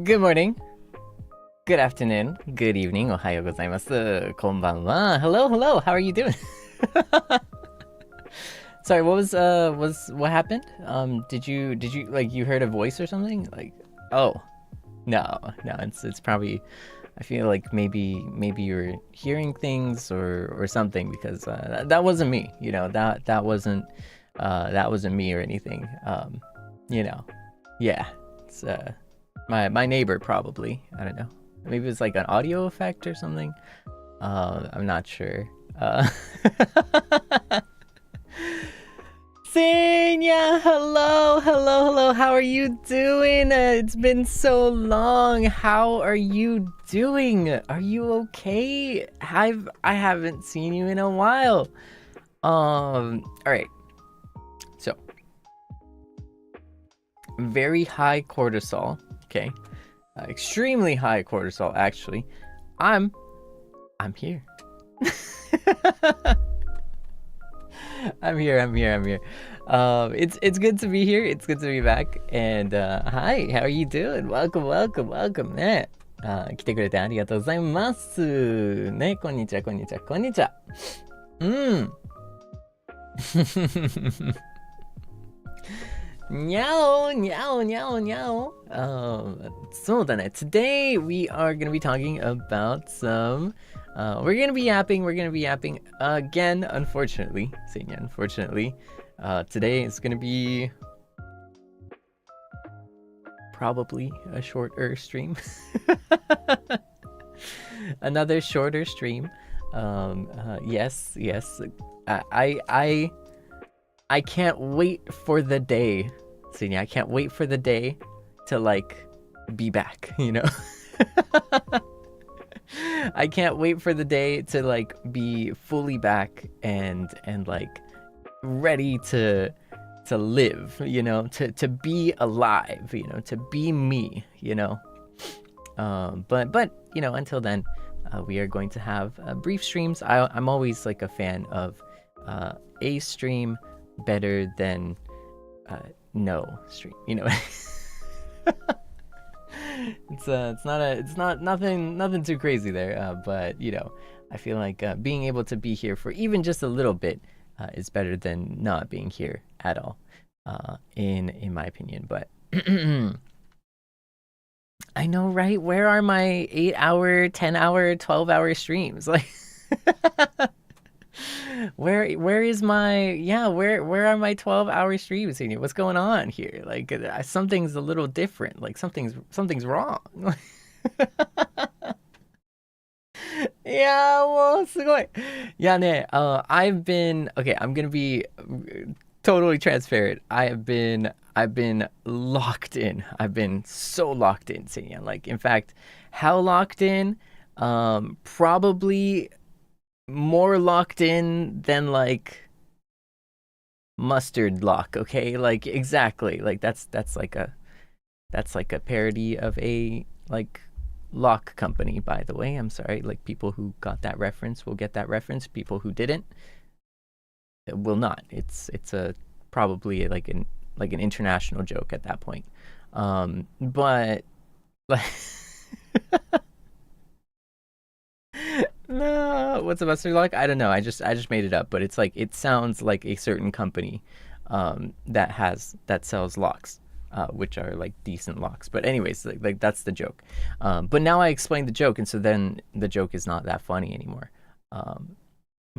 Good morning, good afternoon, good evening, おはようございます。こんばんは。Hello, hello, how are you doing? Sorry, what happened? Did you like you heard a voice or something? Like, oh, no, it's probably, I feel like maybe you're hearing things or something because that wasn't me, you know, that wasn't me or anything. You know, yeah, it's my neighbor probably. I don't know. Maybe it's like an audio effect or something. I'm not sure. Seinya, hello. How are you doing? It's been so long. How are you doing? Are you okay? I haven't seen you in a while. All right. So, very high cortisol. Okay, extremely high cortisol. Actually, I'm here. I'm here. It's good to be here. It's good to be back. And hi, how are you doing? Welcome ね。来てくれてありがとうございます。ね、こんにちは。Meow. So then today we are gonna be talking about some we're gonna be yapping again, unfortunately. Seinya, unfortunately. Today is gonna be probably a shorter stream. Another shorter stream. Yes. I can't wait for the day, Seinya. I can't wait for the day to like be back, you know. I can't wait for the day to like be fully back and like ready to live, you know, to be alive, you know, to be me, you know. But you know, until then, we are going to have brief streams. I'm always like a fan of a stream better than no stream, you know. It's not nothing too crazy there, but you know, I feel like being able to be here for even just a little bit is better than not being here at all, in my opinion. But I know, right? Where are my 8-hour, 10-hour, 12-hour streams? Like where is my where are my 12-hour streams? What's going on here? Like something's a little different. Like something's wrong. Yeah, well, すごい。いやね、I've been okay. I'm gonna be totally transparent. I've been locked in. I've been so locked in, Seinya. Like, in fact, how locked in? Probably more locked in than like mustard lock. Okay, like exactly. Like that's like a parody of a like lock company, by the way. I'm sorry. Like people who got that reference will get that reference. People who didn't will not. It's a probably like an international joke at that point. But like no, what's a mustard lock? I don't know. I just made it up, but it's like it sounds like a certain company that sells locks. Which are like decent locks. But anyways, like that's the joke. But now I explained the joke, and so then the joke is not that funny anymore.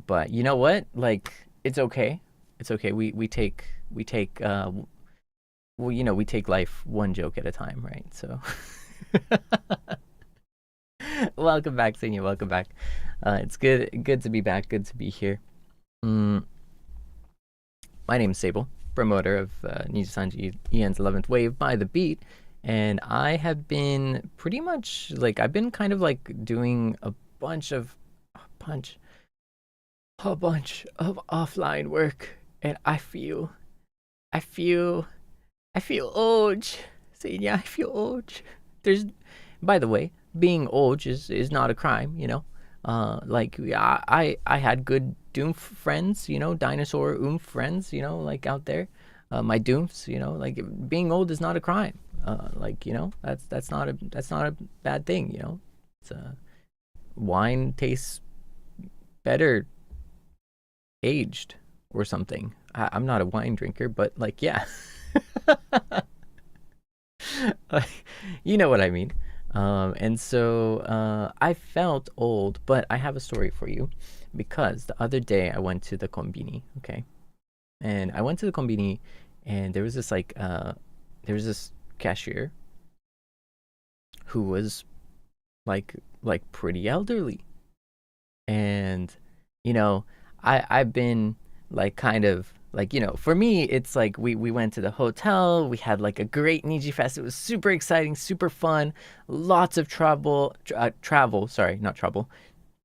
But you know what? Like, it's okay. It's okay. We take well, you know, we take life one joke at a time, right? So welcome back, Seinya. Welcome back. It's good to be back. Good to be here. Mm, my name is Seible, promoter of NIJISANJI EN's 11th Wave by the Beat, and I have been pretty much like I've been kind of like doing bunch of a bunch a bunch of offline work, and I feel I feel old. Seinya, I feel old. There's, by the way, being old is not a crime, you know. Like I had good Doom friends, you know, dinosaur friends, you know, like out there. My Doomps, you know, like being old is not a crime. Like, you know, that's not a bad thing, you know. It's wine tastes better aged or something. I'm not a wine drinker, but like, yeah. You know what I mean. And so I felt old, but I have a story for you, because the other day I went to the konbini, okay? And I went to the konbini, and there was this like there was this cashier who was like pretty elderly. And you know, I've been like kind of like, you know, for me it's like we went to the hotel, we had like a great Niji Fest. It was super exciting, super fun, lots of travel, sorry, not trouble,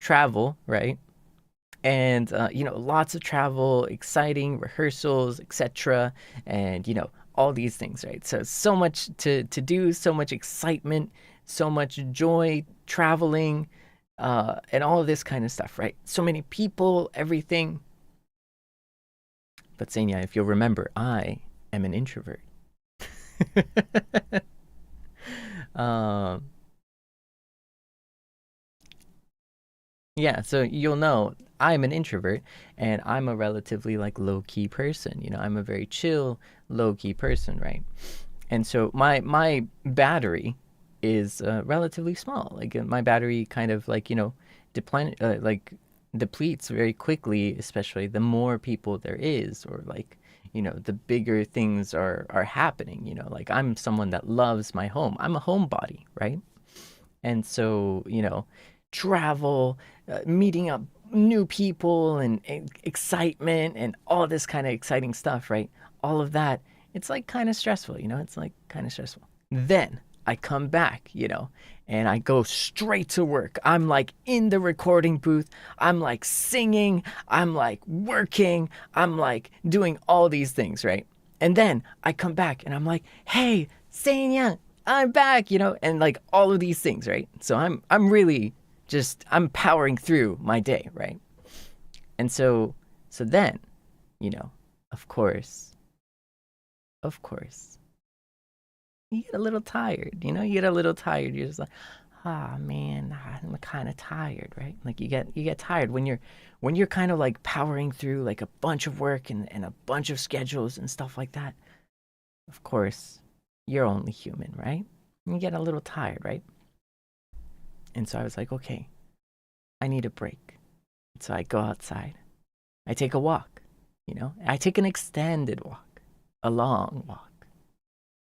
travel, right? And you know, lots of travel, exciting rehearsals, etc. And you know, all these things, right? So much to do, so much excitement, so much joy traveling, and all of this kind of stuff, right? So many people, everything. But Seinya, if you'll remember, I am an introvert. um, yeah, so you'll know I'm an introvert, and I'm a relatively like low key person. You know, I'm a very chill, low key person, right? And so my battery is relatively small. Like my battery kind of like, you know, like depletes very quickly, especially the more people there is, or like, you know, the bigger things are happening. You know, like I'm someone that loves my home. I'm a homebody, right? And so, you know, travel, meeting up new people, and excitement, and all this kind of exciting stuff, right? All of that, it's like kind of stressful, you know, it's like kind of stressful. Then I come back, you know, and I go straight to work. I'm like in the recording booth. I'm like singing. I'm like working. I'm like doing all these things, right? And then I come back and I'm like, hey, Seinya, I'm back, you know, and like all of these things, right? So I'm really just I'm powering through my day, right? And so then, you know, of course, of course, you get a little tired, you know, you get a little tired. You're just like, ah, man, I'm kind of tired, right? Like you get tired when you're kind of like powering through like a bunch of work, and a bunch of schedules and stuff like that. Of course, you're only human, right? You get a little tired, right? And so I was like, okay, I need a break. So I go outside. I take a walk, you know? I take an extended walk, a long walk.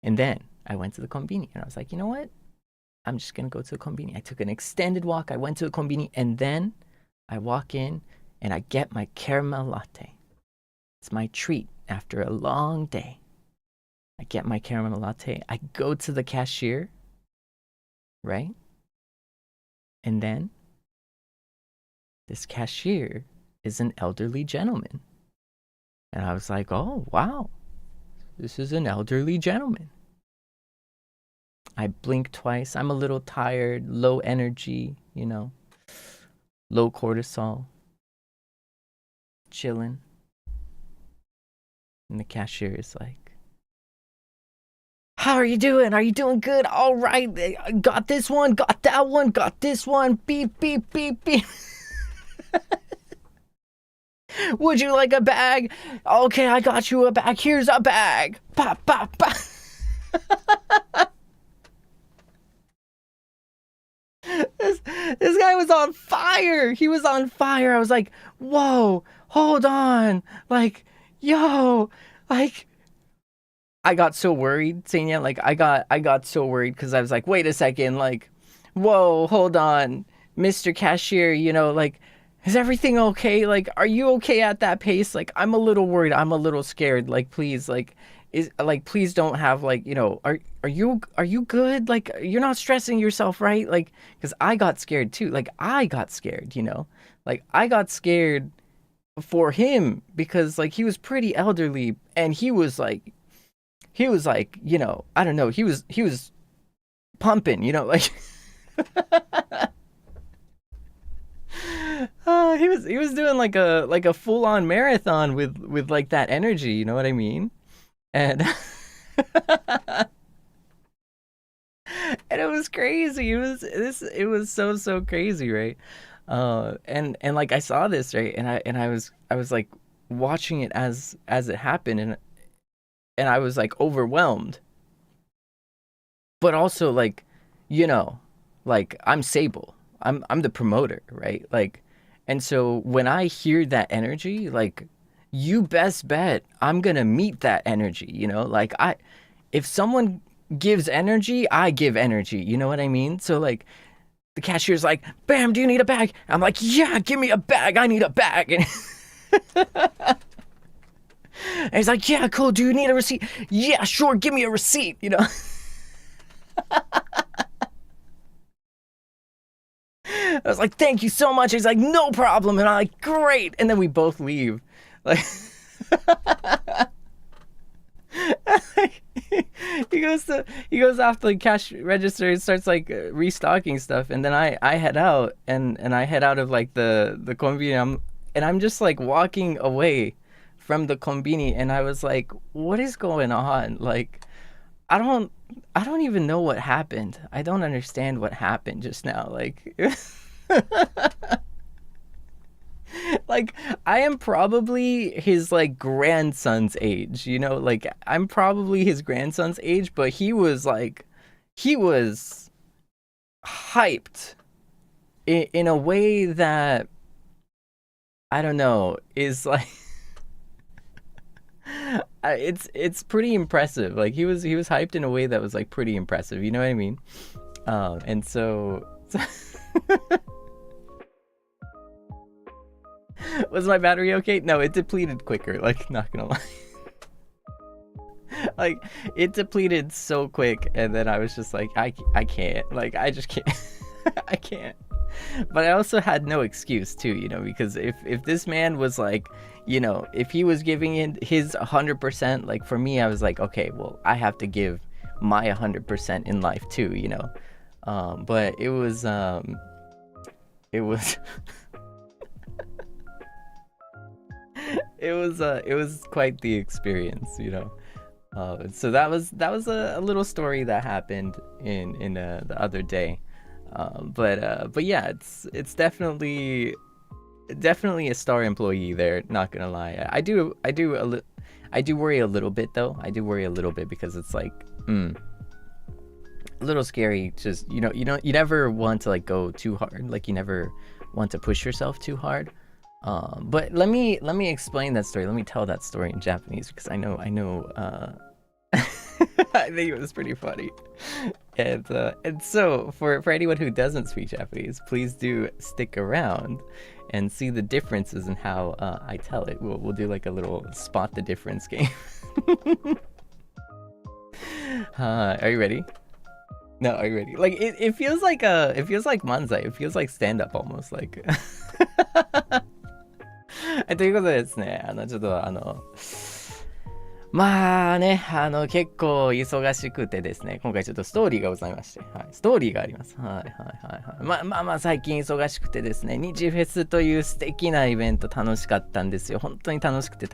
And then I went to the konbini, and I was like, you know what? I'm just gonna go to the konbini. I took an extended walk. I went to the konbini, and then I walk in and I get my caramel latte. It's my treat after a long day. I get my caramel latte. I go to the cashier, right? And then this cashier is an elderly gentleman. And I was like, oh, wow, this is an elderly gentleman. I blink twice. I'm a little tired, low energy, you know, low cortisol, chilling. And the cashier is like, how are you doing? Are you doing good? All right. Got this one, got that one, got this one. Beep, beep, beep, beep. Would you like a bag? Okay, I got you a bag. Here's a bag. Pop, pop, pop. this guy was on fire. fire. He was on fire. I was like, whoa, hold on. Like, yo, like, I got so worried, Seinya. Like, I got so worried because I was like, wait a second. Like, whoa, hold on, Mr. Cashier, you know, like, is everything okay? Like, are you okay at that pace? Like, I'm a little worried. I'm a little scared. Like, please, like, please don't have, like, you know, are you good? Like, you're not stressing yourself, right? Like, because I got scared too. Like, I got scared, you know, like, I got scared for him because, like, he was pretty elderly and he was like, you know, I don't know, he was pumping, you know, like, he was doing like a full on marathon with like that energy, you know what I mean? And and it was crazy. It was so crazy, right? And like I saw this, right, and I was like watching it as it happened, and I was like overwhelmed, but also like, you know, like I'm Seible. I'm the promoter, right? Like, and so when I hear that energy, like, you best bet I'm gonna meet that energy, you know? Like, if someone gives energy, I give energy, you know what I mean? So like, the cashier's like, bam, do you need a bag? I'm like, yeah, give me a bag, I need a bag. And he's like, yeah, cool, do you need a receipt? Yeah, sure, give me a receipt, you know? I was like, thank you so much. He's like, no problem. And I'm like, great. And then we both leave. Like, he goes off the cash register and starts like restocking stuff. And then I head out and I head out of like the konbini. I'm just like walking away from the konbini. And I was like, what is going on? Like, I don't even know what happened. I don't understand what happened just now. Like, like, I am probably his like grandson's age, you know, like I'm probably his grandson's age, but he was hyped in a way that, I don't know, is like, it's pretty impressive. Like, he was hyped in a way that was like pretty impressive, you know what I mean? And so was my battery okay? No, it depleted quicker, like, not gonna lie. Like, it depleted so quick, and then I was just like, I can't, like, I just can't. I can't. But I also had no excuse too, you know, because if this man was like, you know, if he was giving in his 100%, like, for me, I was like, okay, well, I have to give my 100% in life too, you know. But it was it was quite the experience, you know. So that was a little story that happened in the other day. But yeah, it's definitely a star employee there, not gonna lie. I do worry a little bit though. I do worry a little bit because it's like a little scary. Just, you know, you never want to like go too hard. Like, you never want to push yourself too hard. But let me explain that story. Let me tell that story in Japanese, because I know I think it was pretty funny. And so for anyone who doesn't speak Japanese, please do stick around and see the differences in how I tell it. We'll do like a little spot the difference game. Are you ready? No, are you ready? Like, it feels like manzai. It feels like stand up almost, like. ということでですね、ちょっとまあね、結構忙しくてですね、今回ちょっとストーリーがございまして、はい、ストーリーがあります。はい。まあ最近忙しくてですね、ニジフェスという素敵なイベント楽しかったんですよ。本当に楽しくて、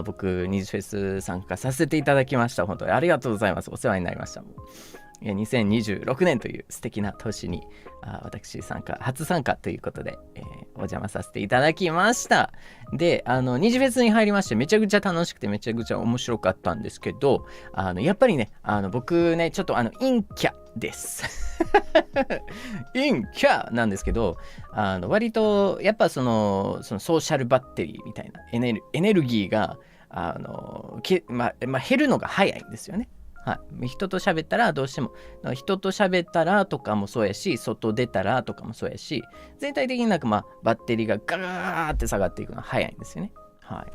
僕、ニジフェス参加させていただきました。本当にありがとうございます。お世話になりました。2026年という素敵な年に私初参加ということで、お邪魔させていただきました。で、ニジフェスに入りまして、めちゃくちゃ楽しくてめちゃくちゃ面白かったんですけど、やっぱりね、僕ね、ちょっと陰キャです。陰キャなんですけど、割とやっぱそのソーシャルバッテリーみたいなエネルギーが減るのが早いんですよね。はい、人と喋ったらどうしても人と喋ったらとかもそうやし、外出たらとかもそうやし、全体的にバッテリーがガーって下がっていくのが早いんですよね。はい、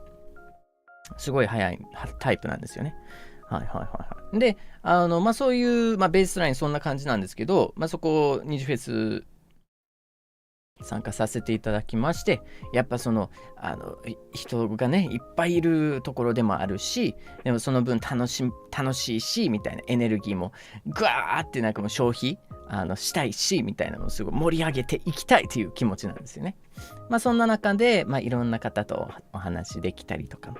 すごい早いタイプなんですよね。で、そういう、ベースラインそんな感じなんですけど、そこニジフェス参加させていただきまして、やっぱその人がねいっぱいいるところでもあるし、でもその分楽しいしみたいな、エネルギーもガーってもう消費したいしみたいなのをすごい盛り上げていきたいという気持ちなんですよね。そんな中で、いろんな方とお話できたりとか、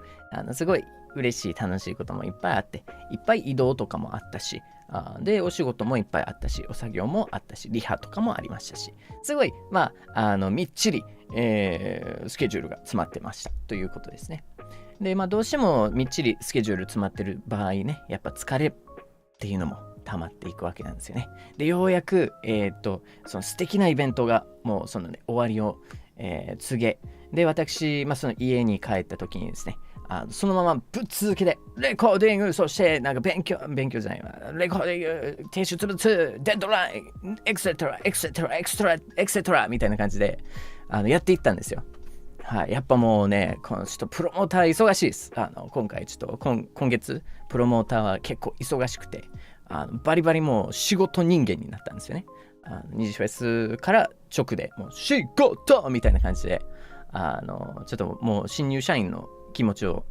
すごい嬉しい楽しいこともいっぱいあって、いっぱい移動とかもあったし、でお仕事もいっぱいあったし、お作業もあったし、リハとかもありましたし、すごいみっちり、スケジュールが詰まってましたということですね。でどうしてもみっちりスケジュール詰まってる場合ね、やっぱ疲れっていうのも溜まっていくわけなんですよね。でようやくその素敵なイベントがもうそのね終わりを、告げで、私、その家に帰った時にですね、そのままぶっ続けでレコーディング、そして勉強じゃないわ、レコーディング、提出物、デッドライン、エクセトラみたいな感じでやっていったんですよ。はい、やっぱもうね、このちょっとプロモーター忙しいです。今回ちょっと今月プロモーターは結構忙しくて、バリバリもう仕事人間になったんですよね。ニジフェスから直でもう仕事みたいな感じで、ちょっともう新入社員の気持ちを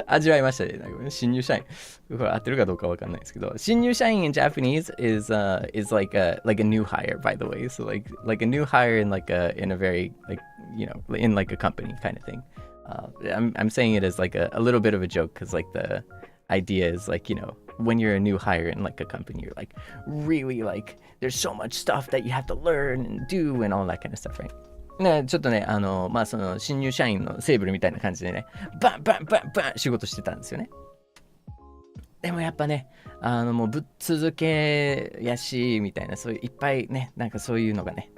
味わいましたね。新入社員、これ合ってるかどうかわかんないですけど、新入社員 in Japanese is like a new hire, by the way. So like a new hire in in a very in a company kind of thing. I'm saying it as a little bit of a joke because the idea is when you're a new hire in a company, you're really there's so much stuff that you have to learn and do and all that kind of stuff, right? ね、ちょっとね、その新入社員のセーブルみたいな感じでね、バン仕事してたんですよね。でもやっぱね、もうぶっ続けやしみたいな、そういういっぱいね、そういうのがね、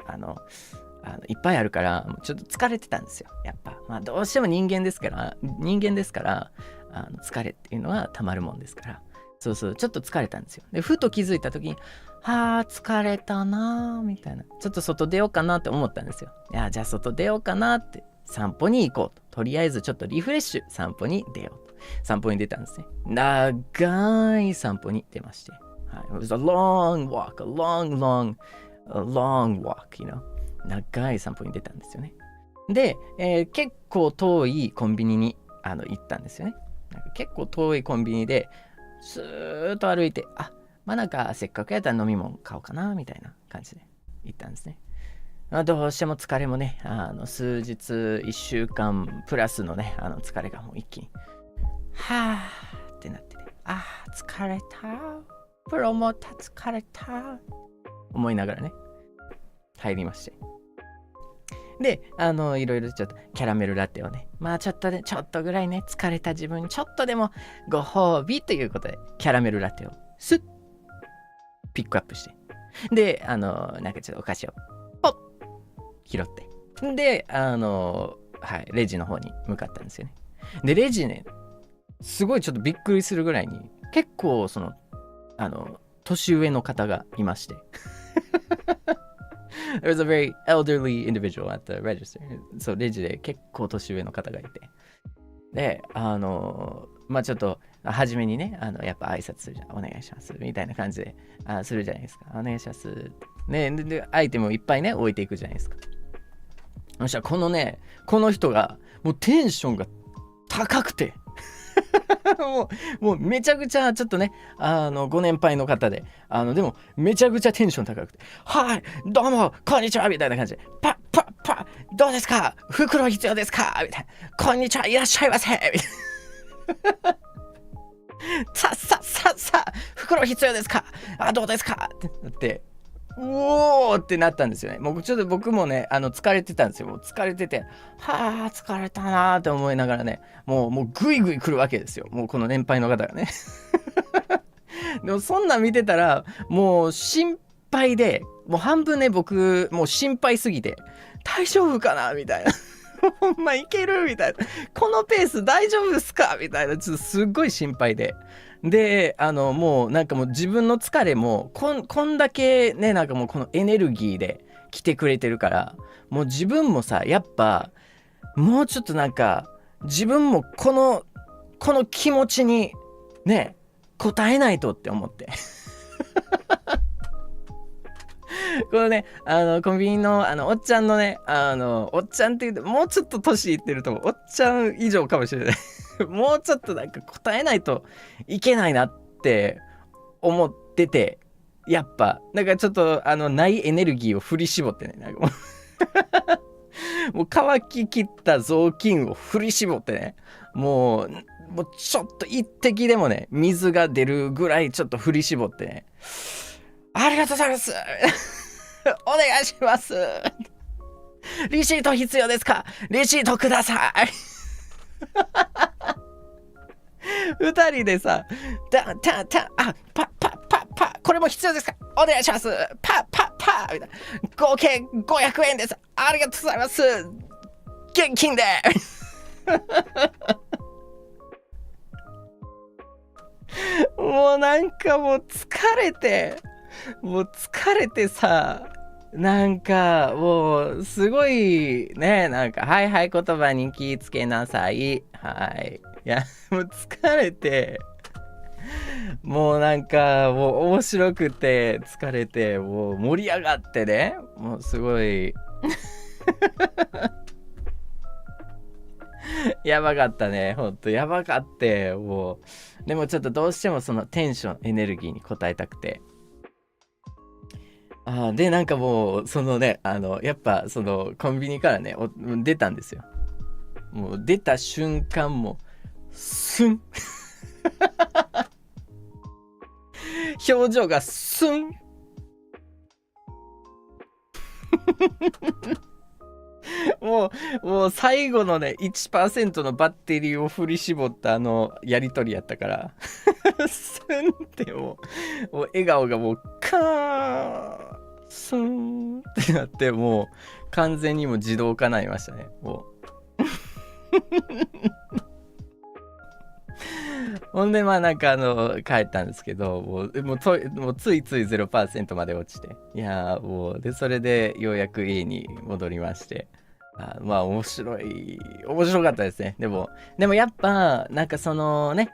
いっぱいあるからちょっと疲れてたんですよ。やっぱどうしても人間ですから疲れっていうのはたまるもんですから、ちょっと疲れたんですよ。でふと気づいた時に、疲れたなみたいな、ちょっと外出ようかなって思ったんですよ。いや、じゃあ外出ようかなって、散歩に行こうと、とりあえずちょっとリフレッシュ、散歩に出ようと、散歩に出たんですね。長い散歩に出まして、It was a long walk, a long walk, 長い散歩に出たんですよね。で、結構遠いコンビニに行ったんですよね。結構遠いコンビニでスーッと歩いて、せっかくやったら飲み物買おうかなみたいな感じで行ったんですね。どうしても疲れもね、数日1週間プラスのね、疲れがもう一気にってなってね、疲れた、プロモーター疲れた思いながらね入りまして、でいろいろちょっとキャラメルラテをね、ちょっとぐらいね疲れた自分にちょっとでもご褒美ということで、キャラメルラテをスッピックアップして、でちょっとお菓子をポッ拾って、でレジの方に向かったんですよね。でレジね、すごいちょっとびっくりするぐらいに結構その年上の方がいましてThere was a very elderly individual at the register. そう、レジで結構年上の方がいて、でちょっと初めにね、やっぱ挨拶するじゃん、お願いしますみたいな感じでするじゃないですか。お願いしますね。でアイテムをいっぱいね置いていくじゃないですか。そしたらこの人がもうテンションが高くてもうめちゃくちゃちょっとねご年配の方ででもめちゃくちゃテンション高くて、はいどうもこんにちはみたいな感じで、パッどうですか、袋必要ですかみたいな、こんにちはいらっしゃいませみたいな袋必要ですか？あ、どうですか？ってなって、うおーってなったんですよね。もうちょっと僕もね、疲れてたんですよ。もう疲れてて、はあ、疲れたなーって思いながらね、もうぐいぐい来るわけですよ。もうこの年配の方がね。でもそんなん見てたら、もう心配で、もう半分ね、僕、もう心配すぎて、大丈夫かなみたいな。ほんまいけるみたいな。このペース大丈夫ですかみたいな。ちょっとすっごい心配で。で、もうなんかもう自分の疲れも、こんだけね、なんかもうこのエネルギーで来てくれてるから、もう自分もさ、やっぱ、もうちょっとなんか、自分もこの気持ちに、ね、応えないとって思って。このね、コンビニの、おっちゃんのね、おっちゃんって言うと、もうちょっと年いってると思う。おっちゃん以上かもしれない。もうちょっとなんか答えないといけないなって思ってて、やっぱ、なんかちょっと、ないエネルギーを振り絞ってね、なんかもう乾ききった雑巾を振り絞ってね、もうちょっと一滴でもね、水が出るぐらいちょっと振り絞ってね、ありがとうございますお願いしますレシート必要ですか？レシートください二人でさ、これも必要ですか？お願いしますみたいな。合計500円です。ありがとうございます。現金でもうなんかもう疲れてさ、なんかもうすごいね、なんかはいはい言葉に気ぃつけなさい。はい。いや、もう疲れて、もうなんかもう面白くて疲れて、もう盛り上がってね、もうすごいやばかったね、ほんとやばかって、もうでもちょっとどうしてもそのテンションエネルギーに応えたくて、でなんかもうそのね、やっぱそのコンビニからね出たんですよ。もう出た瞬間もスン表情がスンもう最後のね 1% のバッテリーを振り絞ったやりとりやったからスンってもう笑顔がもうカーンスンってなって、もう完全にもう自動化になりましたね。もうほんでまあなんか帰ったんですけど、もうついつい 0% まで落ちて、いやもうでそれでようやく家に戻りまして、まあ面白かったですね。でもやっぱなんかそのね、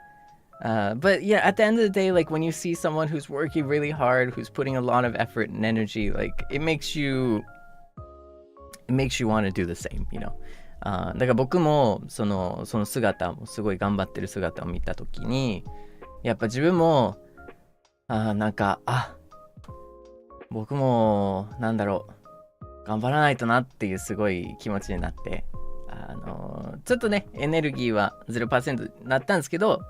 but yeah, at the end of the day, like when you see someone who's working really hard, who's putting a lot of effort and energy, like it makes you want to do the same, you know. だから僕もその姿もすごい頑張ってる姿を見たときに、やっぱ自分もなんか僕もなんだろう、頑張らないとなっていうすごい気持ちになって、ちょっとねエネルギーは 0% になったんですけど、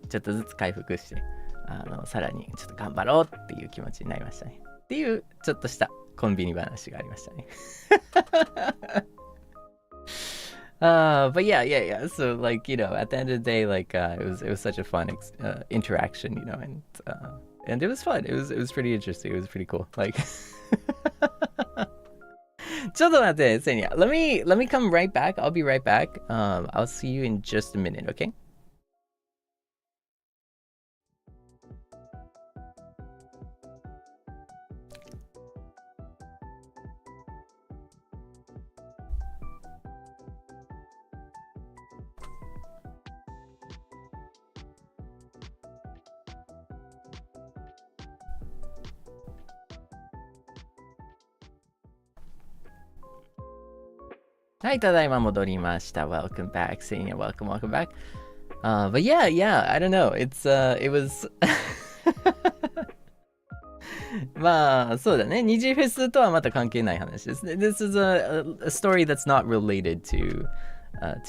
ちょっとずつ回復して、さらにちょっと頑張ろうっていう気持ちになりましたね。っていうちょっとしたコンビニ話がありましたね。But yeah. So like, you know, at the end of the day, like it was such a fun interaction, you know, and it was fun. It was pretty interesting. It was pretty cool. Like, ちょっと待って、セニア。Let me come right back. I'll be right back. I'll see you in just a minute, okay? はい、ただいま戻りました。Welcome back, Seiyan. Welcome back. But yeah, I don't know. It was まあ、そうだね。ニジフェスとはまた関係ない話ですね。This is a story that's not related to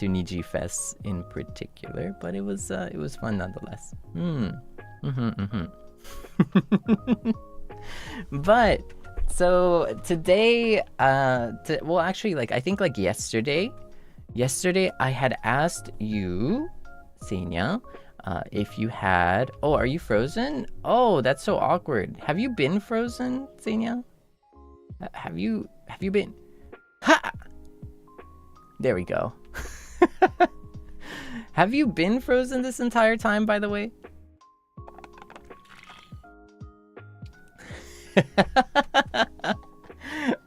Niji Fest in particular, but it was fun nonetheless. But so today, well, actually, like I think like yesterday I had asked you, Seinya, if you had. Oh, are you frozen? Oh, that's so awkward. Have you been frozen, Seinya? Have you been? Ha! There we go. Have you been frozen this entire time, by the way?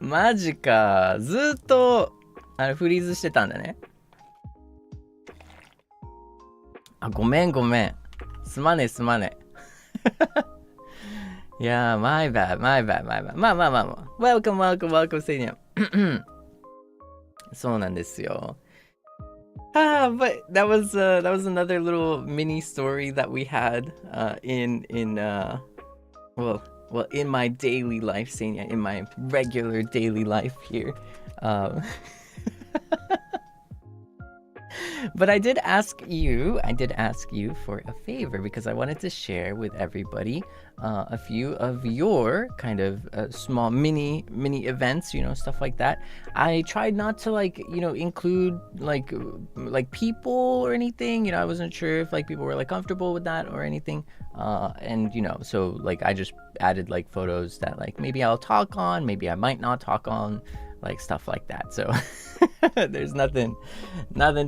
マジか。ずっとフリーズしてたんだね。あ、ごめん。すまね。いやー、my bad. まあ。Welcome, Seinya. そうなんですよ。But that was another little mini story that we had in my daily life, Seinya, in my regular daily life here. But I did ask you for a favor because I wanted to share with everybody a few of your kind of small mini events, stuff like that. I tried not to include like people or anything, I wasn't sure if like people were like comfortable with that or anything. And so like I just added like photos that like maybe I'll talk on, maybe I might not talk on, like stuff like that. So there's nothing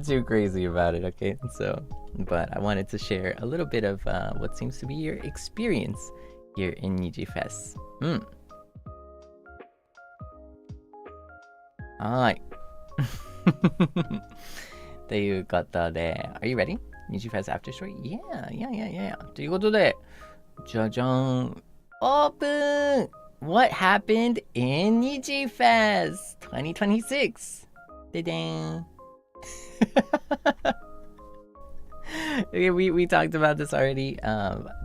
too crazy about it, okay? So, but I wanted to share a little bit of what seems to be your experience here in Niji Fest. Alright. ということで、Are you ready? Niji Fest after story? Yeah. ということで、じゃじゃん、オープン！What happened in Niji Fest 2026? we talked about this already.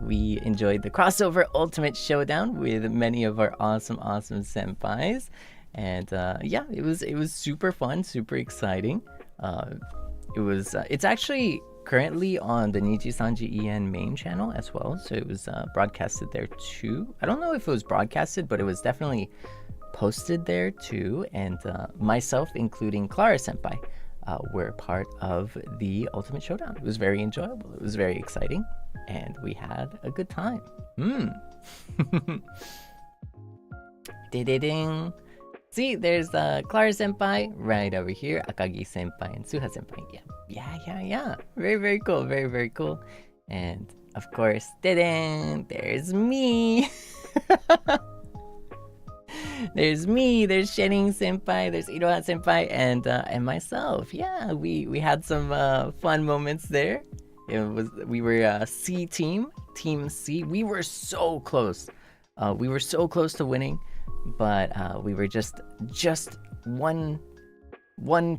We enjoyed the crossover ultimate showdown with many of our awesome senpais, and it was super fun, super exciting. It's actually currently on the NIJISANJI EN main channel as well, so it was broadcasted there too. I don't know if it was broadcasted, but it was definitely posted there too, and myself, including Clara Senpai, were part of the Ultimate Showdown. It was very enjoyable, it was very exciting, and we had a good time. Ding. See, there's Clara Senpai right over here, Akagi Senpai and Suha Senpai. Yeah. Very cool, very cool. And of course, there's me. There's me, there's Shenin Senpai, there's Iroha Senpai, and myself. Yeah, we had some fun moments there. We were team C. We were so close. We were so close to winning, but we were just one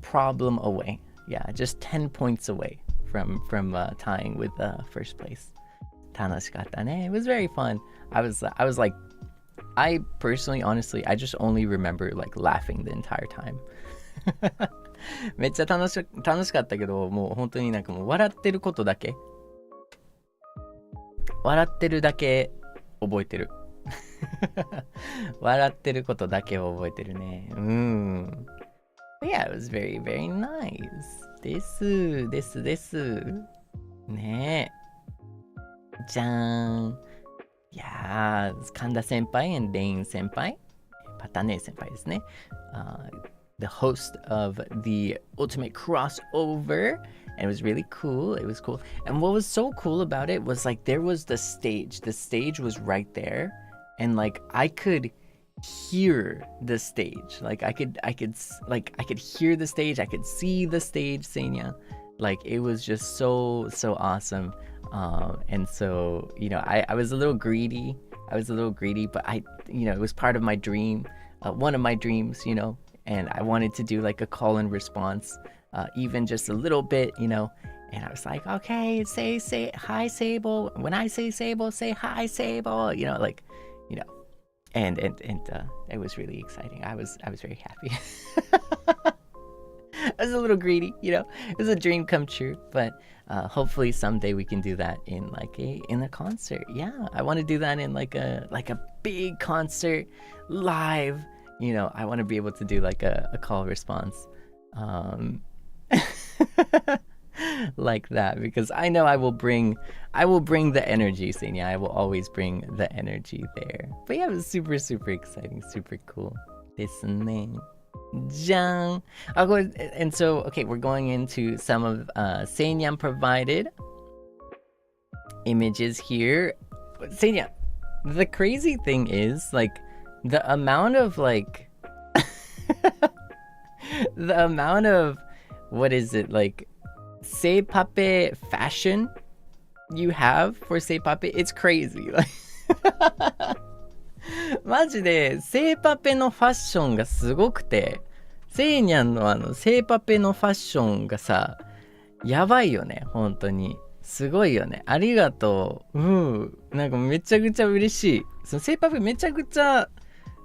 problem away. Yeah, just 10 points away from tying with first place. 楽しかったね. It was very fun. I was like, I personally, honestly, I just only remember like laughing the entire time. めっちゃ楽しかったけど、もう本当になんかもう笑ってるだけ覚えてる。笑ってることだけを覚えてるね。But yeah, it was very, very nice. です。ねえ。じゃーん。Yeah, Kanda Senpai and Dane Senpai, Patane Senpaiですね. The host of the Ultimate Crossover, and it was really cool. It was cool. And what was so cool about it was like there was the stage. The stage was right there, and like I could hear the stage. Like I could hear the stage. I could see the stage, Seinya. Like it was just so awesome. And so, I was a little greedy, but it was part of my dream, one of my dreams, and I wanted to do like a call and response, even just a little bit, and I was like, okay, say hi, Seible. When I say Seible, say hi, Seible, and it was really exciting. I was very happy. I was a little greedy, it was a dream come true, but hopefully someday we can do that in like a concert. Yeah, I want to do that in like a big concert live. You know, I want to be able to do like a call response like that, because I know I will bring the energy, Seinya. I will always bring the energy there. But yeah, it was super exciting, super cool. ですね。じゃん。And so, okay, we're going into some of Seinyan provided images here. Seinya, the crazy thing is, like, the amount of, like, the amount of, what is it, like, Seipape fashion you have for Seipape, it's crazy. Like, マジでセイパペのファッションがすごくて、セイニャンのセイパペのファッションがさ、やばいよね、本当に。すごいよね。ありがとう。なんかめちゃくちゃ嬉しい。そのセイパペめちゃくちゃ、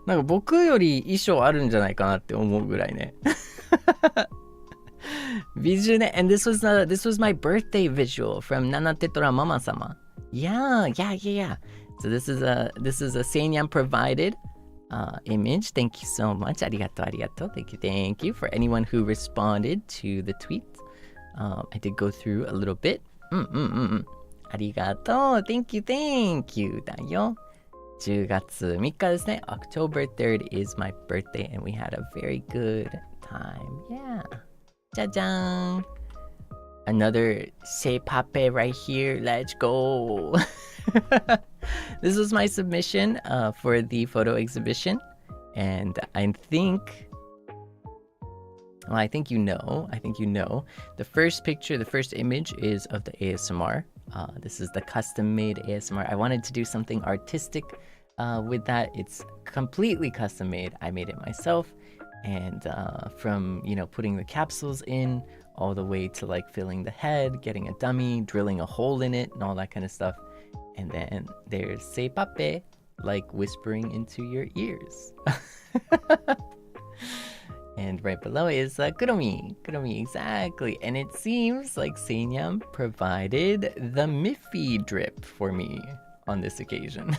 なんか僕より衣装あるんじゃないかなって思うぐらいね。ビジュね。And this was my birthday visual from Nana Tetora Mama Sama. Yeah. So this is a Seinyan provided image. Thank you so much. Arigato. Thank you for anyone who responded to the tweet. I did go through a little bit. Arigato. Thank you. だよ。10月3日ですね。October 3rd is my birthday and we had a very good time. Yeah. じゃじゃーん。Another Seipape right here. Let's go. This was my submission for the photo exhibition, and I think you know. The first picture, the first image is of the ASMR. This is the custom-made ASMR. I wanted to do something artistic with that. It's completely custom-made. I made it myself, and from putting the capsules in all the way to like filling the head, getting a dummy, drilling a hole in it, and all that kind of stuff. And then there's Seipape, like whispering into your ears. And right below is Kuromi, exactly. And it seems like Seinyan provided the Miffy drip for me on this occasion.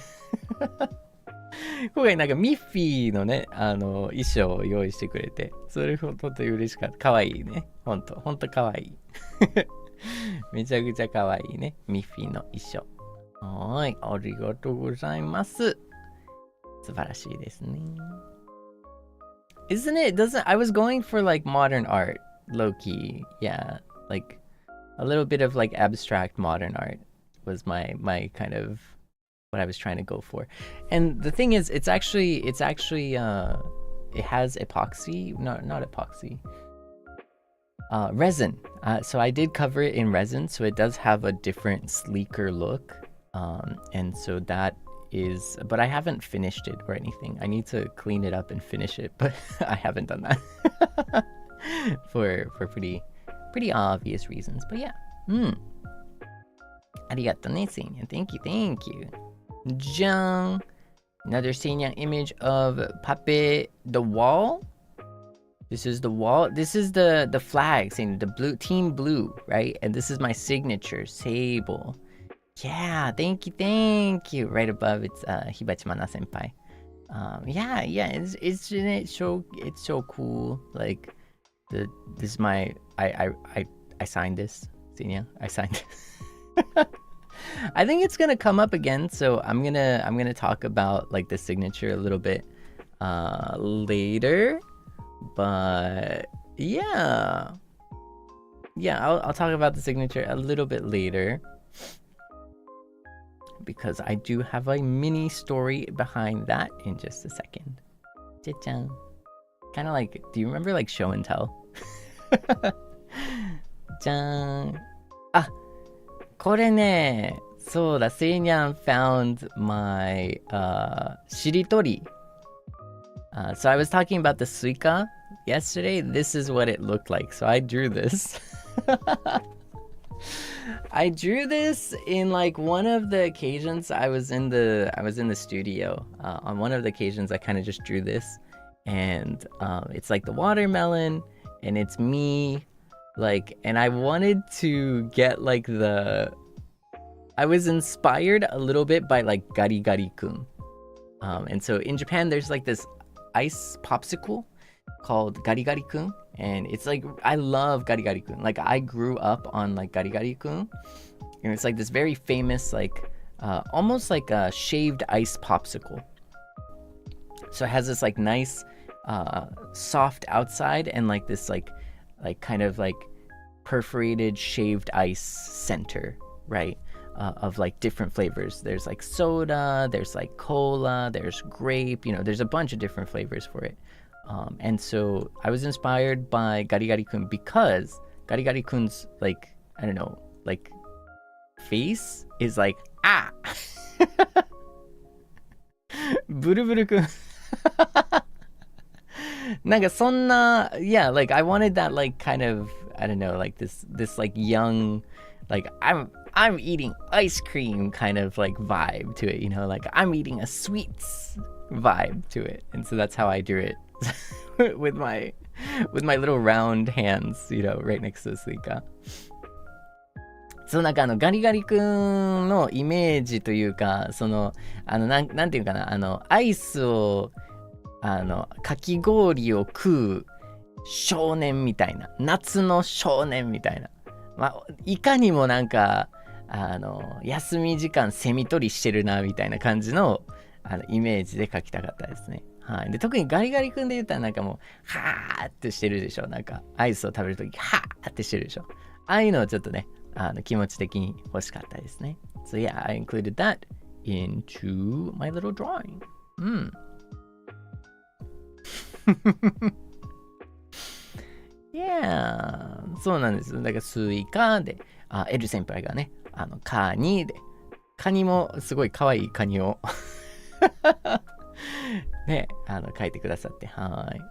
今回なんかミッフィーのね、衣装を用意してくれて、それほんと嬉しかった。かわいいね。ほんとかわいい。めちゃくちゃかわいいね。ミッフィーの衣装。はい、ありがとうございます。素晴らしいですね。Isn't it? I was going for like modern art, low key. Yeah, like a little bit of like abstract modern art was my kind of what I was trying to go for. And the thing is, it has epoxy, not epoxy. Resin. So I did cover it in resin, so it does have a different, sleeker look. And so that is, but I haven't finished it or anything. I need to clean it up and finish it, but I haven't done that for pretty obvious reasons. But yeah. Arigato ne, Seinyan. Thank you. Jang. Another Seinyan image of Pape, the wall. This is the wall. This is the flag, saying the blue, team blue, right? And this is my signature, Seible. Yeah, thank you. Right above it's Hibachimana senpai. Yeah, it's so cool. Like this is my I signed this. Seinya, I signed it. I think it's gonna come up again, so I'm gonna talk about like the signature a little bit later. But yeah, I'll talk about the signature a little bit later, because I do have a mini story behind that in just a second. Chichan. Kind of like, do you remember like show and tell? Jan. Ah, これね、そうだ、Seinyan found my shiritori. So I was talking about the suika yesterday. This is what it looked like. So I drew this. I drew this in like one of the occasions I was in the studio. On one of the occasions I kind of just drew this, and it's like the watermelon, and it's me Like, and I wanted to get like I was inspired a little bit by like Gari Gari Kun. And so in Japan, there's like this ice popsicle called Gari Gari Kun. And it's like, I love Gari Gari Kun. Like, I grew up on like Gari Gari Kun. And it's like this very famous, like, almost like a shaved ice popsicle. So it has this like nice, soft outside and like this like kind of like perforated shaved ice center, right? Of like different flavors. There's like soda, there's like cola, there's grape, there's a bunch of different flavors for it. And so I was inspired by Gari Gari Kun because Gari Gari Kun's like, I don't know, like face is like, ah! Buru Buru Kun. なんかそんな yeah, like I wanted that like kind of, I don't know, like this like young, like I'm eating ice cream kind of like vibe to it, like I'm eating a sweets vibe to it. And so that's how I drew it with my little round hands, right next to the suica. そうなんかガリガリ君のイメージというか、なんていうかな、アイスをかき氷を食う少年みたいな、夏の少年みたいな、まあいかにもなんか休み時間セミ取りしてるなみたいな感じのイメージで描きたかったですね。はい。で特にガリガリ君で言ったらなんかもうはーってしてるでしょ。なんかアイスを食べるときはーってしてるでしょ。ああいうのをちょっとね気持ち的に欲しかったですね。So yeah, I included that into my little drawing. Yeah, そうなんです。だからスイカで、エル先輩がね、カニで、カニもすごい可愛いカニをね、書いてくださって、はい。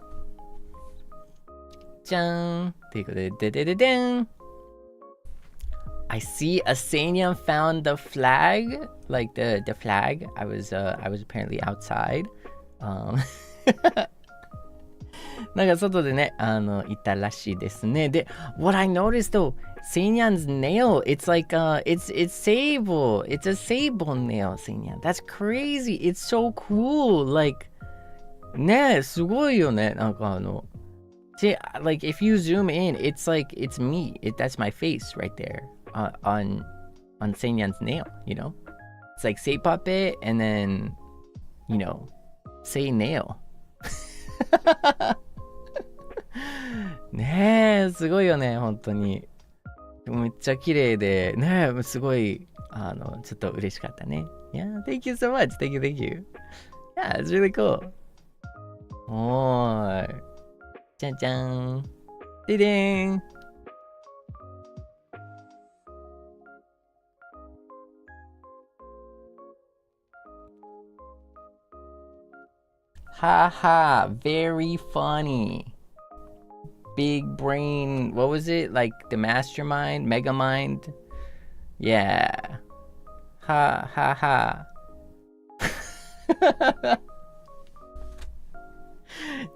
じゃーんということで、ででででん。I see a Seinyan found the flag, like the flag. I was apparently outside. なんか外でね、いたらしいですね。で、what I noticed though, Seinyan's nail, it's like it's Seible. It's a Seible nail, Seinyan. That's crazy. It's so cool. Like, ね、すごいよね。なんかsee, like if you zoom in, it's like it's me. That's my face right there. On Seinyan's nail, It's like Seipape and then, Sei nail. ねえ、すごいよね、本当に。めっちゃ綺麗で、ねえ、すごい、ちょっと嬉しかったね。Yeah, thank you so much. Thank you, thank you. Yeah, it's really cool. おーい。じゃんじゃん。ででーん。Haha, very funny. Big brain, what was it? Like the mastermind, megamind? Yeah. Ha ha ha.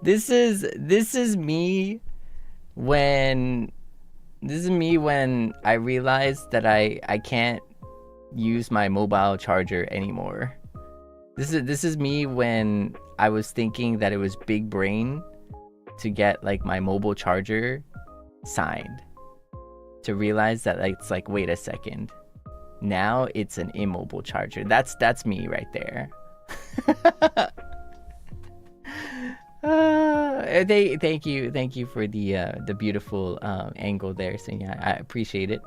This is me when I realized that I can't use my mobile charger anymore. This is me when I was thinking that it was big brain to get like my mobile charger signed, to realize that it's like, wait a second, now it's an immobile charger. That's me right there. Thank you for the beautiful angle there, so yeah, I appreciate it.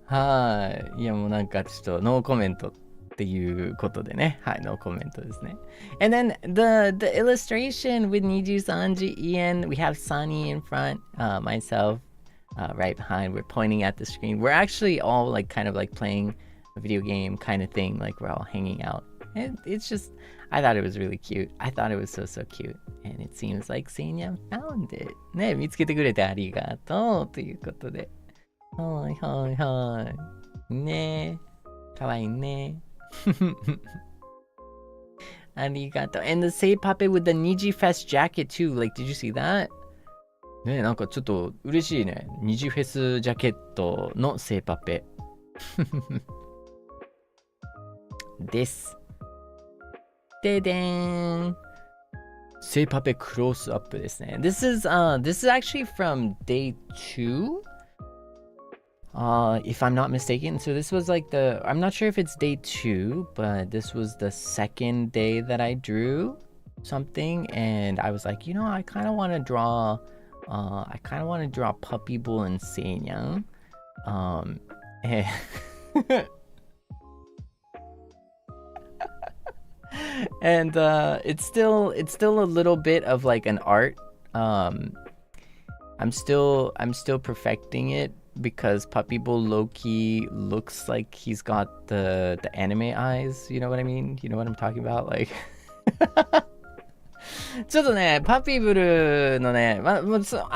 はい。いやもうなんかちょっとノーコメントっていうことでね。はい、ノーコメントですね。And then the illustration with NIJISANJI EN, we have Sunny in front, myself right behind. We're pointing at the screen. We're actually all like kind of like playing a video game kind of thing. Like we're all hanging out. And it's just, I thought it was really cute. I thought it was so cute. And it seems like Seinyan found it. ね、見つけてくれてありがとうということで。はいはいはい。ねえ。かわいいね。arigato. And the Seipape with the Niji Fest jacket too. Like, did you see that? ね、なんかちょっと嬉しいね。ニジフェスジャケットのセイパペです。ででーん。セイパペクロスアップですね。This is actually from day 2. If I'm not mistaken. So this was like I'm not sure if it's day 2, but this was the second day that I drew something, and I was like, I kind of want to draw Puppy Bull and Seinyan. And it's still a little bit of like an art. I'm still perfecting it because Puppy Bull low-key looks like he's got the anime eyes. You know what I mean? You know what I'm talking about? Like ちょっとね、パピブルのね、あ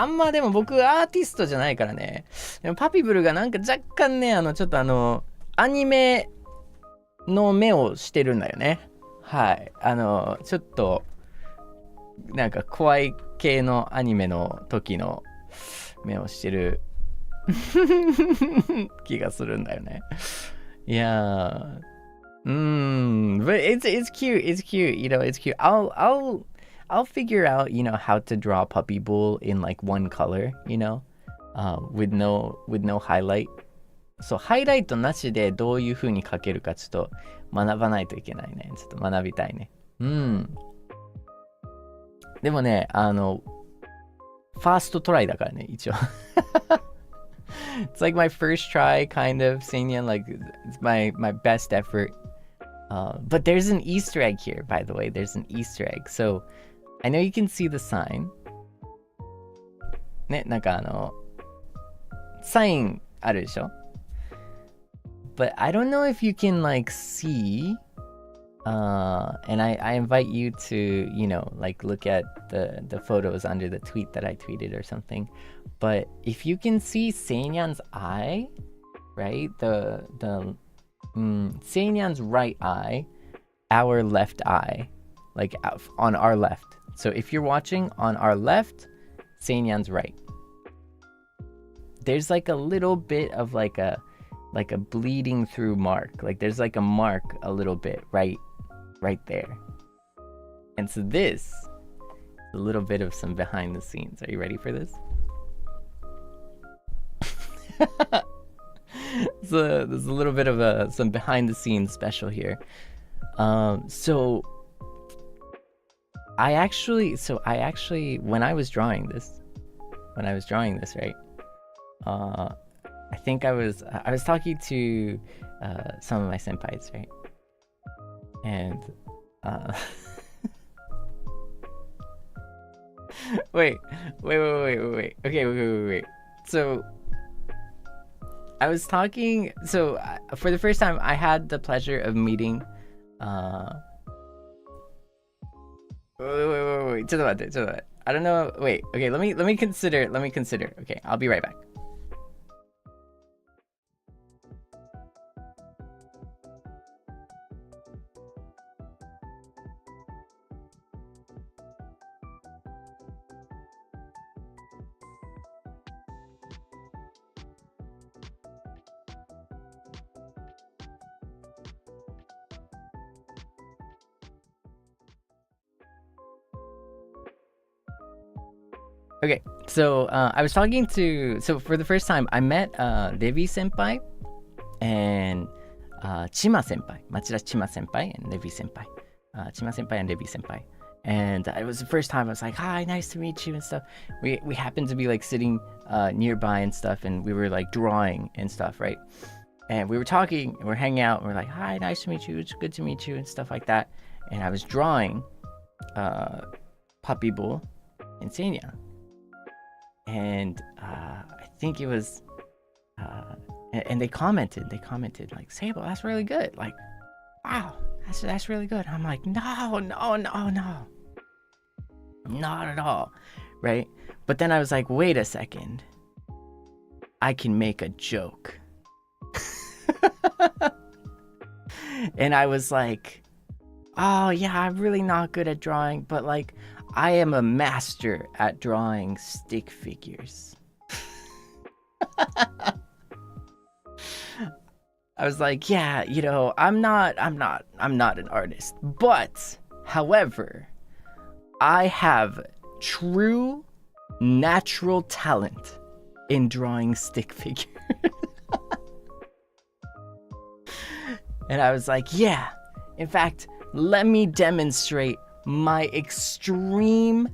んまでも僕アーティストじゃないからね。でもパピブルがなんか若干ね、ちょっとアニメの目をしてるんだよね。はい。ちょっと、なんか怖い系のアニメの時の目をしてる気がするんだよね。いやー。but it's cute. It's cute. It's cute. I'll figure out, how to draw Puppy Bull in like one color, with no highlight. そう、ハイライトなしでどういう風に描けるかちょっと学ばないといけないね。ちょっと学びたいね。でもね、ファーストトライだからね、一応。It's like my first try, kind of, Seinyan. Like, it's my best effort. But there's an Easter egg here, by the way. There's an Easter egg. So, I know you can see the sign. ね、なんかサインあるでしょ? But I don't know if you can like see. And I invite you to, like look at the photos under the tweet that I tweeted or something. But if you can see Seinyan's eye, right? The Seinyan's right eye, our left eye, like on our left. So if you're watching on our left, Seinyan's right. There's like a little bit of like a bleeding through mark. Like there's like a mark a little bit right there. And so this is a little bit of some behind the scenes. Are you ready for this? So there's a little bit of some behind the scenes special here. So I actually when I was drawing this, right? I think I was talking to some of my senpais, right? And wait. Okay, wait. So I was talking. So for the first time, I had the pleasure of meeting. Wait. ちょっと待って。I don't know. Wait. Okay. Let me consider. Okay, I'll be right back. Okay, so I was talking to, so for the first time, I met Levi senpai and Chima senpai, Machida Chima senpai and Levi senpai, Chima senpai and Levi senpai. And it was the first time I was like, hi, nice to meet you and stuff. We happened to be like sitting nearby and stuff, and we were like drawing and stuff, right? And we were talking, and we're hanging out, and we're like, hi, nice to meet you, it's good to meet you and stuff like that. And I was drawing Puppy Bull and Seinyan. And I think it was, and they commented like, Seible, that's really good. Like, wow, that's really good. I'm like, no, not at all, right? But then I was like, wait a second, I can make a joke. And I was like, oh yeah, I'm really not good at drawing, but like I am a master at drawing stick figures. I was like, yeah, you know, I'm not an artist, but however, I have true natural talent in drawing stick figures. And I was like, yeah, in fact, let me demonstrate my extreme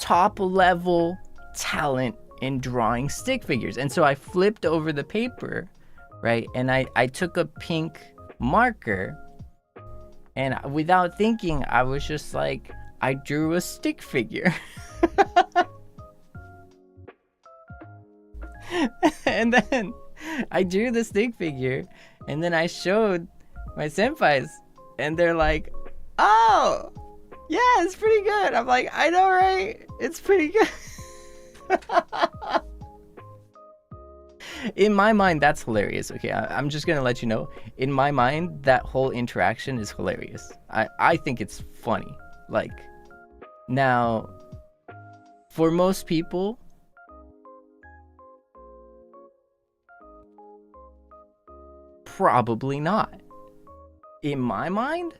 top level talent in drawing stick figures. And so I flipped over the paper, right? And I took a pink marker, and without thinking, I was just like, I drew a stick figure. And then I drew the stick figure, and then I showed my senpais, and they're like, oh, yeah, it's pretty good. I'm like, I know, right? It's pretty good. In my mind, that's hilarious. Okay, I'm just gonna let you know. In my mind, that whole interaction is hilarious. I think it's funny. Like, now, for most people, probably not. In my mind,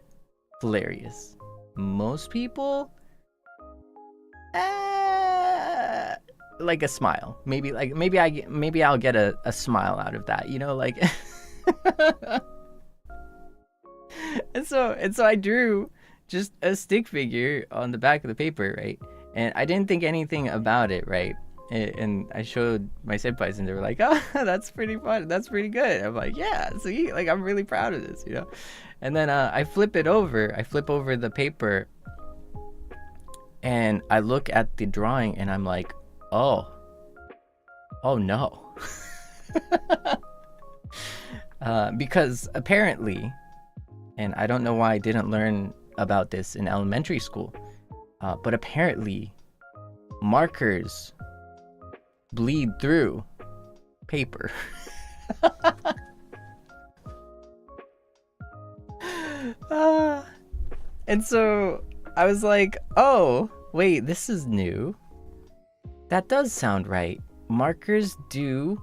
hilarious. Most people, like a smile. Maybe I'll get a smile out of that, you know, like. and so I drew just a stick figure on the back of the paper, right? And I didn't think anything about it, right? And I showed my senpais, and they were like, oh, that's pretty fun, that's pretty good. I'm like, yeah, see, like, I'm really proud of this, you know. And then I flip over the paper, and I look at the drawing, and I'm like, oh no. Because apparently, and I don't know why I didn't learn about this in elementary school, but apparently markers bleed through paper. And so I was like, oh, wait, this is new. That does sound right. Markers do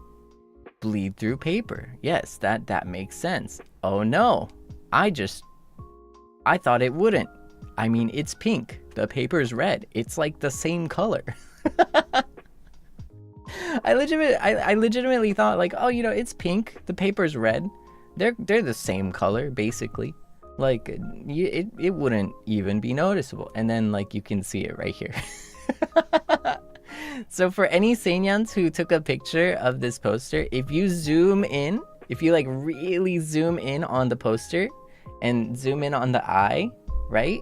bleed through paper. Yes, that makes sense. Oh no, I thought it wouldn't. I mean, it's pink. The paper's red. It's like the same color. I legitimately thought, like, oh, you know, it's pink. The paper's red. They're the same color, basically. Like, it wouldn't even be noticeable. And then, like, you can see it right here. So for any Seinyans who took a picture of this poster, if you zoom in, if you like really zoom in on the poster and zoom in on the eye, right?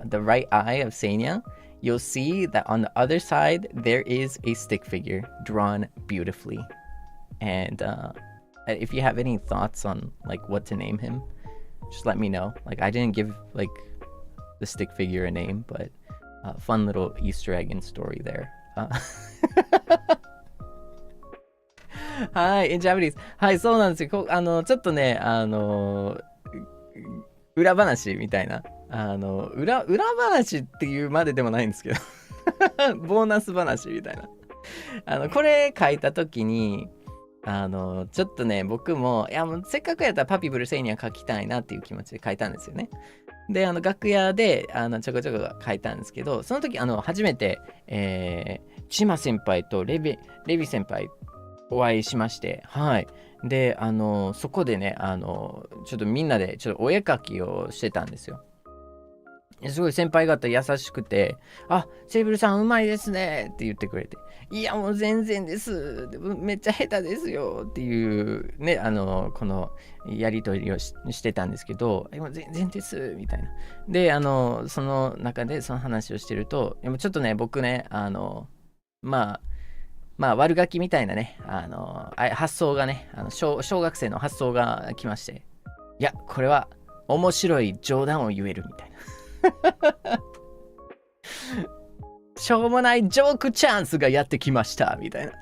The right eye of Seinyan, you'll see that on the other side, there is a stick figure drawn beautifully. And if you have any thoughts on like what to name him, just let me know. Like, I didn't give like the stick figure a name, but fun little Easter egg and story there. はい、in Japanese。はい、そうなんですよ。ちょっとね、裏話みたいな。裏話っていうまででもないんですけど。ボーナス話みたいな。これ書いたときに、ちょっとね、僕も、いや、もうせっかくやったらパピブルセイニャン書きたいなっていう気持ちで書いたんですよね。で、楽屋で、ちょこちょこ書いたんですけど、その時、初めて、チマ先輩とレビ先輩お会いしまして、はい。で、そこでね、ちょっとみんなで、ちょっとお絵描きをしてたんですよ。すごい先輩方優しくて、あ、セイブルさんうまいですねって言ってくれて、いやもう全然です。めっちゃ下手ですよっていうね、このやりとりを してたんですけど、もう全然ですみたいな。で、その中でその話をしてると、でもちょっとね、僕ね、まあ悪ガキみたいなね、発想がね、小学生の発想が来まして、いや、これは面白い冗談を言えるみたいな。しょうもないジョークチャンスがやってきましたみたいな。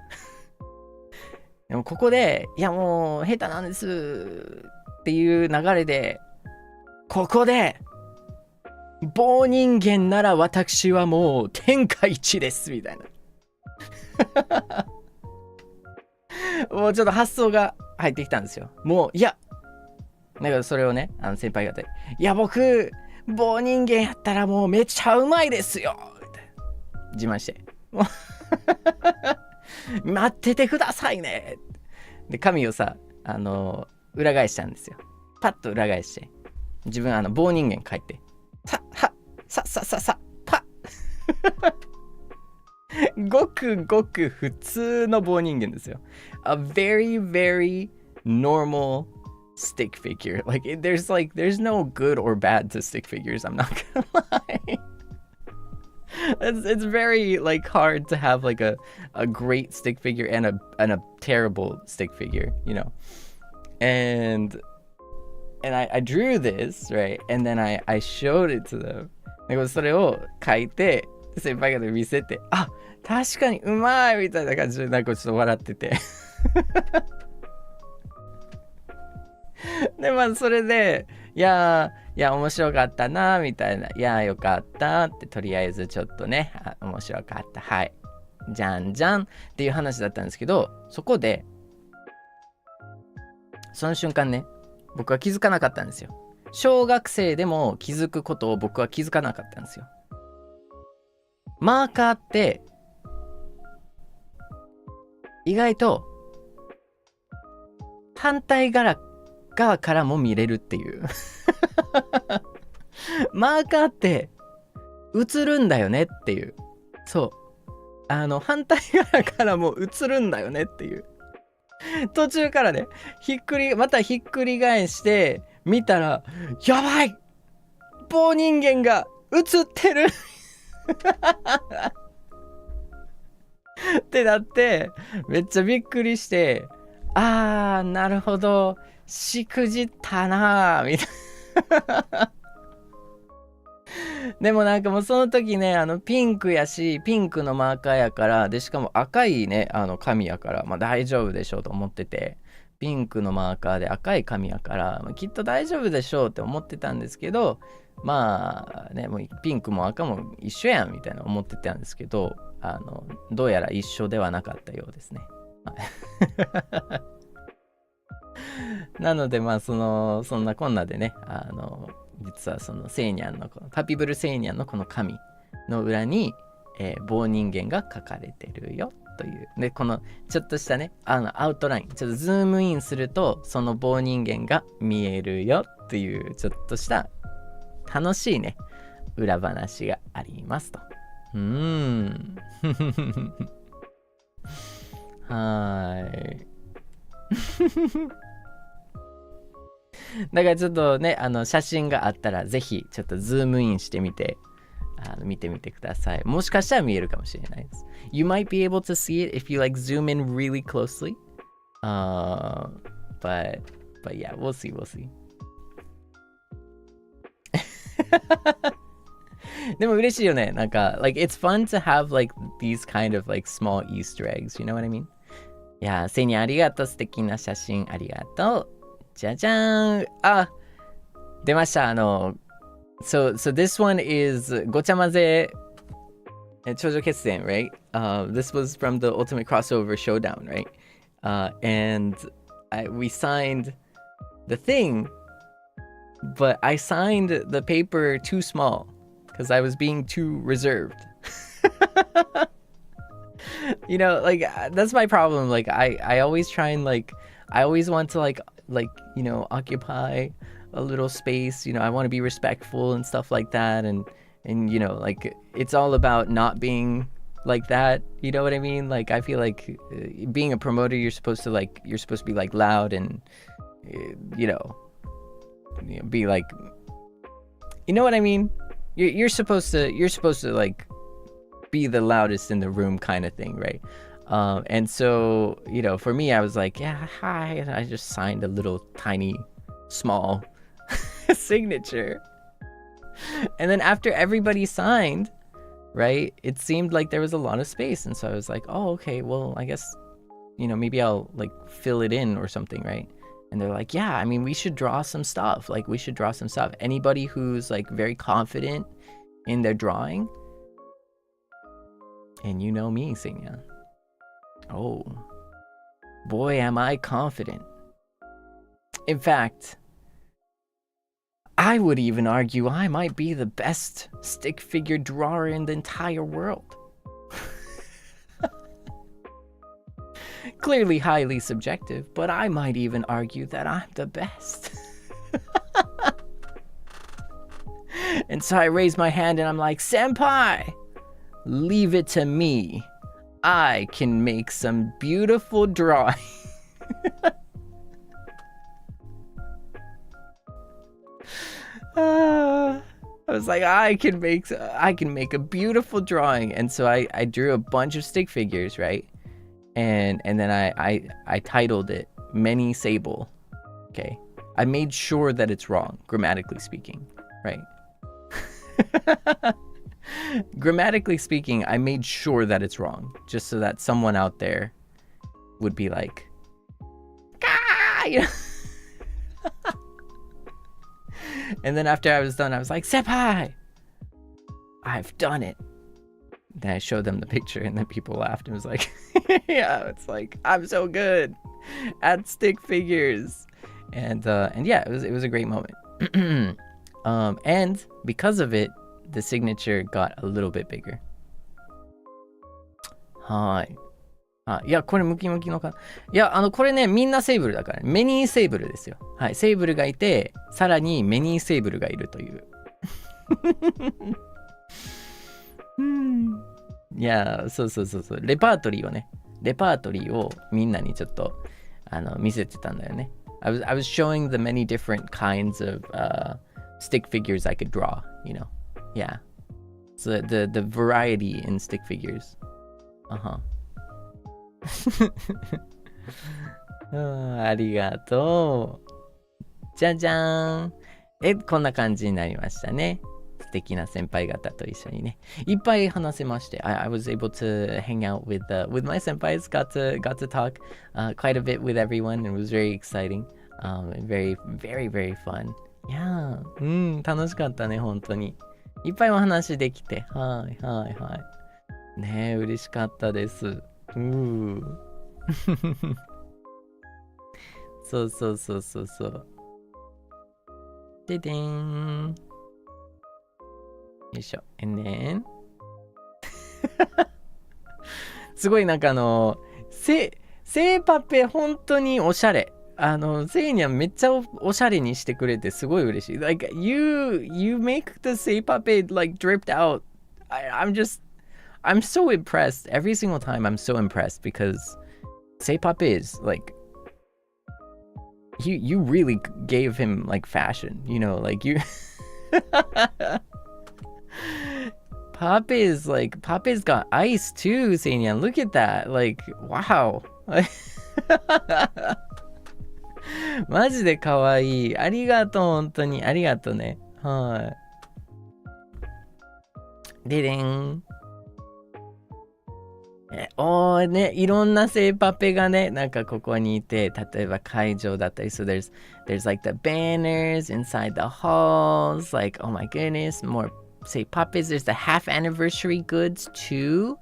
でもここで、いやもう下手なんですっていう流れで、ここで棒人間なら私はもう天下一ですみたいな。もうちょっと発想が入ってきたんですよ。もういやだからそれをね先輩方にいや僕棒人間やったらもうめっちゃうまいですよって自慢して待っててくださいねで紙をさ裏返したんですよ。パッと裏返して自分棒人間書いてさパッごくごく普通の棒人間ですよ。A very very normal stick figure. Like there's no good or bad to stick figures. I'm not gonna lie. It's very like hard to have like a great stick figure and a terrible stick figure, you know. And I drew this, right? And then I showed it to them. でそれを書いて先輩方に見せて、あ、確かにうまいみたいな感じでなんかちょっと笑ってて。でまあそれでいや面白かったなみたいな、いやよかったってとりあえずちょっとね面白かったはいじゃんじゃんっていう話だったんですけど、そこでその瞬間ね僕は気づかなかったんですよ。小学生でも気づくことを僕は気づかなかったんですよ。マーカーって意外と反対側からも見れるっていうマーカーって映るんだよねっていう、そう反対側からも映るんだよねっていう、途中からねまたひっくり返して見たらやばい棒人間が映ってるってなってめっちゃびっくりして、あーなるほどしくじったなーみたいなでもなんかもうその時ねピンクやしピンクのマーカーやからでしかも赤いね紙やからまあ大丈夫でしょうと思ってて、ピンクのマーカーで赤い紙やから、まあ、きっと大丈夫でしょうって思ってたんですけど、まあねもうピンクも赤も一緒やんみたいな思ってたんですけどどうやら一緒ではなかったようですね。なのでまあそんなこんなでね実はそのセイニャンのカピブルセイニャンのこの紙の裏に、棒人間が描かれてるよというで、このちょっとしたねアウトラインちょっとズームインするとその棒人間が見えるよっていうちょっとした楽しいね裏話がありますと。はーいだからちょっとね写真があったらぜひちょっとズームインしてみて見てみてください。もしかしたら見えるかもしれないです。 You might be able to see it if you like zoom in really closely. But yeah, we'll see. でも嬉しいよね。なんか like it's fun to have like these kind of like small Easter eggs. You know what I mean? いやセイニャンありがとう。素敵な写真ありがとう。じゃじゃーん。あ、出ました。So this one is ごちゃ混ぜ頂上決戦 right? This was from the Ultimate Crossover Showdown, right? And we signed the thing, but I signed the paper too small because I was being too reserved. You know, like that's my problem. Like I always try and like I always want to like you know occupy a little space. You know, I want to be respectful and stuff like that. And you know, like it's all about not being like that. You know what I mean? Like I feel like being a promoter, you're supposed to be like loud and you know be like, you know what I mean? You're supposed to like be the loudest in the room kind of thing, right? And so, you know, for me, I was like, yeah, hi. And I just signed a little tiny, small signature. And then after everybody signed, right, it seemed like there was a lot of space. And so I was like, oh, okay, well, I guess, you know, maybe I'll like fill it in or something, right? And they're like, yeah, I mean, we should draw some stuff. Like, we should draw some stuff. Anybody who's like very confident in their drawing. And you know me, Seinya. Oh, boy, am I confident. In fact, I would even argue I might be the best stick figure drawer in the entire world. Clearly highly subjective, but I might even argue that I'm the best. And so I raise my hand and I'm like, Senpai, leave it to me. I can make some beautiful drawing. I was like, I can make a beautiful drawing. And so I drew a bunch of stick figures, right? And then I titled it Many Seible. Okay. I made sure that it's wrong, grammatically speaking, right? Grammatically speaking, I made sure that it's wrong, just so that someone out there would be like, ah! You know? And then after I was done, I was like, Senpai, I've done it. Then I showed them the picture, and then people laughed and was like, yeah, it's like, I'm so good at stick figures. And yeah, it was a great moment. And because of it, the signature got a little bit bigger. はい。いや、これムキムキのか。いや、これね、みんなセーブルだから、メニーセーブルですよ。はい、セーブルがいて、さらにメニーセーブルがいるという。いや、そう。レパートリーをみんなにちょっと、見せてたんだよね。I was showing the many different kinds of stick figures I could draw, you know. Yeah. So the variety in stick figures. Uh-huh. ありがとう。じゃじゃーん。こんな感じになりましたね。素敵な先輩方と一緒にね。いっぱい話せまして。I was able to hang out with my senpais, got to talk quite a bit with everyone. It was very exciting. Very, very, very fun. Yeah. 楽しかったね、本当に。いっぱいお話できて。はい。ねえ、嬉しかったです。そう。ででーん。よいしょ。And then すごいなんかセーパペ本当におしゃれ。セイニャンめっちゃおしゃれにしてくれてすごい嬉しい。Like, you make the セーパペ like dripped out. I'm so impressed. Every single time I'm so impressed because Seipape is like, you really gave him like fashion, you know, like you Pape's got ice too, Seinyan. Look at that. Like, wow. マジで可愛い。ありがとう、本当に。ありがとうね。はい。ででん。ね、いろんなセーパペがね、なんかここにいて、例えば会場だったり、so there's like the banners inside the halls, like, oh my goodness, more seipapes. There's the half anniversary goods too.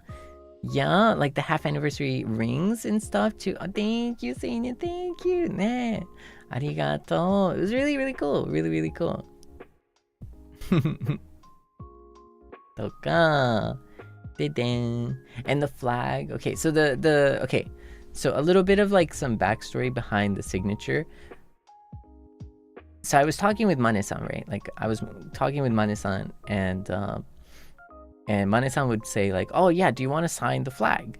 Yeah, like the half anniversary rings and stuff too. Oh, thank you, Seinya, thank you. ね、ありがとう. It was really, really cool. Really, really cool. とか。And the flag. Okay, so so a little bit of like some backstory behind the signature. So I was talking with Mane-san, right? Like I was talking with Mane-san, and Mane-san would say like, "Oh yeah, do you want to sign the flag?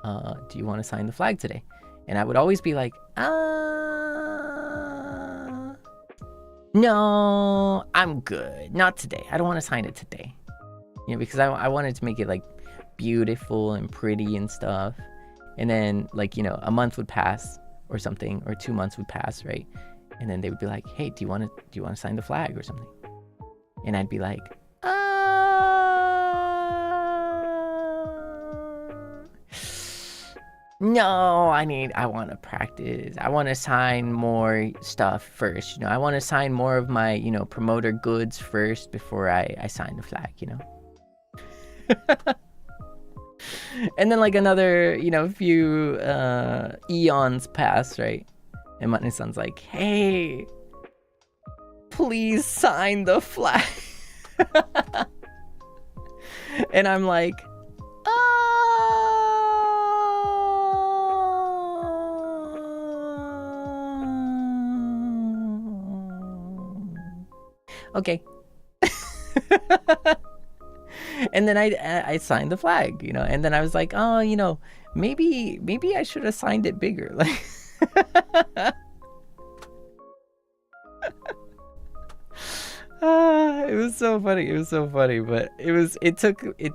Do you want to sign the flag today?" And I would always be like, no, I'm good. Not today. I don't want to sign it today. You know, because I wanted to make it like beautiful and pretty and stuff. And then like, you know, a month would pass or something, or 2 months would pass, right? And then they would be like, "Hey, do you want to sign the flag or something?" And I'd be like, No, I want to practice. I want to sign more stuff first. I want to sign more of my, promoter goods first before I sign the flag, And then like another, few eons pass, right? And Matne-san's like, hey, please sign the flag. And I'm like, okay. And then I signed the flag, and then I was like, oh, maybe I should have signed it bigger. Like it was so funny, but it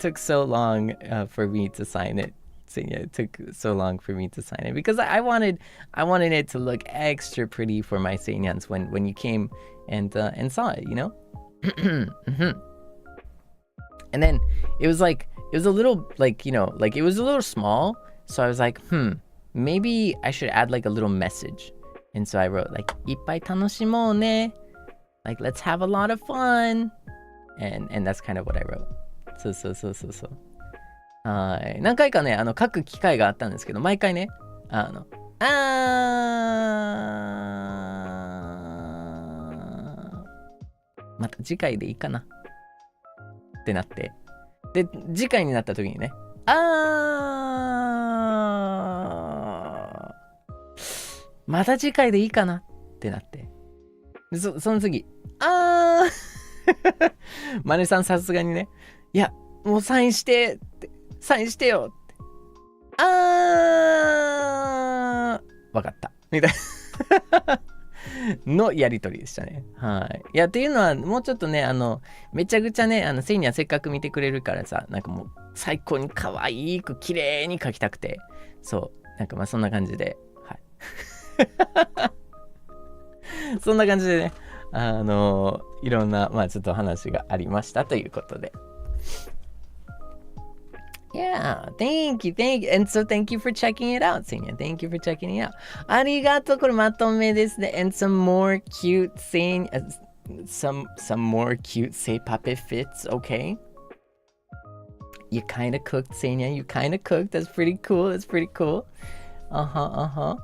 took so long for me to sign it. So yeah, it took so long for me to sign it because I wanted it to look extra pretty for my Seinyans when you came and saw it, mm-hmm. And then it was a little it was a little small, so I was like, maybe I should add like a little message. And so I wrote like いっぱい楽しもうね, like let's have a lot of fun, and that's kind of what I wrote. そう。はい。何回かね、書く機会があったんですけど、毎回ね、また次回でいいかなってなって、で次回になった時にね、また次回でいいかなってなって、でその次マネさんさすがにね、いやもうサインしてよって、わかったみたいなのやりとりでしたね。はい。いやっていうのはもうちょっとね、めちゃくちゃね、セイニャせっかく見てくれるからさ、なんかもう最高に可愛く綺麗に描きたくて、そうなんかまあそんな感じで、はいそんな感じでね、いろんなまあちょっと話がありましたということで。Yeah, thank you. And so thank you for checking it out, Seinya. Thank you for checking it out. ありがとう。これまとめですね。And some more cute some more cute Seipape fits, okay? You kind of cooked, Seinya. You kind of cooked. That's pretty cool. Uh-huh.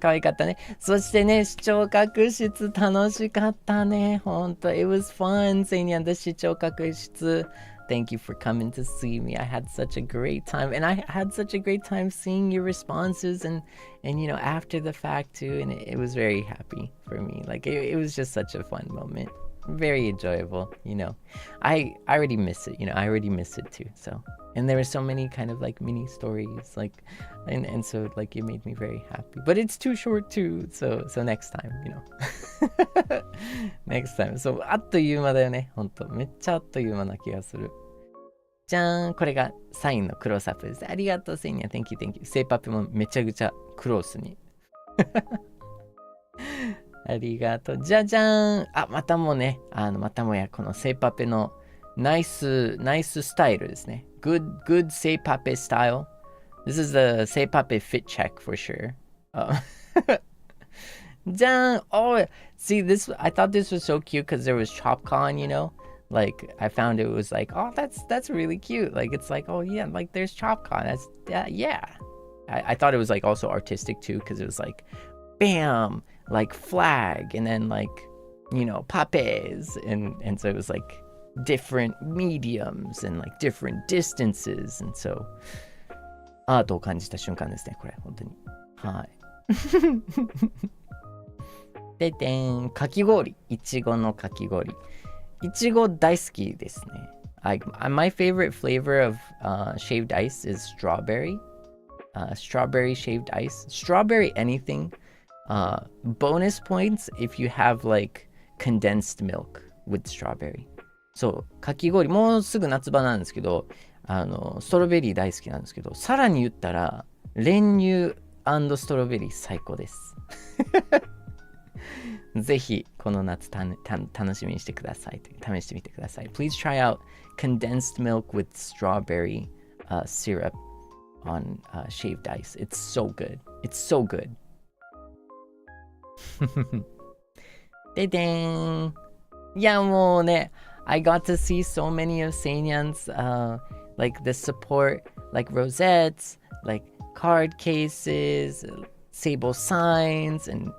可愛かったね。そしてね、視聴覚室楽しかったね。ほんと。It was fun, Seinya. The 視聴覚室。Thank you for coming to see me. I had such a great time, and I had such a great time seeing your responses and after the fact too, and it was very happy for me. Like it was just such a fun moment, very enjoyable. I already miss it. I already miss it too. So, and there were so many kind of like mini stories, like, and so like it made me very happy. But it's too short too. So next time, next time. So あっという間だよね。ほんとめっちゃあっという間な気がする。じゃーん、これがサインのクロースアップです。ありがとう、セイニャ。Thank you. セイパペもめちゃくちゃクロースに。ありがとう。じゃじゃーん。またもね、またもやこのセイパペのナイススタイルですね。Good セイパペスタイル。This is the セイパペ fit check for sure. Dang. Oh, see this. I thought this was so cute because there was ChopCon, Like I found it was like, oh, that's really cute. Like it's like, oh yeah, like there's ChopCon. That's yeah. I thought it was like also artistic too because it was like, bam, like flag, and then like, papes, and so it was like different mediums and like different distances, and so アートを感じた瞬間ですね、これ本当に。はい。ででん、かき氷、いちごのかき氷。いちご大好きですね。My favorite flavor of shaved ice is strawberry. Strawberry shaved ice. Strawberry anything. Bonus points if you have like condensed milk with strawberry. そう、かき氷、もうすぐ夏場なんですけど、ストロベリー大好きなんですけど、さらに言ったら、練乳&ストロベリー最高です。ぜひこの夏楽しみにしてください。試してみてください。Please try out condensed milk with strawberry syrup. on shaved ice. It's so good. It's so good. Ding. Yeah, もうね I got to see so many of Seinyan's like the support, like rosettes, like card cases, Seible signs, and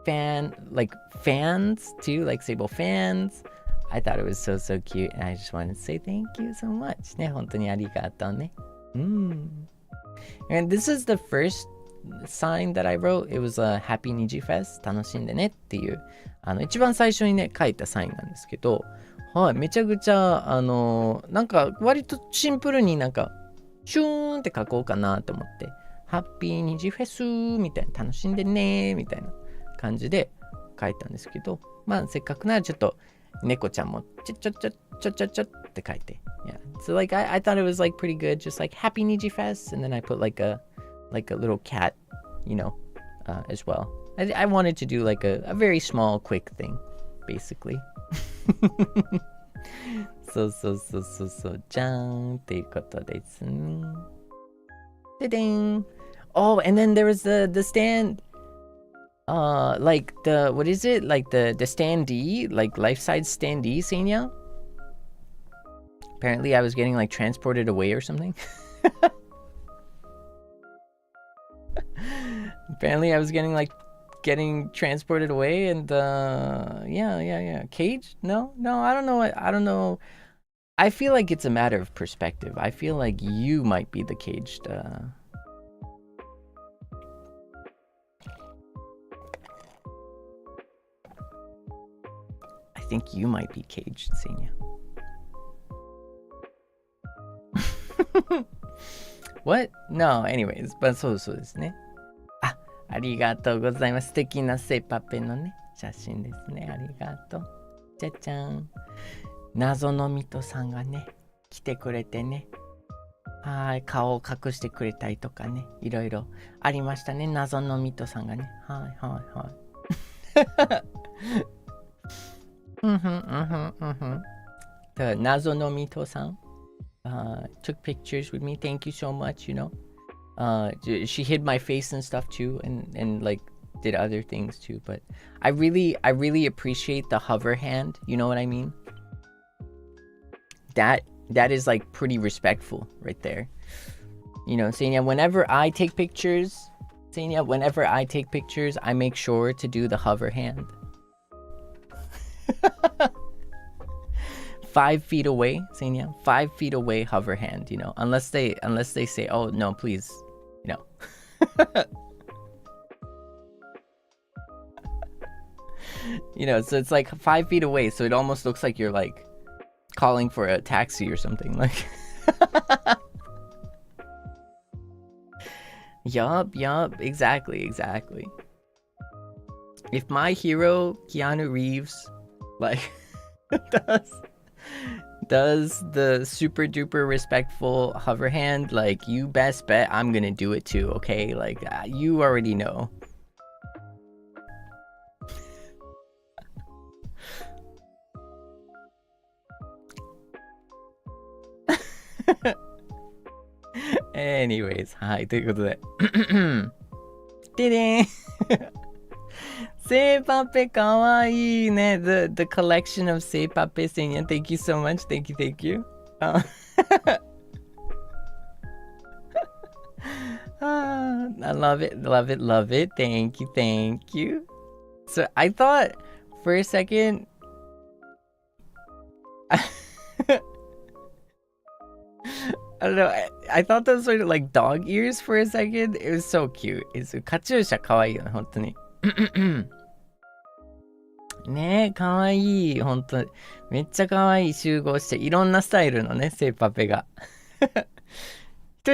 fans too, like Seible fans. I thought it was so cute, and I just wanted to say thank you so much. ね、本当にありがとうね。And this is the first sign that I wrote. It was a Happy Niji Fest 楽しんでねっていう一番最初にね書いたサインなんですけど、はい、めちゃくちゃなんか割とシンプルになんかシューンって書こうかなと思って、ハッピーニジフェスみたいな、楽しんでねみたいな感じで書いたんですけど、まあせっかくならちょっと猫ちゃんもちょって書いて、yeah. So like I thought it was like pretty good, just like Happy Niji Fest, and then I put like a little cat, you know, as well. I wanted to do like a very small, quick thing, basically. そうじゃーんっていうことですね。ででん。Oh, and then there was the stand, like the, what is it? Like the standee, like life-size standee, Seinya? Apparently I was getting like transported away or something. Apparently I was getting transported away, and yeah, caged? No, I don't know. I feel like it's a matter of perspective. I feel like you might be the caged I think you might be caged, Seinya. What? No, anyways, but そうですね。ありがとうございます。素敵なセパペのね、写真ですね。ありがとう。じゃじゃん。謎のミトさんがね、来てくれてね。はい、顔を隠してくれたりとかね、いろいろありましたね。謎のミトさんがね。はい。The 謎のミトさん、took pictures with me. Thank you so much, you know. She hid my face and stuff too, and like did other things too, but I really appreciate the hover hand, you know what I mean? That is like pretty respectful right there. You know, Seinya, whenever I take pictures, I make sure to do the hover hand. 5 feet away, Seinya, 5 feet away hover hand, you know, unless they say, oh no, please, you know. You know, so it's like 5 feet away, so it almost looks like you're like calling for a taxi or something, like. Yup, exactly. If my hero Keanu Reeves like does the super duper respectful hover hand, like, you best bet I'm gonna do it too, okay? Like, you already know. Anyways, はい、ということで。ででんセーパペかわいいね。The collection of セーパペSeinya. Thank you so much. Thank you. I love it. Thank you. So I thought for a second I don't know. I thought those were like dog ears for a second. It was so cute. カチューシャかわいいよね、本当に。ねえ、かわいい。本当めっちゃかわいい。集合して、いろんなスタイルのね、セーパペが。一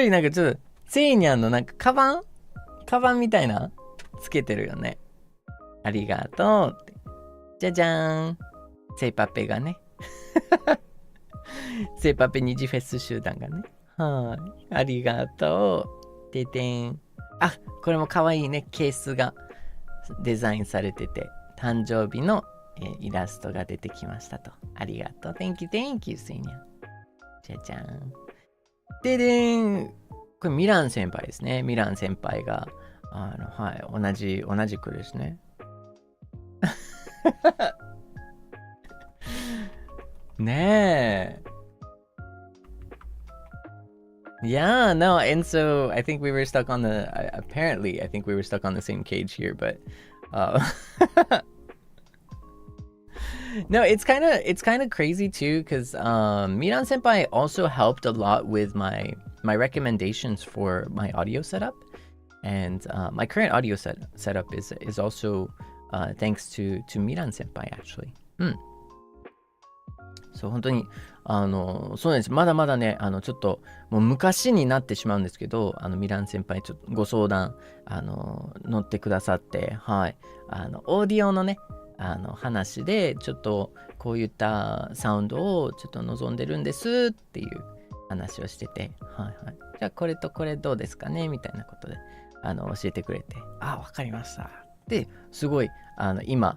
人なんかちょっと、セイニャンのなんかカバンみたいなつけてるよね。ありがとうって。じゃじゃーん。セーパペがね。セーパペニジフェス集団がね。はい。ありがとう。ででん。あ、これもかわいいね。ケースがデザインされてて、誕生日の、イラストが出てきましたと。ありがとう。Thank you, Seinya. じゃじゃん。ででん。これミラン先輩ですね。ミラン先輩が、はい、同じくですね。ねえ。Yeah, no, and so I think we were stuck on apparently, I think we were stuck on the same cage here, but, no, it's kind of crazy too, because, Miran Senpai also helped a lot with my recommendations for my audio setup, and, my current audio setup is also, thanks to Miran Senpai, actually. そう、本当に、そうなんです。まだまだね、ちょっと、もう昔になってしまうんですけど、ミラン先輩、ちょっとご相談、乗ってくださって、はい。オーディオのね、話で、ちょっと、こういったサウンドをちょっと望んでるんですっていう話をしてて、はいはい。じゃあ、これとこれどうですかねみたいなことで、教えてくれて、あ、わかりました。で、すごい、今、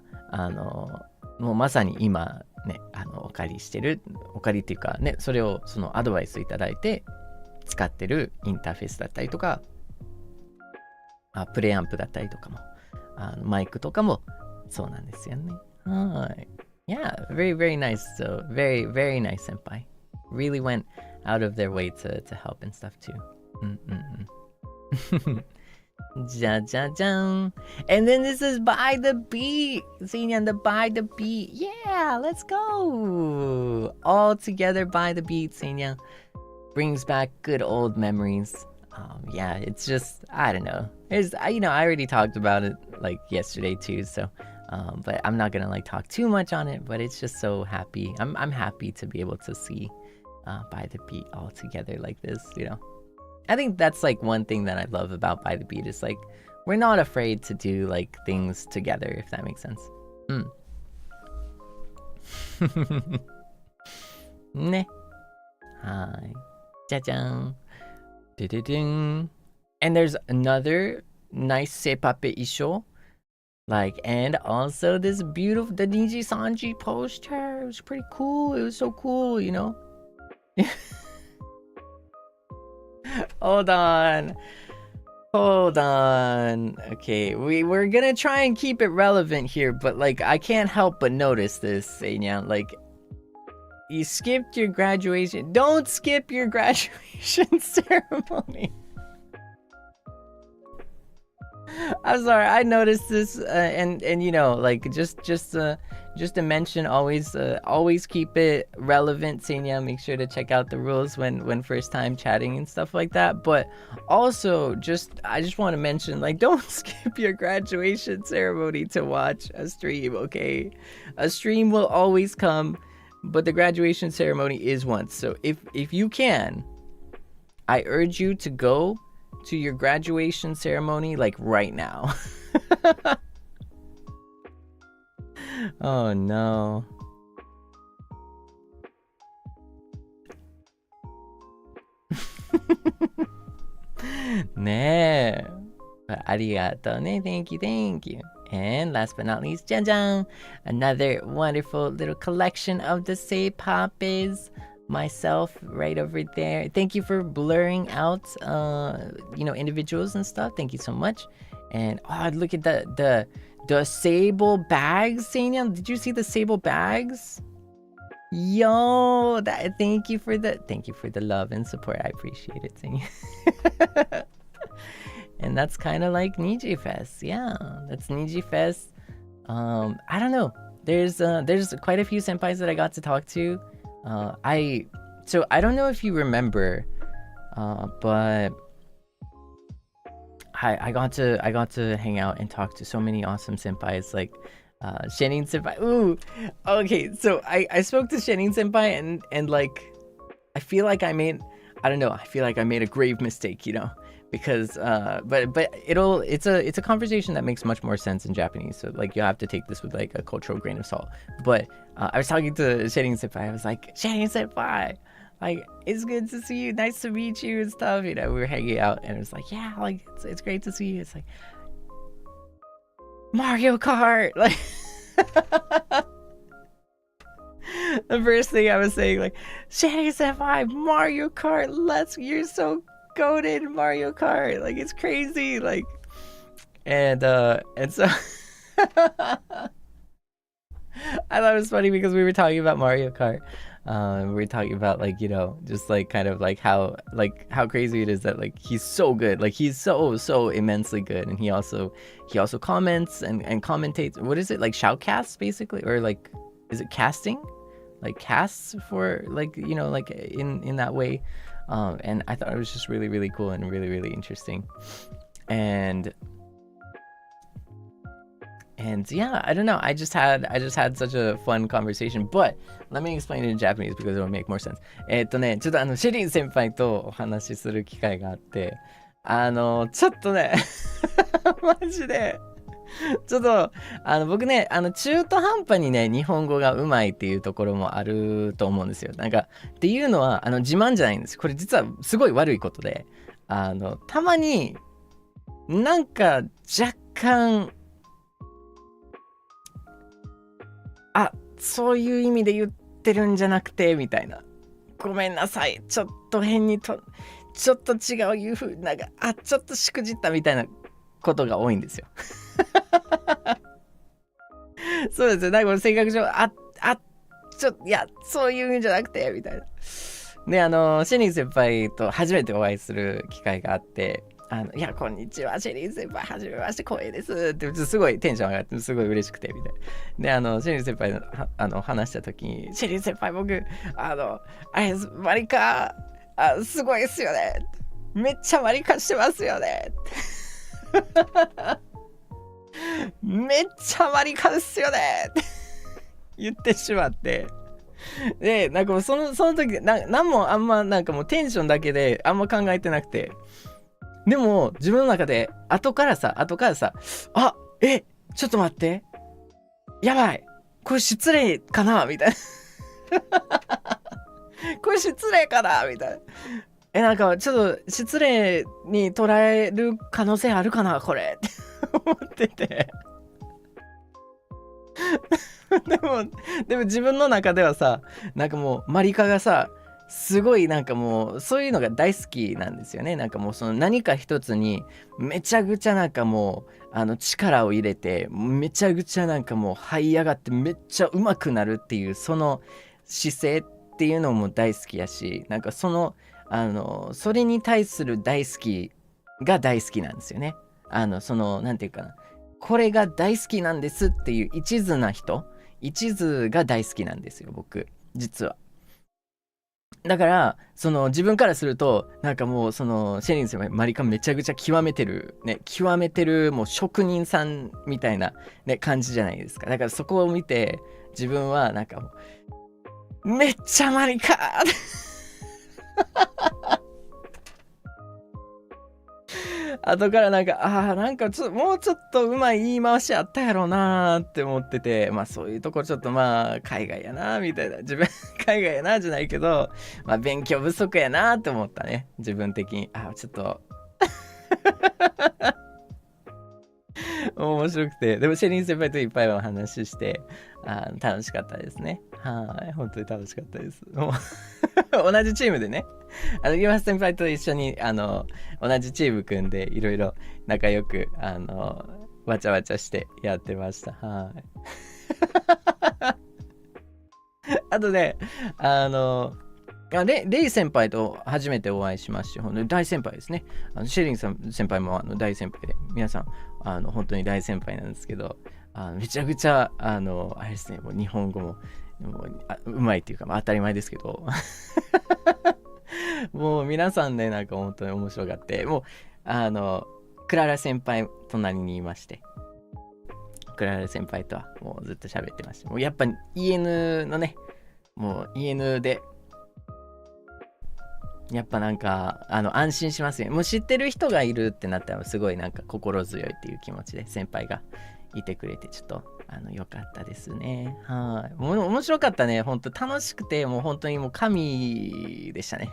もうまさに今、ね、お借りしてる、お借りっていうかね、それをそのアドバイスいただいて使ってるインターフェースだったりとか、プレアンプだったりとかも、マイクとかもそうなんですよね。はい。Yeah, very, very nice. So, very, very nice senpai. Really went out of their way to help and stuff too. じゃじゃじゃん。And then this is By the Beat. Seinyan, the By the Beat. Yeah, let's go. All together By the Beat, Seinyan. Brings back good old memories. Yeah, it's just, I don't know. I already talked about it like yesterday too, so but I'm not gonna like talk too much on it, but it's just so happy. I'm happy to be able to see By the Beat all together like this, you know. I think that's like one thing that I love about By the Beat is like we're not afraid to do like things together, if that makes sense. ね。はい。じゃじゃん。でででん。And there's another nice Seipape isho. Like, and also this beautiful, the NIJISANJI poster. It was pretty cool. It was so cool, you know? Hold on. Okay, we're gonna try and keep it relevant here, but like I can't help but notice this, Seinyan. Like, you skipped your graduation. Don't skip your graduation ceremony. I'm sorry, I noticed this, and you know, like just to mention, always keep it relevant, Seinya. Make sure to check out the rules when first time chatting and stuff like that. But also, I just want to mention, like, don't skip your graduation ceremony to watch a stream. Okay, a stream will always come, but the graduation ceremony is once. So if you can, I urge you to go to your graduation ceremony like right now. Oh no. Ne. Arigato ne. Thank you. And last but not least, Janjan. Another wonderful little collection of the Seipapes. Myself right over there. Thank you for blurring out individuals and stuff. Thank you so much. And look at the Seible bags, Seinyan. Did you see the Seible bags? Yo, thank you for the love and support. I appreciate it, Seinyan. And that's kind of like Niji Fest. Yeah, that's Niji Fest. I don't know. There's quite a few senpais that I got to talk to. I don't know if you remember, but I got to hang out and talk to so many awesome senpais, like Shenin senpai. Ooh, okay. So I spoke to Shenin senpai and like I feel like I made a grave mistake, you know, because but it's a conversation that makes much more sense in Japanese. So like you have to take this with like a cultural grain of salt. But I was talking to Shenin senpai. I was like, Shenin senpai, like, it's good to see you. Nice to meet you and stuff. You know, we were hanging out and it was like, yeah, like it's great to see you. It's like Mario Kart, like. The first thing I was saying, like, Shani senpai, Mario Kart, you're so goated Mario Kart. Like it's crazy. Like and so I thought it was funny because we were talking about Mario Kart. We were talking about like, you know, just like kind of like how crazy it is that like he's so good. Like he's so immensely good, and he also comments and commentates. What is it, like shoutcasts basically, or like is it casting? Like casts for like, you know, like in that way. And I thought it was just really, really cool and really, really interesting. And yeah, I don't know. I just had such a fun conversation. But let me explain it in Japanese because it'll make more sense. ちょっとシェリン先輩とお話しする機会があって、ちょっとね、マジで、ちょっと、僕ね、中途半端にね、日本語がうまいっていうところもあると思うんですよ。なんか、っていうのは、自慢じゃないんです。これ実はすごい悪いことで、たまになんか若干、そういう意味で言ってるんじゃなくてみたいな、ごめんなさい、ちょっと変にちょっと違ういう風なんかちょっとしくじったみたいなことが多いんですよ。そうですよ。なんか性格上いやそういうんじゃなくてみたいな。でシェリン先輩と初めてお会いする機会があって、いやこんにちはシェリン先輩はじめまして光栄ですってすごいテンション上がってすごい嬉しくてみたいな。でシェリン先輩の話した時に、シェリン先輩僕あれマリカすごいっすよね、めっちゃマリカしてますよねめっちゃマリカですよねって言ってしまって、でなんかもうその時なんもあんまなんかもうテンションだけであんま考えてなくて、でも自分の中で後からさちょっと待って、やばいこれ失礼かなみたいなこれ失礼かなみたいな、なんかちょっと失礼に捉える可能性あるかなこれって思っててでも自分の中ではさ、なんかもうマリカがさすごいなんかもうそういうのが大好きなんですよね。なんかもうその何か一つにめちゃくちゃなんかもう力を入れてめちゃくちゃなんかもう這い上がってめっちゃ上手くなるっていうその姿勢っていうのも大好きやし、なんかそれに対する大好きが大好きなんですよね。なんていうかな、これが大好きなんですっていう一途が大好きなんですよ僕実は。だから自分からするとなんかもうシェリン先輩マリカめちゃくちゃ極めてるもう職人さんみたいなね感じじゃないですか。だからそこを見て自分はなんかもうめっちゃマリカ後からなんかなんかもうちょっとうまい言い回しあったやろうなーって思ってて、まあそういうところちょっとまあ海外やなみたいな、自分海外やなじゃないけど、まあ勉強不足やなって思ったね自分的に。ちょっと面白くて、でもシェリン先輩といっぱいお話しして楽しかったですね。はい、本当に楽しかったです。もう同じチームでね、リマス先輩と一緒に同じチーム組んでいろいろ仲良くわちゃわちゃしてやってました。はい。あとねレイ先輩と初めてお会いしまして、本当に大先輩ですね。シェリン先輩も大先輩で、皆さん本当に大先輩なんですけど、めちゃくちゃあれですね、もう日本語もうまいっていうか、まあ、当たり前ですけどもう皆さんねなんか本当に面白がって、もうクララ先輩隣にいまして、クララ先輩とはもうずっと喋ってました。もうやっぱ EN のね、もう EN でやっぱなんか安心しますよ。もう知ってる人がいるってなったらすごいなんか心強いっていう気持ちで先輩がいてくれて、ちょっと良かったですね。はい。もう面白かったね。本当楽しくて、もう本当にもう神でしたね。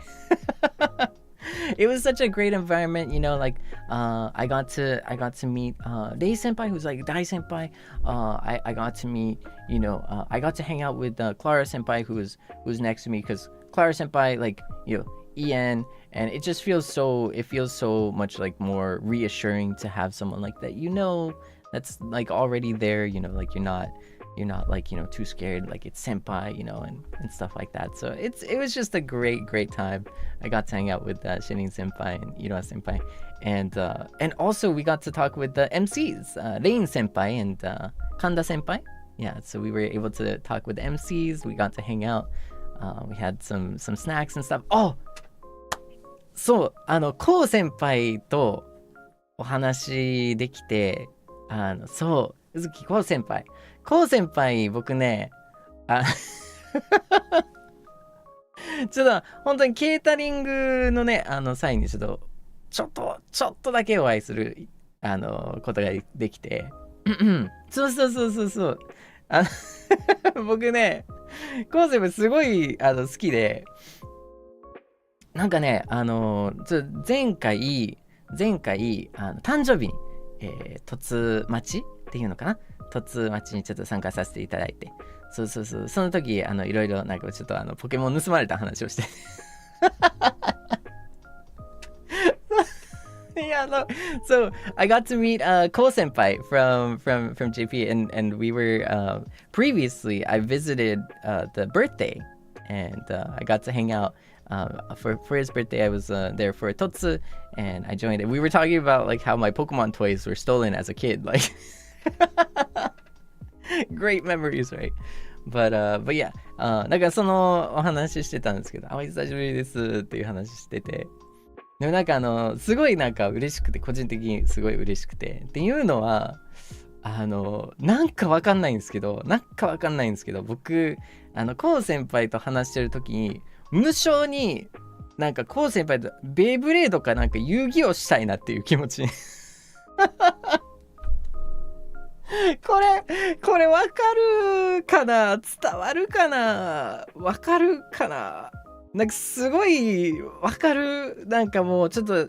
It was such a great environment, you know, like I got to meet Rei senpai, who's like Dai senpai. I got to meet, you know, I got to hang out with Clara senpai, who's next to me, because Clara senpai, like, you know, en, and it just feels so much like more reassuring to have someone like that, that's like already there, like you're not like, too scared, like it's senpai, and stuff like that. So it was just a great time. I got to hang out with Shinin senpai and Iroha senpai, and also we got to talk with the MCs, Rain senpai and Kanda senpai. Yeah, so we were able to talk with the MCs. We got to hang out. We had some snacks and stuff. Oh, そう、こう先輩とお話できて、そう、うずきこう先輩、僕ね、ちょっと本当にケータリングのね、際にちょっとだけお会いすることができて、そう。僕ね、コンセプトすごい好きで、なんかね、前回誕生日に、突待ちっていうのかな、突待ちにちょっと参加させていただいて、そう、その時いろいろなんかちょっとポケモン盗まれた話をしてYeah, no. So I got to meet Ko senpai from JP, and we were previously I visited the birthday, and I got to hang out for his birthday. I was there for a totsu, and I joined it. We were talking about like how my Pokemon toys were stolen as a kid, like great memories, right? But yeah, なんかそのお話してたんですけど、お久しぶりですっていう話してて。でもなんかすごいなんか嬉しくて、個人的にすごい嬉しくてっていうのはなんかわかんないんですけど、僕コウ先輩と話してる時に無性になんかコウ先輩とベイブレードかなんか遊戯をしたいなっていう気持ちこれわかるかな、伝わるかな、わかるかな、なんかすごいわかる。なんかもうちょっと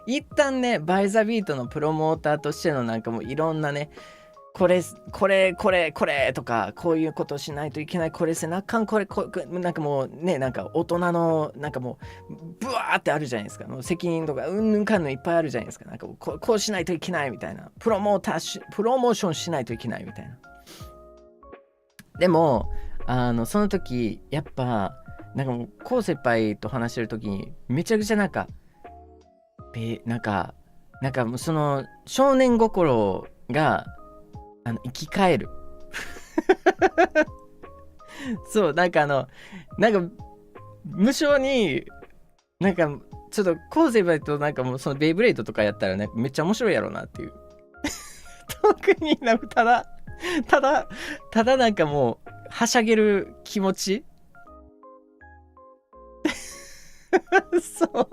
一旦ね、バイザビートのプロモーターとしてのなんかもういろんなね、これとか、こういうことをしないといけない、これせなあかん、これなんかもうね、なんか大人のなんかもうブワーってあるじゃないですか。もう責任とかうんかんのいっぱいあるじゃないですか。なんかこうしないといけないみたいな、プロモーションしないといけないみたいな。でもその時やっぱなんかもうコウ先輩と話してる時にめちゃくちゃなんかもうその少年心が生き返るそう、なんか無性になんかちょっとコウ先輩となんかもうそのベイブレードとかやったらね、めっちゃ面白いやろうなっていう特になんかただなんかもうはしゃげる気持ちそう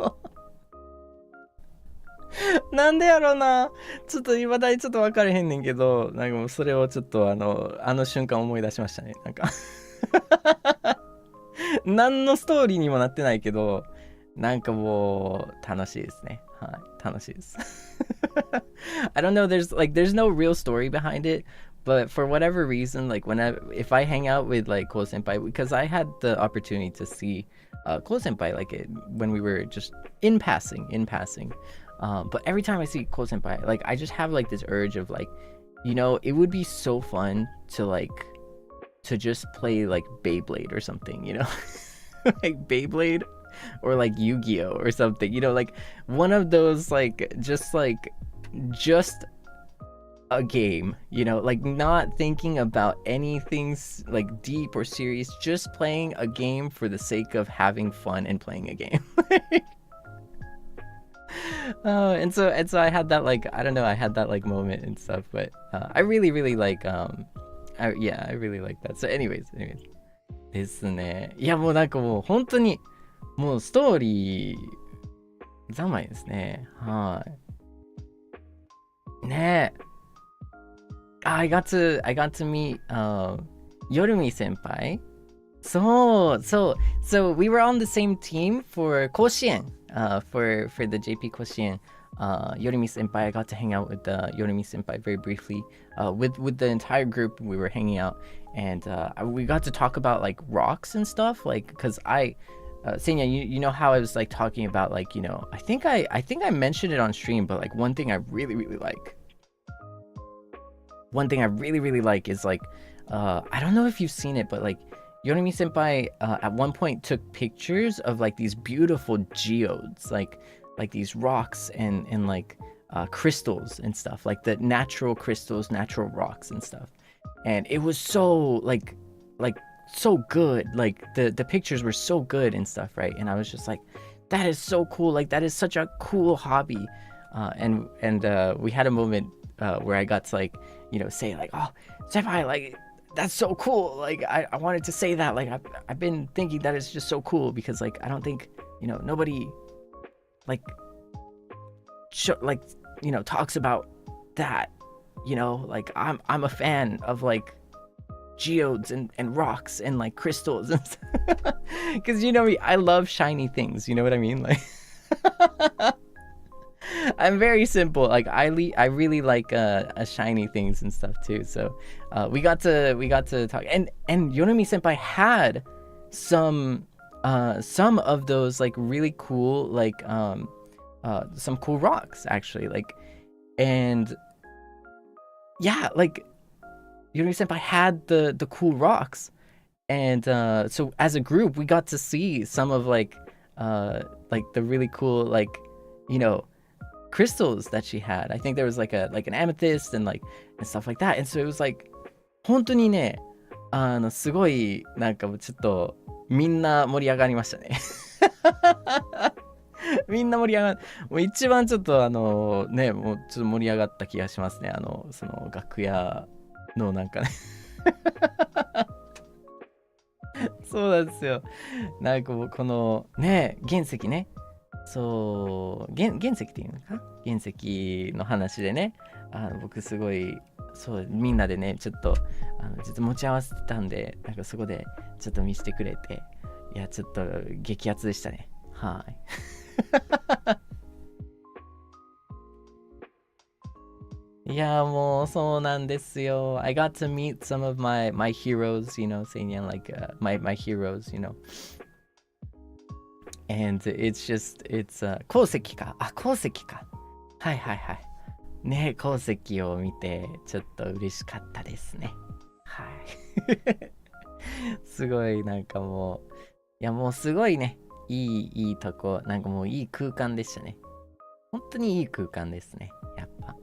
なんでやろうな、ちょっと今だにちょっと分かれへんねんけど、なんかもうそれをちょっとあの瞬間思い出しましたね。なんか何のストーリーにもなってないけど、なんかもう楽しいですね。はい、楽しいです。I don't know, there's no real story behind it, but for whatever reason, like if I hang out with like Ko senpai, because I had the opportunity to see Ko senpai like when we were just in passing, but every time I see Ko senpai, like I just have like this urge of like, it would be so fun to just play like Beyblade or something, like Beyblade or like Yu-Gi-Oh or something, like one of those like just a game, like not thinking about anything like deep or serious, just playing a game for the sake of having fun and playing a game. And so I had that like, I don't know, I had that like moment and stuff, but I really like I really like that. So anyways ですね。いやもうなんかもう本当にもうストーリー三昧ですね。はい。ねえ。I got to meet Yorumi senpai. So we were on the same team for 甲子園 for the JP 甲子園. Yorumi senpai, I got to hang out with Yorumi senpai very briefly. With the entire group, we were hanging out, and we got to talk about like rocks and stuff. Like, cause Seinya, you know how I was like talking about like, you know, I think I mentioned it on stream, but like one thing I really like is like, I don't know if you've seen it, but like Yorimi senpai at one point took pictures of like these beautiful geodes, like these rocks and like crystals and stuff, like the natural crystals, natural rocks and stuff. And it was so like so good, like the pictures were so good and stuff, right? And I was just like, that is so cool, like that is such a cool hobby. And we had a moment where I got to like, you know, say like, oh senpai, like that's so cool, like I wanted to say that, like I've been thinking that is just so cool, because like I don't think, you know, nobody like like, you know, talks about that, you know, like I'm a fan of like geodes and rocks and like crystals and because you know me, I love shiny things, you know what I mean, like I'm very simple, like I really like shiny things and stuff too. So we got to talk, and Yorimi senpai had some of those like really cool like some cool rocks actually, like, and yeah, like Yorimi senpai had the cool rocks, and so as a group we got to see some of like the really cool like, you know, crystals that she had. I think there was like an amethyst and like and stuff like that, and so it was like 本当にね、すごいなんかもうちょっとみんな盛り上がりましたね。みんな盛り上がる。もう一番ちょっとね、もうちょっと盛り上がった気がしますね。その楽屋のなんかね。そうなんですよ。なんかもうこのね、原石ね。そう、原石っていうのか、原石の話でね、僕すごい、そうみんなでねちょっと持ち合わせてたんで、なんかそこでちょっと見せてくれて、いやちょっと激アツでしたね。はい。いやもうそうなんですよ。I got to meet some of my heroes, you know, Seinyan, like my heroes, you know. And it's just, it's 鉱石か。あ、鉱石か。はいはいはい。ね、鉱石を見てちょっと嬉しかったですね。はい。すごいなんかもう、いやもうすごいね。いいとこ、なんかもういい空間でしたね。本当にいい空間ですね。やっぱ。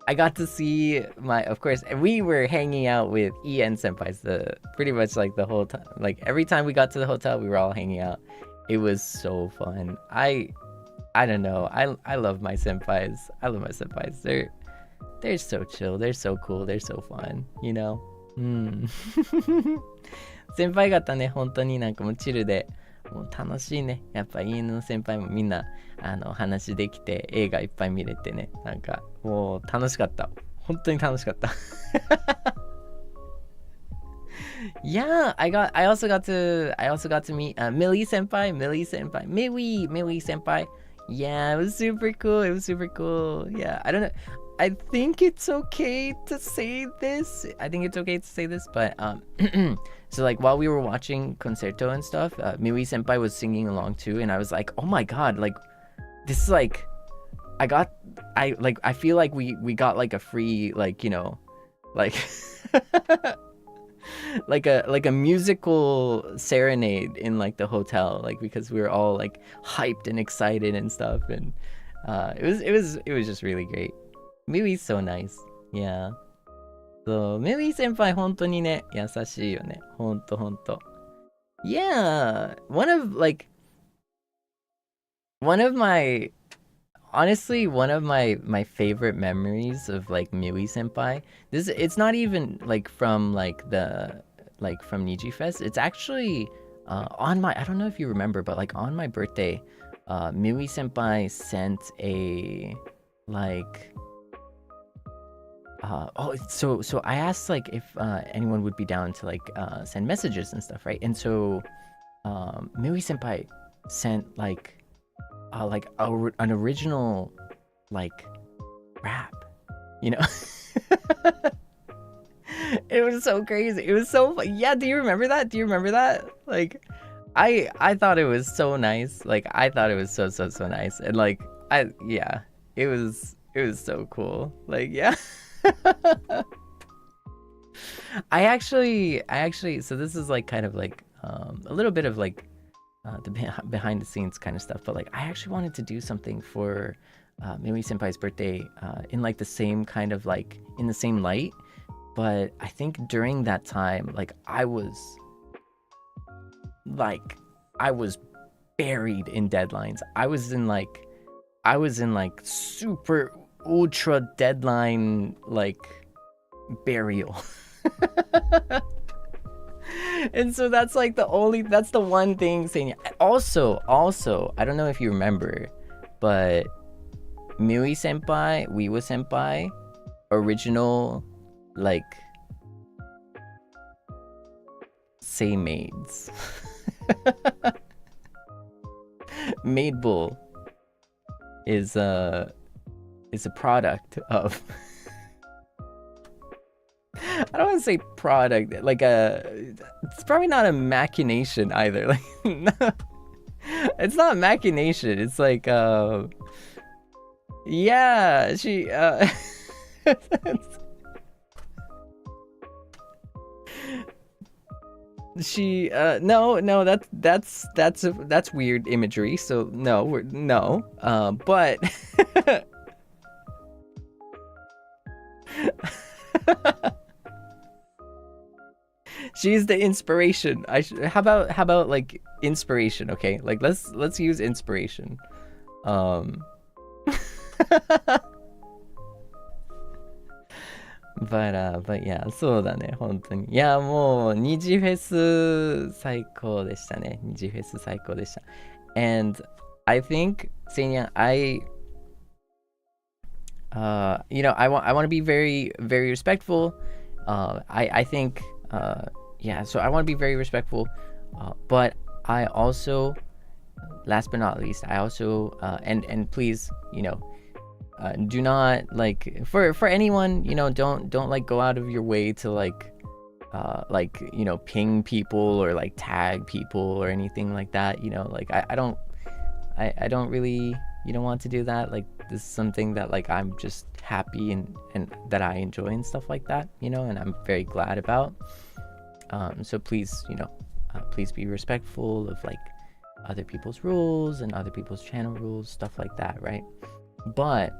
I got to see of course, we were hanging out with EN senpais pretty much like the whole time. Like every time we got to the hotel, we were all hanging out. It was so fun. I don't know. I love my senpais. I love my senpais. They're so chill. They're so cool. They're so fun. You know? 先輩方ね、本当になんかもうチルで、もう楽しいね。やっぱ家の先輩もみんな話できて、映画いっぱい見れてね、なんかもう楽しかった。本当に楽しかった。Yeah, I also got to meet Millie senpai. Millie senpai. Yeah, it was super cool. Yeah, I don't know. I think it's okay to say this. But so like while we were watching concerto and stuff, Millie senpai was singing along too, and I was like, oh my god, like this is like I feel like we got like a free, like, you know, like like a musical serenade in like the hotel, like because we were all like hyped and excited and stuff, and it was just really great. Millie's so nice. Yeah. So Millie senpai 本当にね優しいよね。本当。Yeah, one of my favorite memories of like Millie senpai. It's not even like from from Niji Fest. It's actually on my, I don't know if you remember, but like on my birthday, Millie senpai sent a like so I asked like if anyone would be down to like send messages and stuff, right? And so Millie senpai sent like an original like rap, you know. It was so crazy. It was so fun. Yeah, do you remember that? Like I thought it was so nice. Like I thought it was so nice. And like yeah, it was so cool. Like yeah. I actually so this is like kind of like a little bit of like the behind the scenes kind of stuff, but like I actually wanted to do something for Mimi Senpai's birthday in like the same kind of like in the same light, but I think during that time like I was buried in deadlines. I was in like super ultra deadline like burial. And so that's like that's the one thing saying. Also, I don't know if you remember, but Miui Senpai, Wiwa Senpai, original like say maids. Maid Bull is a product of I don't want to say product, like it's probably not a machination either. Like no, it's not machination. It's like yeah, she she no, that's weird imagery. So no, but she's the inspiration. How about like inspiration? Okay, like let's use inspiration. But yeah, そうだね、本当に。いや、もう、ニジフェス最高でしたね。ニジフェス最高でした。And I think, Seinya, you know, I want to be very, very respectful. I think, yeah, so I want to be very respectful. But I also, last but not least, I also, and please, you know, do not like for anyone, you know, don't like go out of your way to like you know, ping people or like tag people or anything like that, you know. Like I don't really, you know, want to do that. Like this is something that like I'm just happy and that I enjoy and stuff like that, you know, and I'm very glad about. So please, you know, please be respectful of like other people's rules and other people's channel rules, stuff like that, right? But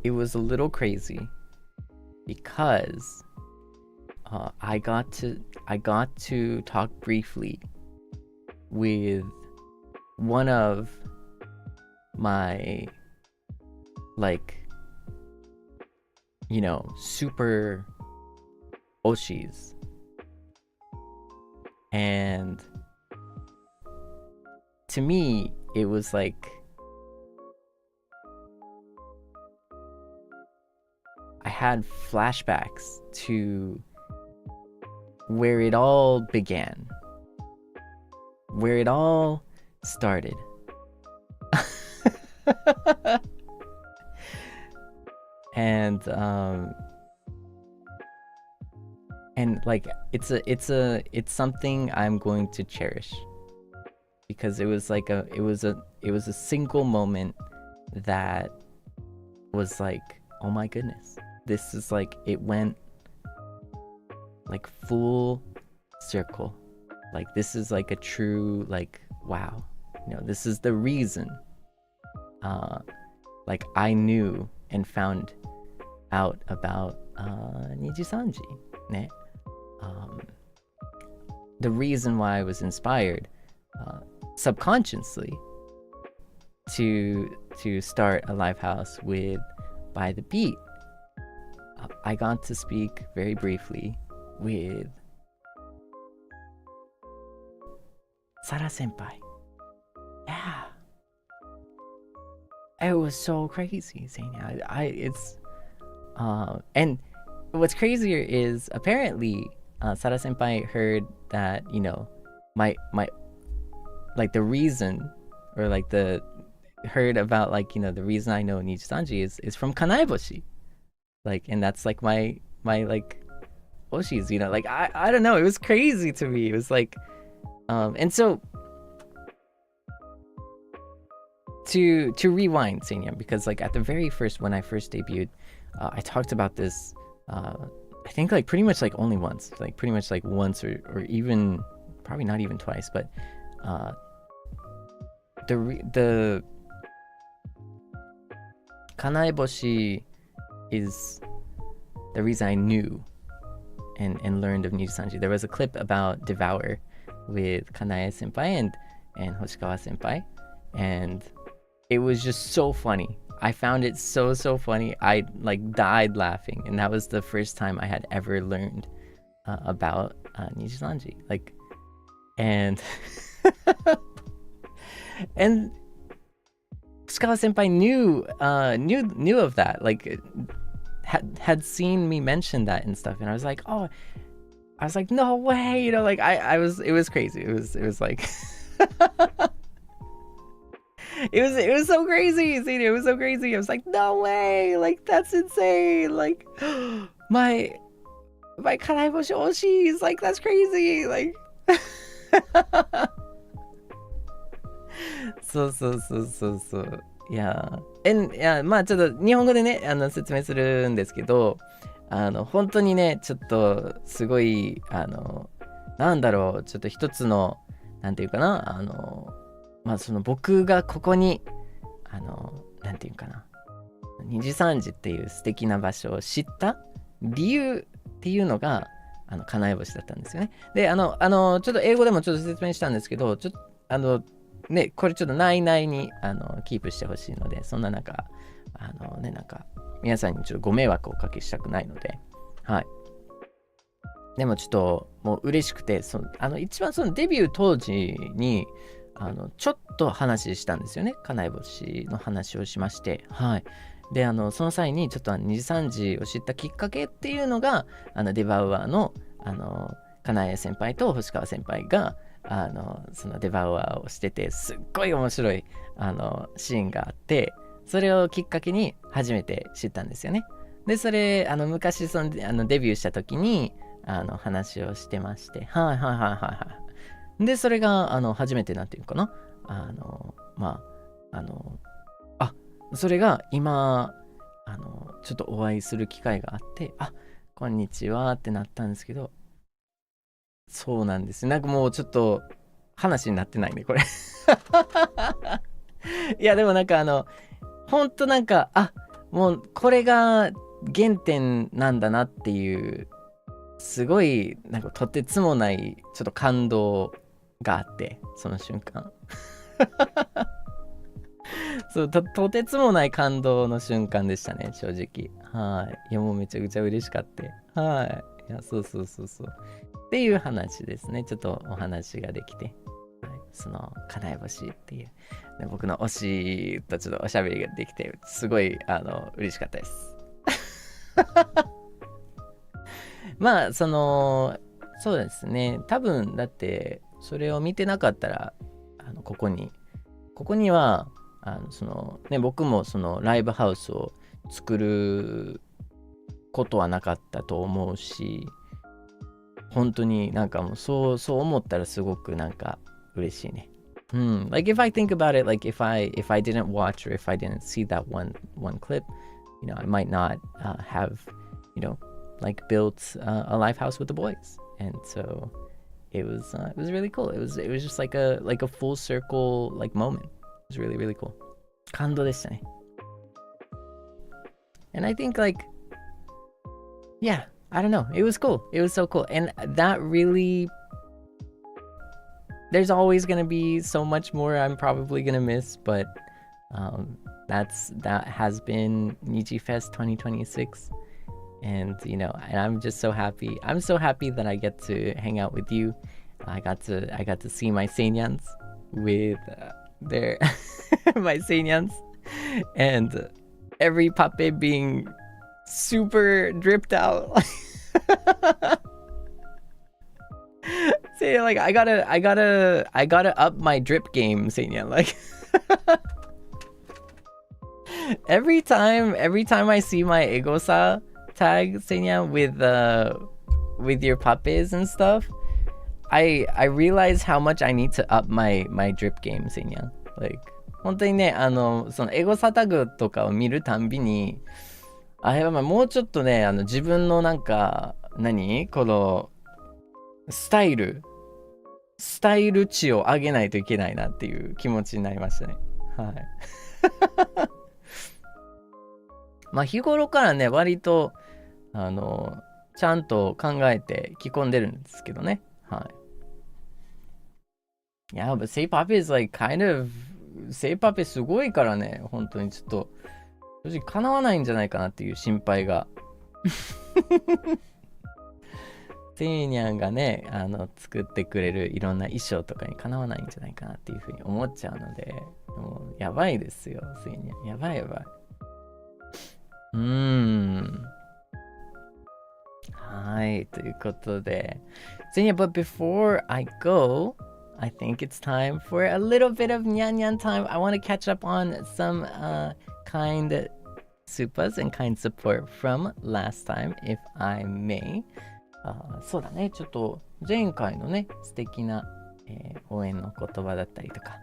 it was a little crazy because I got to talk briefly with one of my like, you know, super Oshis, and to me it was like I had flashbacks to where it all began, where it all started. And like it's something I'm going to cherish, because it was a single moment that was like, oh my goodness, this is like, it went like full circle. Like this is like a true like, wow, you know, this is the reason like I knew and found out about NIJISANJI ne. The reason why I was inspired subconsciously to start a live house with By the Beat. I got to speak very briefly with Sara Senpai. Yeah, it was so crazy, Seinya. It's and what's crazier is apparently Sara Senpai heard that, you know, my like the reason, or like the heard about like, you know, the reason I know Nijisanji is from Kanaeboshi. Like, and that's like my like Oshi's, you know, like I don't know, it was crazy to me. It was like and so to rewind, Seinyan, because like at the very first, when I first debuted, I talked about this I think like pretty much like only once, like pretty much like once or even probably not even twice, but the Kanaeboshi is the reason I knew and learned of Nijisanji. There was a clip about Devour with Kanae senpai and Hoshikawa senpai, and it was just so funny. I found it so funny. I like died laughing, and that was the first time I had ever learned about Nijisanji. Like, and and Hoshikawa senpai knew of that. Like, had seen me mention that and stuff, and I was like, oh, I was like, no way, you know, like it was crazy. It was like it was so crazy. See, it was so crazy. I was like, no way, like that's insane. Like my Kanaiboshi Oshi is like, that's crazy. Likeそういやまあちょっと日本語でね説明するんですけど、本当にねちょっとすごいなんだろう、ちょっと一つのなんていうかな、まあその僕がここになんていうかな、虹三時っていう素敵な場所を知った理由っていうのが叶え星だったんですよね。でちょっと英語でもちょっと説明したんですけど、ちょっとね、これちょっと内々にキープしてほしいので、そんな中ね、なんか皆さんにちょっとご迷惑をおかけしたくないので、はい。でもちょっともう嬉しくて、一番そのデビュー当時にちょっと話したんですよね。かなえ星の話をしまして、はい。でその際にちょっと二次三次を知ったきっかけっていうのがデバウアーのかなえ先輩と星川先輩がそのデバウアーをしてて、すっごい面白いシーンがあって、それをきっかけに初めて知ったんですよね。でそれ昔そのデビューした時に話をしてまして、はいはいはいはいはい。でそれが初めてなんていうかな、まあそれが今ちょっとお会いする機会があって、あ、こんにちはってなったんですけど、そうなんです。なんかもうちょっと話になってないねこれいやでもなんかほんとなんかもうこれが原点なんだなっていうすごいなんかとてつもないちょっと感動があって、その瞬間そう とてつもない感動の瞬間でしたね、正直。はい。いやもうめちゃくちゃ嬉しかった。はい。いやそうっていう話ですね。ちょっとお話ができて、はい、そのかなえ星っていう、ね、僕の推しとちょっとおしゃべりができて、すごい嬉しかったですまあそうですね、多分だってそれを見てなかったらここにはね、僕もそのライブハウスを作ることはなかったと思うし、本当になんかもうそう思ったらすごくなんか嬉しいね。Like if I think about it, like if I didn't watch or if I didn't see that one clip, you know, I might not have, you know, like built a live house with the boys. And so it was really cool. It was just like a full circle like moment. It was really, really cool. 感動でしたね。And I think like, yeah, I don't know. It was cool. It was so cool. And that really, there's always going to be so much more I'm probably going to miss, but that has been Niji Fest 2026. And, you know, and I'm just so happy. I'm so happy that I get to hang out with you. I got to see my Seinyans with their my Seinyans, and every pape being super dripped out. Say like I gotta up my drip game, Seinyan. Like every time I see my Egosa tag, Seinyan, with your puppies and stuff, I realize how much I need to up my drip game, Seiyan. Like 本当にね、そのエゴサタグとかを見るたんびに、もうちょっとね、自分のなんか、このスタイル値を上げないといけないなっていう気持ちになりましたね。はい。まあ日頃からね、割とちゃんと考えて着込んでるんですけどね。はい。Yeah, but K-pop is like kind of K-pop すごいからね、本当にちょっと正直叶わないんじゃないかなっていう心配が。セイニャンがね、作ってくれるいろんな衣装とかにかなわないんじゃないかなっていうふうに思っちゃうので、もうやばいですよ、セイニャン。やばいやばい。はい、ということで。セイニャン、but before I go, I think it's time for a little bit of nyan nyan time. I want to catch up on some kind Supas and kind support from last time, if I may. そうだね、ちょっと前回のね、素敵な、応援の言葉だったりとか、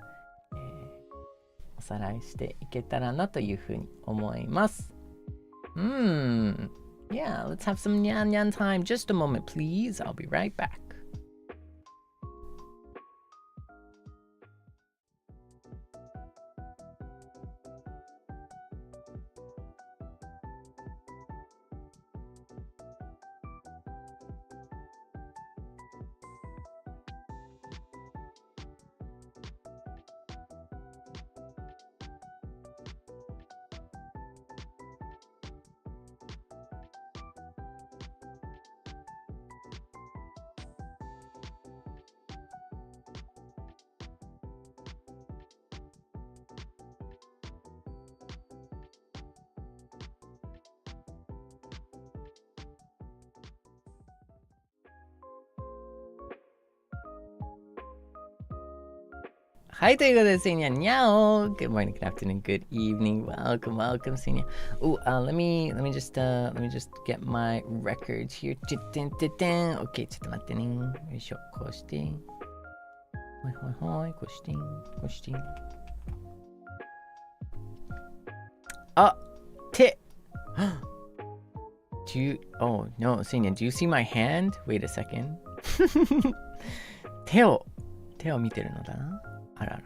おさらいしていけたらなというふうに思います。Yeah, let's have some nyan nyan time. Just a moment, please. I'll be right back. はい、ということで、セイニャン、にゃお Good morning, good afternoon, good evening. Welcome, welcome, セイニャン。let me just get my records here. Okay, ちょっと待ってね。よいしょ、こうして。はい、こうして。あ、手Oh no, Seinyan, do you see my hand? Wait a second. 手を見てるのだな。あらら。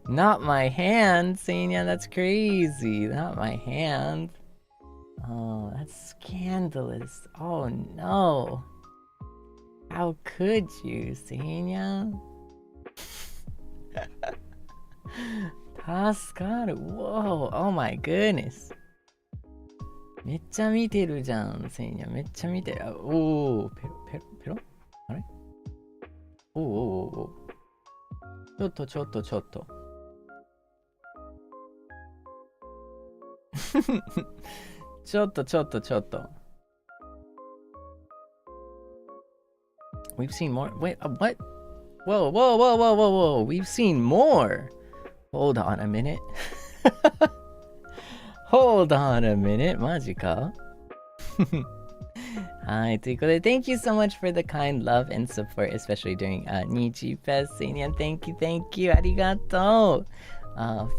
Not my hand, Seinyan, that's crazy. Not my hand. Oh, that's scandalous. Oh no. How could you, Seinyan? 助かる。Whoa, oh my goodness. めっちゃ見てるじゃん、セイニャン。めっちゃ見てる。おー、ペロあれおー。ちょっと。ちょっと。We've seen more. Wait, what? Whoa. We've seen more. Hold on a minute. Hold on a minute. マジかはい、ということで、Thank you so much for the kind love and support, especially during Niji Fest. Seinyan, thank you. ありがとう。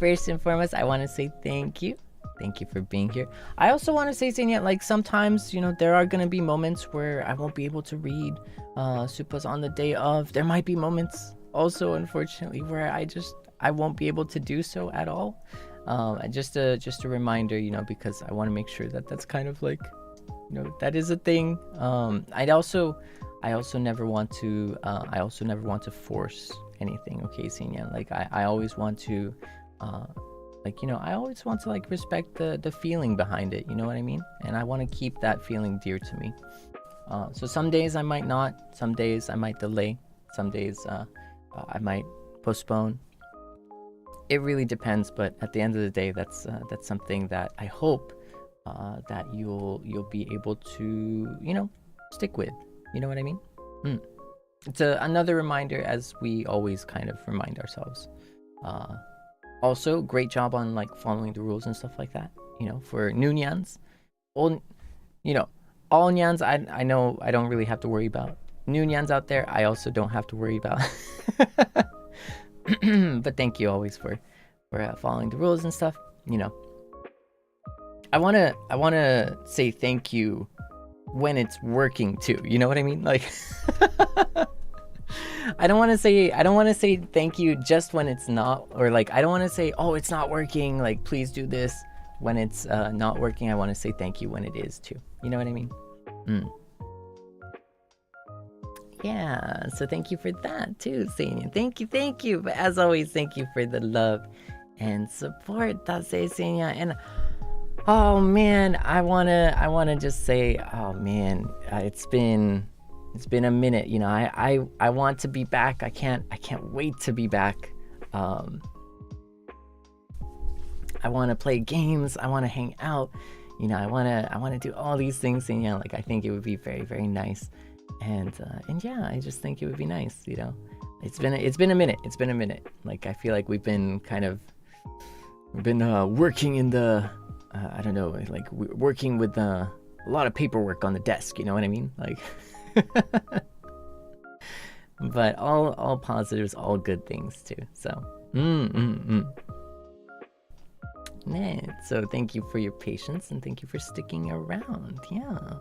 First and foremost, I want to say thank you. Thank you for being here. I also want to say, Seinyan, like sometimes, there are going to be moments where I won't be able to read Supas on the day of. There might be moments also, unfortunately, where I won't be able to do so at all. Just a reminder, because I want to make sure that that's kind of like, that is a thing. I also never want to force anything. Okay, Seinyan, like I always want to I always want to like respect the feeling behind it, you know what I mean? And I want to keep that feeling dear to me. So some days I might not, some days I might delay, some days I might postpone. It really depends, but at the end of the day, that's something that I hope that you'll be able to, stick with. You know what I mean? It's another reminder, as we always kind of remind ourselves. Also, great job on like following the rules and stuff like that. For Nunyans, old you know, all nyans I know I don't really have to worry about. New nyans out there, I also don't have to worry about. But thank you always for following the rules and stuff. You know, I wanna say thank you when it's working too. You know what I mean? Like, I don't want to say thank you just when it's not, or like I don't want to say, oh, it's not working, like please do this when it's not working. I want to say thank you when it is too. You know what I mean? Yeah, so thank you for that too, Seinyan. Thank you. But as always, thank you for the love and support, Tase Seinyan. And oh man, I wanna just say, oh man, it's been a minute. You know, I want to be back. I can't wait to be back. I want to play games. I want to hang out. You know, I want to do all these things. And yeah, like I think it would be very, very nice. And yeah, I just think it would be nice. You know, it's been a minute. Like I feel like we've been working in the I don't know, like working with a lot of paperwork on the desk. You know what I mean? Like. But all positives, all good things too. So so thank you for your patience and thank you for sticking around. Yeah,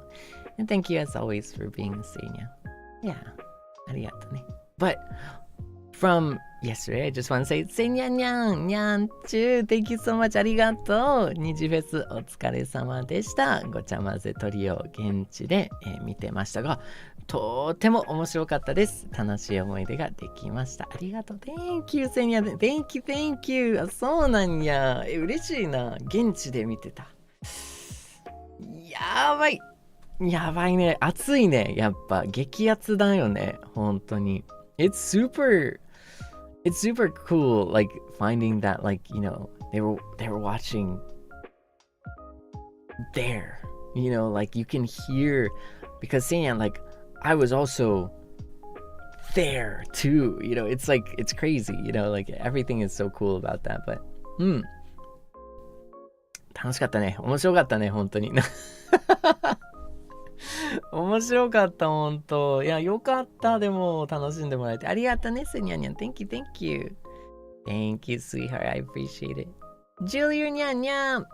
and thank you as always for being a Seinya. Yeah, arigato ne. But from yesterday, I just want to say Seinyan nyan chu, thank you so much, ありがとう。ニジフェスお疲れ様でした。ごちゃ混ぜトリを現地で、見てましたが、とても面白かったです。楽しい思い出ができました。ありがとう。Thank you, Seinyan. Thank you. あ、そうなんや。嬉しいな。現地で見てた。やばい。やばいね。熱いね。やっぱ激アツだよね。本当に。It's super cool, like finding that, like, you know, they were watching there, you know, like you can hear, because Seinyan, like I was also there too, you know, it's like it's crazy, you know, like everything is so cool about that. But 楽しかったね。面白かったね、本当に。面白かった、本当。いや、よかった。でも、楽しんでもらえて。ありがとね、Seinyan nyan. Thank you. Thank you, sweetheart. I appreciate it. Julia nyan nyan.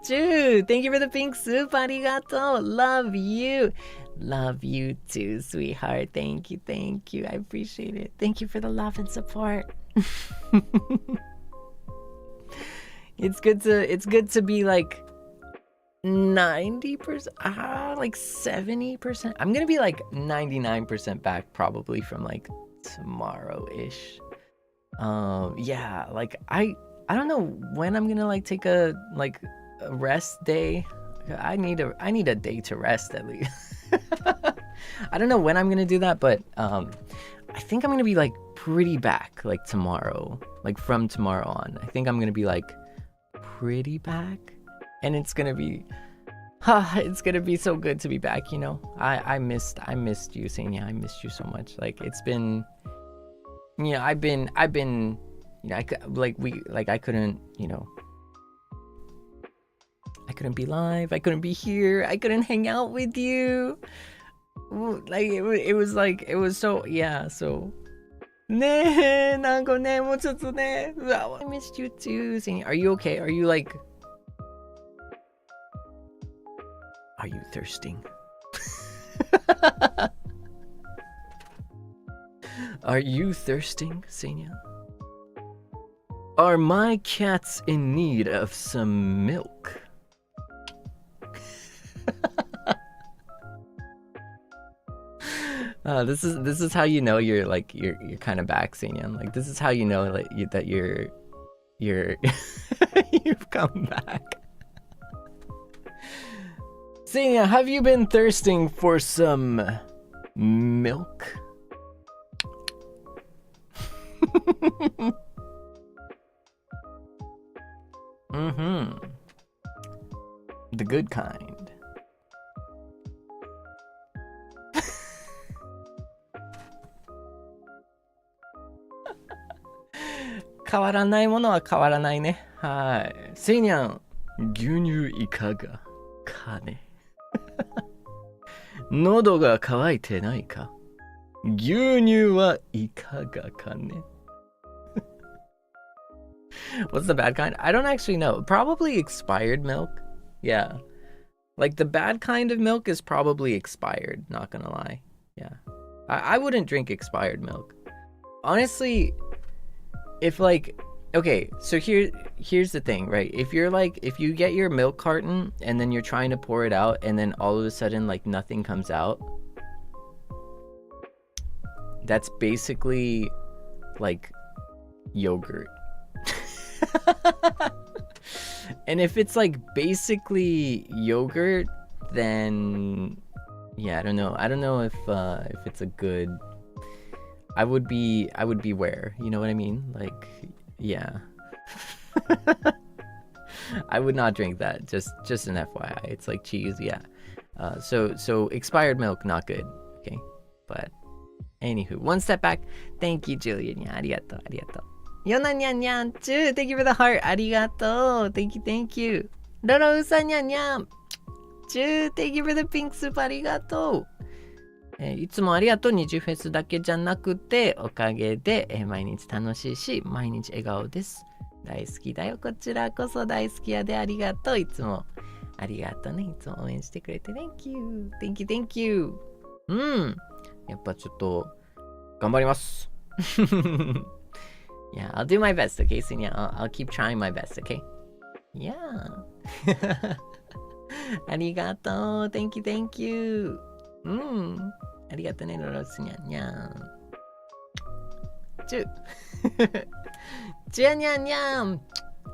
Ju, thank you for the pink soup. ありがとう。Love you. Love you too, sweetheart. Thank you. I appreciate it. Thank you for the love and support. It's good to be like 90%, like 70%. I'm gonna be like 99% back probably from like tomorrow-ish. Yeah, like I don't know when I'm gonna like take a rest day. I need a day to rest at least. I don't know when I'm gonna do that, but I think I'm gonna be like pretty back like tomorrow, like from tomorrow on. I think I'm gonna be like pretty back. And it's gonna be so good to be back, you know. I missed you, Seinya. I missed you so much. Like it's been, you know, I've been, you know, I couldn't, you know, I couldn't be live. I couldn't be here. I couldn't hang out with you. Like it was so, yeah. So, ねえ、なんかね、もうちょっとね、I missed you too, Seinya. Are you okay? Are you like? Are you thirsting? Are you thirsting, Seinya? Are my cats in need of some milk? This is how you know you're kind of back, Seinyan. Like this is how you know that you're you've come back. Seinya, have you been thirsting for some milk? The good kind. Seinya, 変わらないものは変わらないね。はい。Seinyan, 牛乳いかがかね。喉が渇いてないか牛乳はいかがかねWhat's the bad kind? I don't actually know. Probably expired milk. Yeah. Like the bad kind of milk is probably expired, not gonna lie. Yeah. I wouldn't drink expired milk. Honestly, if like okay, so here's the thing, right? If you get your milk carton and then you're trying to pour it out and then all of a sudden like nothing comes out, that's basically like yogurt. And if it's like basically yogurt, then yeah, I don't know if it's a good. I would be where, you know what I mean? Like, yeah. I would not drink that. Just an FYI. It's like cheese, yeah. So expired milk, not good. Okay, but anywho, one step back. Thank you, Julian. Yeah, arigato. Yona nyan nyan chu, thank you for the heart. Arigato. Thank you. Roro usa nyan nyan chu, thank you for the pink soup. Arigato. いつもありがとう。ニジフェスだけじゃなくておかげで、毎日楽しいし毎日笑顔です。大好きだよ。こちらこそ大好きやで。ありがとう。いつもありがとうね。いつも応援してくれて Thank you やっぱちょっと頑張ります。Yeah, I'll do my best, okay, Seinya? I'll keep trying my best, okay? Yeah. ありがとう。Thank you. ありがとうね、ロロスニャンニャン。チュチュアニャンニャン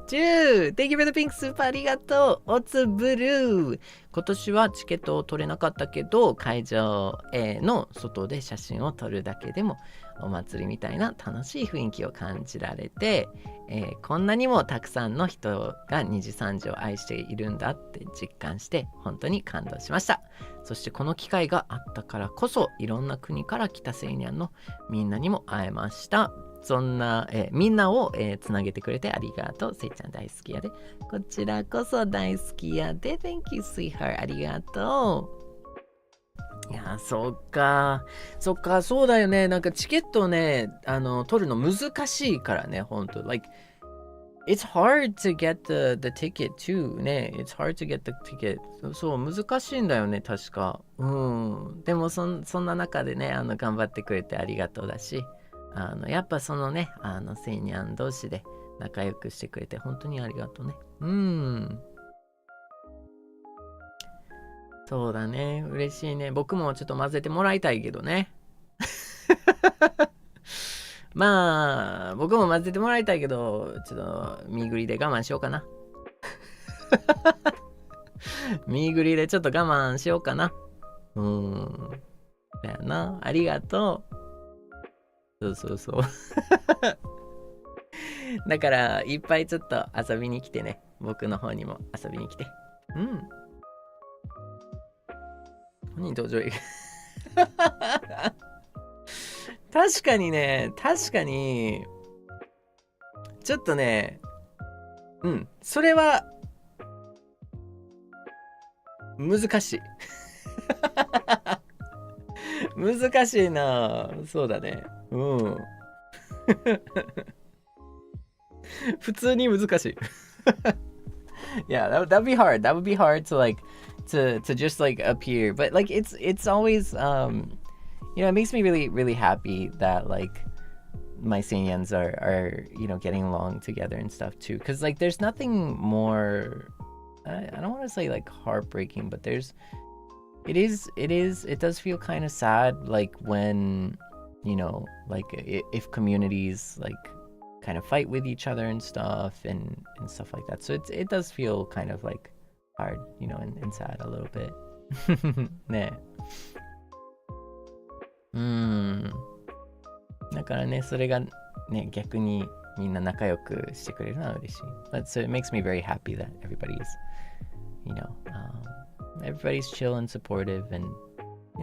チュー Thank you for the pink soup ありがとう。おつブルー。今年はチケットを取れなかったけど、会場の外で写真を撮るだけでもお祭りみたいな楽しい雰囲気を感じられて、こんなにもたくさんの人が二次三次を愛しているんだって実感して本当に感動しました。そしてこの機会があったからこそいろんな国から来たセイニャンのみんなにも会えました。そんな、みんなを、つなげてくれてありがとう。せいちゃん大好きやで。こちらこそ大好きやで。Thank you, sweetheart. ありがとう。いや、そっか、そうだよね。なんかチケットをね、取るの難しいからね、ほんと。Like, it's hard to get the ticket too ね。It's hard to get the ticket. そう、難しいんだよね、確か。でもそんな中でね、頑張ってくれてありがとうだし、やっぱそのね、セイニャン同士で仲良くしてくれて本当にありがとうね。そうだね、嬉しいね。僕もちょっと混ぜてもらいたいけどね。まあ、僕も混ぜてもらいたいけど、ちょっと見ぐりで我慢しようかな。見ぐりでちょっと我慢しようかな。だよな。ありがとう。そう。だからいっぱいちょっと遊びに来てね。僕の方にも遊びに来て。本人登場確かにちょっとね、それは難しい難しいな。そうだね。普通に難しい。Yeah, that'd be hard. That would be hard to like to just like appear. But like it's always it makes me really happy that like my Seinyans are getting along together and stuff too. Cause like there's nothing more I don't want to say like heartbreaking, but it does feel kind of sad like when like if communities like kind of fight with each other and stuff and stuff like that. So it does feel kind of like hard, and sad a little bit. ね。だからね、それがね、逆にみんな仲良くしてくれるのは嬉しい。But so it makes me very happy that everybody's, everybody's chill and supportive and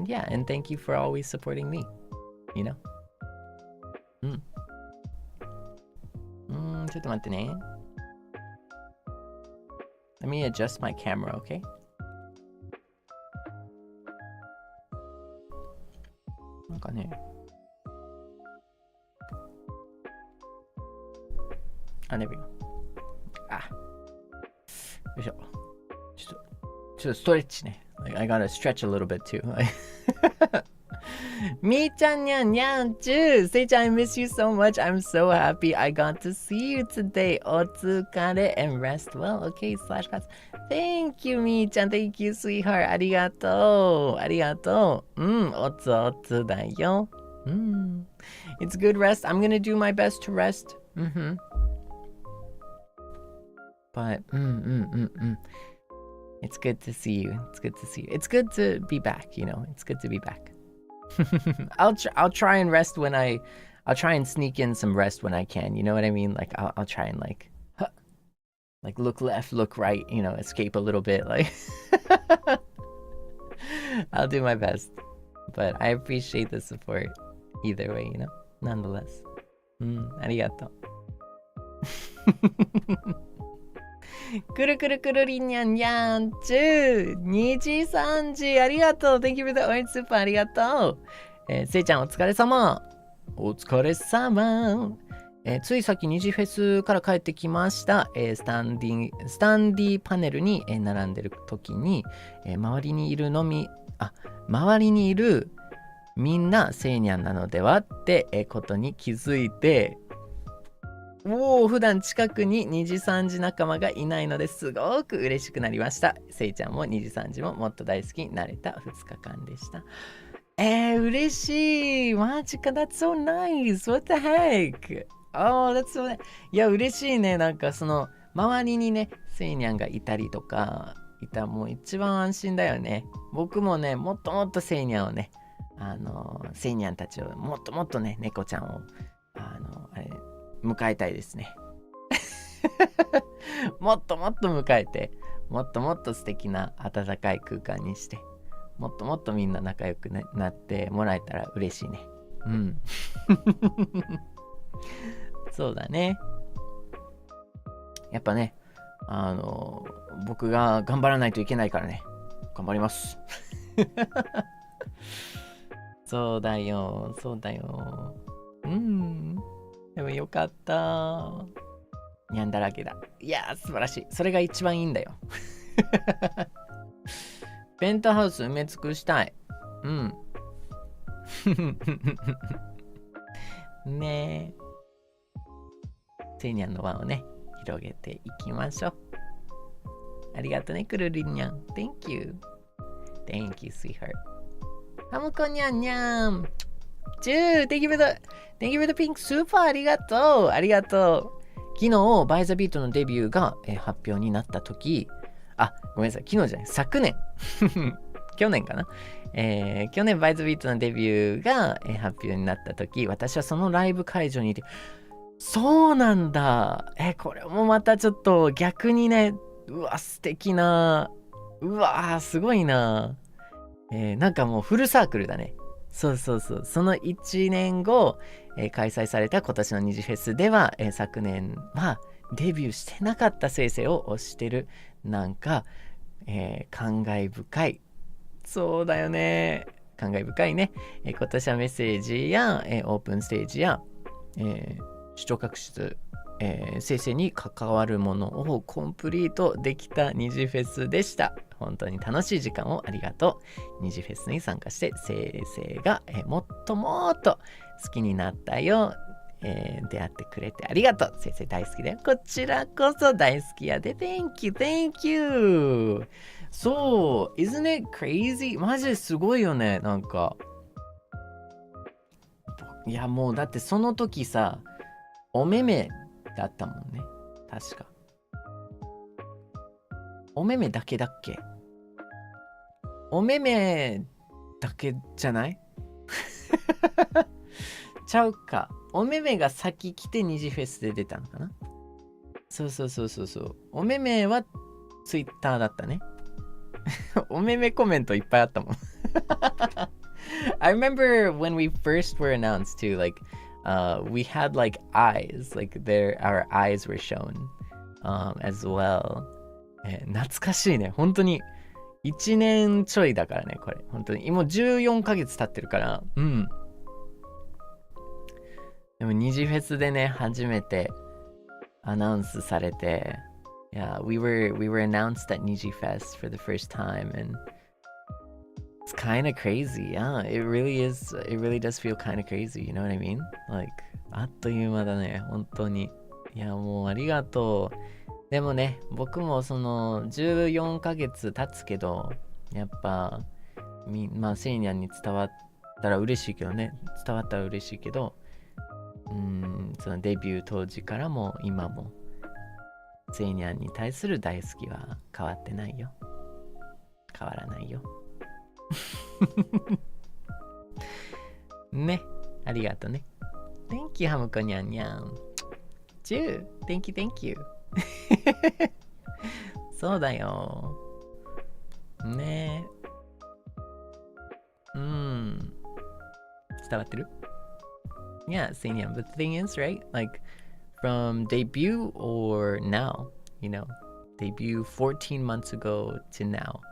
yeah, and thank you for always supporting me, ちょっと待ってね。Let me adjust my camera, okay? かね。あ、there we go。あ、よいしょ。ちょっとストレッチね。Like, I gotta stretch a little bit too. みーちゃんにゃんにゃんちゅう。せいちゃん I miss you so much. I'm so happy I got to see you today. お疲れ and rest well. Okay, slash cuts. Thank you, みーちゃん。Thank you, sweetheart. ありがとう。ありがとう。おつおつだよ。It's good rest. I'm gonna do my best to rest. But, it's good to see you. It's good to see you. It's good to be back, you know. It's good to be back. I'll try and rest when I'll try and sneak in some rest when I can. You know what I mean? Like I'll try and like look left, look right. You know, escape a little bit. Like I'll do my best. But I appreciate the support either way. You know, nonetheless. ありがとう。くるくるくるりんにゃんにゃんちゅう。にじさんじありがとう。Thank you for the orange soup ありがとう。せいちゃんお疲れ様。お疲れ様。ついさっきニジフェスから帰ってきました。スタンディパネルに並んでる時に、周りにいるみんなセイニャンなのではってことに気づいて、普段近くににじさんじ仲間がいないのですごく嬉しくなりました。せいちゃんもにじさんじももっと大好きになれた2日間でした。嬉しい。マジか。That's so nice. What the heck? Oh, that's so nice. いや、嬉しいね。なんかその周りにね、セイニャンがいたりとか、もう一番安心だよね。僕もね、もっともっとセイニャンをね、セイニャンたちをもっともっとね、猫ちゃんを、迎えたいですね。もっともっと迎えて、もっともっと素敵な温かい空間にして、もっともっとみんな仲良くなってもらえたら嬉しいね。そうだね。やっぱね、僕が頑張らないといけないからね。頑張ります。そうだよ、そうだよ。でもよかった。にゃんだらけだ。いやー、素晴らしい。それが一番いいんだよ。ペントハウス埋め尽くしたい。ねえ。セイニャンの輪をね、広げていきましょう。ありがとね、くるりんにゃん。Thank you. Thank you, sweetheart. ハムコにゃんにゃん。Thank you for the pink super. ありがとう。ありがとう。昨日、BYTHEBEAT のデビューが、発表になったとき、ごめんなさい。昨日じゃない。昨年。去年かな。去年、BYTHEBEAT のデビューが、発表になったとき、私はそのライブ会場にいて、そうなんだ。これもまたちょっと逆にね、うわ、素敵な。うわ、すごいな。なんかもうフルサークルだね。そう。その1年後、開催された今年のニジフェスでは、昨年はデビューしてなかった先生を推してる。なんか、感慨深い。そうだよね。感慨深いね。今年はメッセージや、オープンステージや、視聴覚室、生成に関わるものをコンプリートできたニジフェスでした。本当に楽しい時間をありがとう。ニジフェスに参加して生成が、もっともっと好きになったよ。出会ってくれてありがとう。生成大好きだよ。こちらこそ大好きやで。Thank you. そう。Isn't it crazy? マジですごいよね。なんか。いやもうだってその時さ、お目目だったもんね。確か。お目目だけだっけ？お目目だけじゃない？ちゃうか。お目目が先来てニジフェスで出たのかな？そう。お目目はツイッターだったね。お目目コメントいっぱいあったもん。I remember when we first were announced too, like, we had like eyes, like our eyes were shown, as well. 懐かしいね。本当に1年ちょいだからね、これ。本当に。もう14ヶ月経ってるから。でもニジフェスでね、初めてアナウンスされて、Yeah, we were announced at Niji Fest for the first time, and it's kind of crazy. Yeah, it really is. It really does feel kind of crazy. You know what I mean? Like あっという間だね、本当に。いや、もうありがとう。でもね、僕もその14ヶ月経つけど、やっぱまあセイニャンに伝わったら嬉しいけどね、伝わったら嬉しいけど、そのデビュー当時からも今も。セイニャンに対する大好きは変わってないよ。変わらないよ。ね、ありがとね。Thank you, ハムコニャンニャン。Thank you, thank you. そうだよ。ねえ。伝わってる？ Yeah, Seinyan. But the thing is, right? Like, from debut or now, you know, debut 14 months ago to now,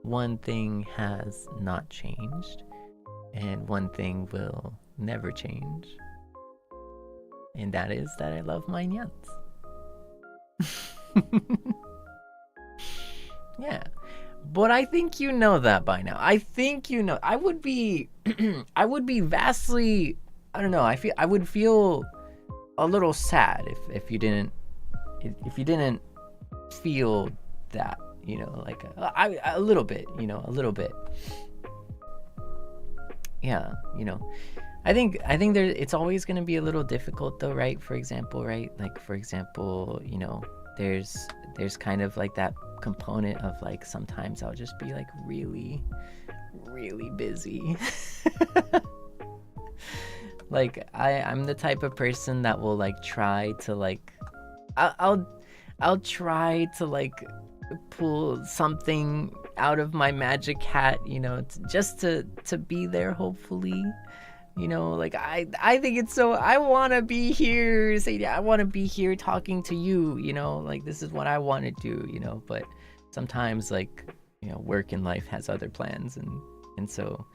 one thing has not changed, and one thing will never change. And that is that I love my nyans. Yeah. But I think you know that by now. I think you know. I would be I would be vastly, I don't know, I would feel a little sad if you didn't feel that, you know, like a little bit, you know, a little bit. Yeah, you know. I think there it's always going to be a little difficult though, right? For example, right? Like for example, you know, there's kind of like that component of like sometimes I'll just be like really busy. Like I'm the type of person that will like try to like I'll try to like pull something out of my magic hat, you know, just to be there hopefully. You know, like I think it's so I want to be here, say I want to be here talking to you, you know, like this is what I want to do, you know, but sometimes like, you know, work and life has other plans and so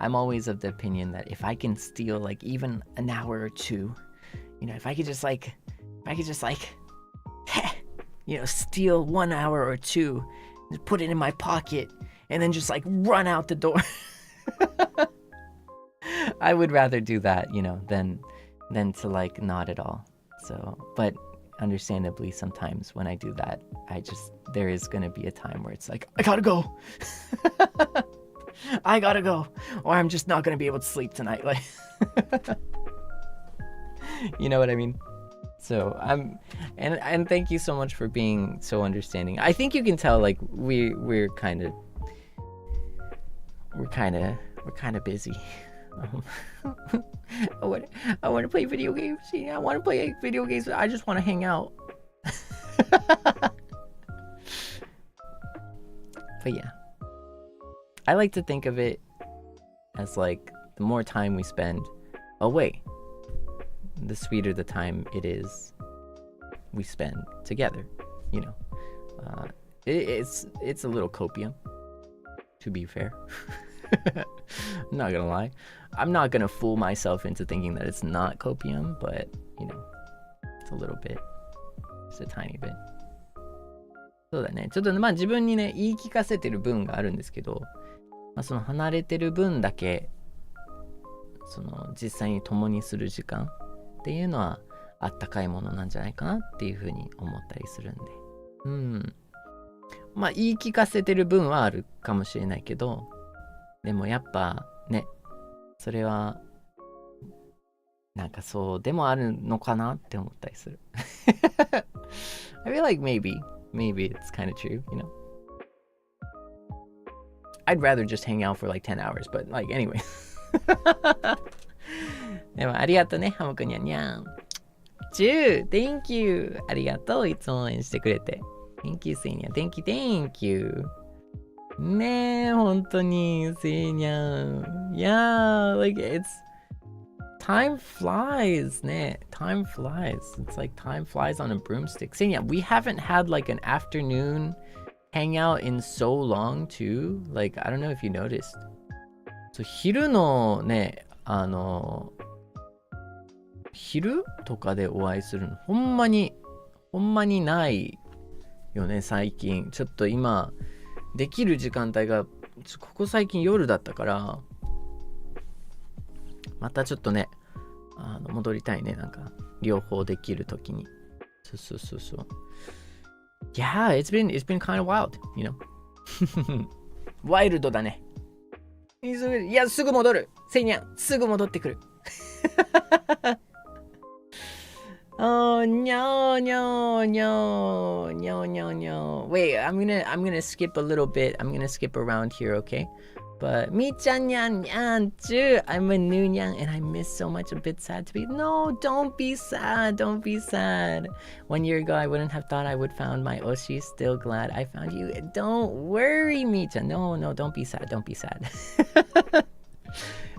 I'm always of the opinion that if I can steal like even an hour or two, you know, if I could just like you know, steal 1 hour or two, just put it in my pocket and then just like run out the door. I would rather do that, you know, than to like not at all. So, but understandably sometimes when I do that, there is going to be a time where it's like, I gotta go. I gotta go, or I'm just not gonna be able to sleep tonight. Like, you know what I mean? So and thank you so much for being so understanding. I think you can tell like we're kind of busy. I want to play video games. I want to play video games. I just want to hang out. But yeah. I like to think of it as like the more time we spend away, the sweeter the time it is we spend together, you know. It's a little copium, to be fair. I'm not gonna lie. I'm not gonna fool myself into thinking that it's not copium, but you know, it's a little bit, just a tiny bit. そうだね。ちょっとまあ自分にね、言い聞かせてる分があるんですけど、まあ、その離れてる分だけその実際に共にする時間っていうのはあったかいものなんじゃないかなっていうふうに思ったりするんで、まあ言い聞かせてる分はあるかもしれないけど、でもやっぱね、それはなんかそうでもあるのかなって思ったりする。I feel like maybe it's kind of true, you know. I'd rather just hang out for like 10 hours, but like anyway. でもありがとうね、ハムくんにゃんにゃん。10! Thank you! ありがとう、いつも応援してくれて。Thank you, Seinyan. Thank you. ねえ、本当に、Seinyan. Yeah, like time flies, ね。Time flies. It's like time flies on a broomstick. Seinyan, we haven't had like an afternoon hangout in so long too. Like, I don't know if you noticed. So 昼のね、昼とかでお会いするのほんまにないよね最近。ちょっと今できる時間帯がここ最近夜だったから、またちょっとね戻りたいね、なんか両方できるときに。そう。Yeah, it's been kind of wild, you know. ワイルドだね。いや、すぐ戻る。セイニャン、すぐ戻ってくる。Oh no. Wait, I'm gonna skip a little bit. I'm gonna skip around here, okay? But Mi-chan nyan ju, I'm a new nyan and I miss so much. A bit sad to be. No, don't be sad. 1 year ago, I wouldn't have thought I would found my Oshi. Still glad I found you. Don't worry, Mi-chan. No, don't be sad.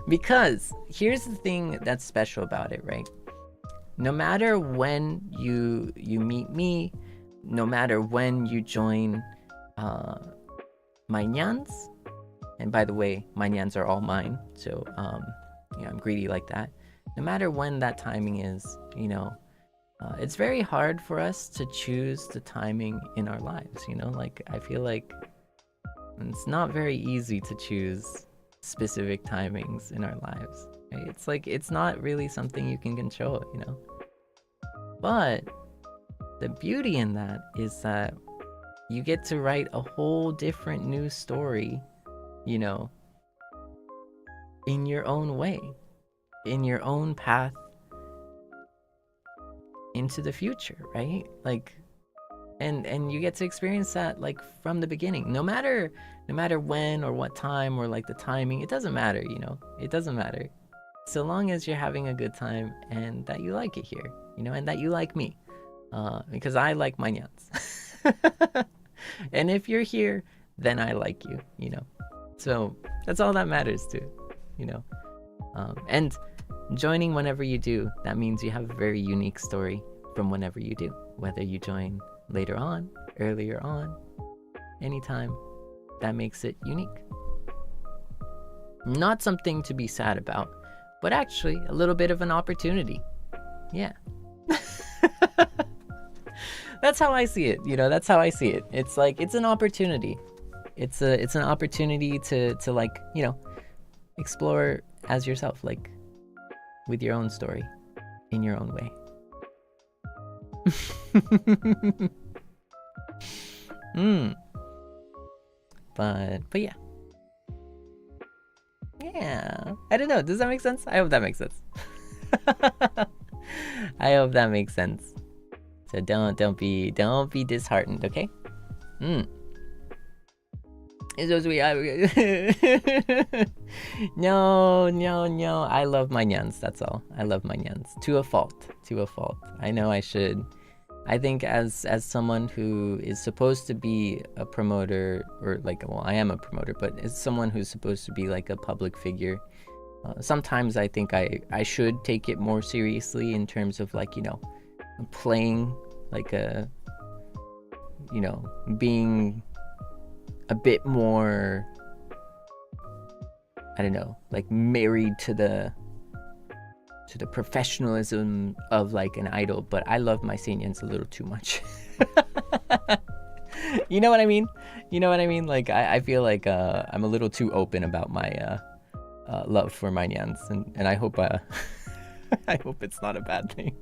Because here's the thing that's special about it, right? No matter when you meet me, no matter when you join my nyans, and by the way, my nyans are all mine, so I'm greedy like that. No matter when that timing is, it's very hard for us to choose the timing in our lives, like I feel like it's not very easy to choose specific timings in our lives, right? It's like it's not really something you can control, but the beauty in that is that you get to write a whole different new story, in your own way, in your own path into the future, right? Like and you get to experience that like from the beginning, no matter when or what time or like the timing. It doesn't matter, it doesn't matter, so long as you're having a good time and that you like it here, and that you like me, because I like my nyans. And if you're here, then I like you, so that's all that matters too, and joining whenever you do, that means you have a very unique story from whenever you do, whether you join later on, earlier on, anytime. That makes it unique. Not something to be sad about, but actually a little bit of an opportunity. Yeah. That's how I see it, that's how I see it. It's like it's an opportunity. It's an opportunity to like, explore as yourself, like with your own story in your own way. But yeah. I don't know, does that make sense? I hope that makes sense. I hope that makes sense. So don't be disheartened, okay? It's so sweet. No. I love my nyans, that's all. I love my nyans. To a fault. I know I should. I think as someone who is supposed to be a promoter, or like, well, I am a promoter, but as someone who's supposed to be like a public figure, sometimes I think I should take it more seriously in terms of like, playing like a, being a bit more, I don't know, like married to the professionalism of like an idol. But I love my Seinyans a little too much. You know what I mean? Like I feel like I'm a little too open about my love for my nyans, and I hope I hope it's not a bad thing.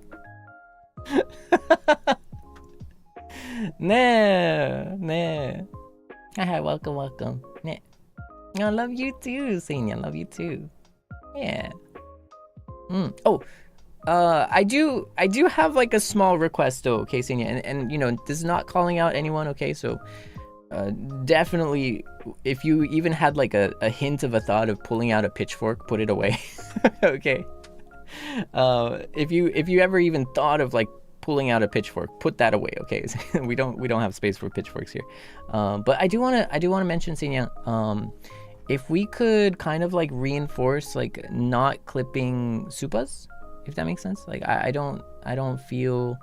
Ne. Hi, welcome. Ne. I love you too, Seinyan. Love you too. Yeah. Oh, I do have like a small request though, okay, Seinyan, and this is not calling out anyone, okay? So, definitely, if you even had like a hint of a thought of pulling out a pitchfork, put it away, okay? If you ever even thought of like pulling out a pitchfork, put that away, okay? we don't have space for pitchforks here. But I do want to mention, Seinyan, if we could kind of like reinforce like not clipping Supas, if that makes sense. Like I don't feel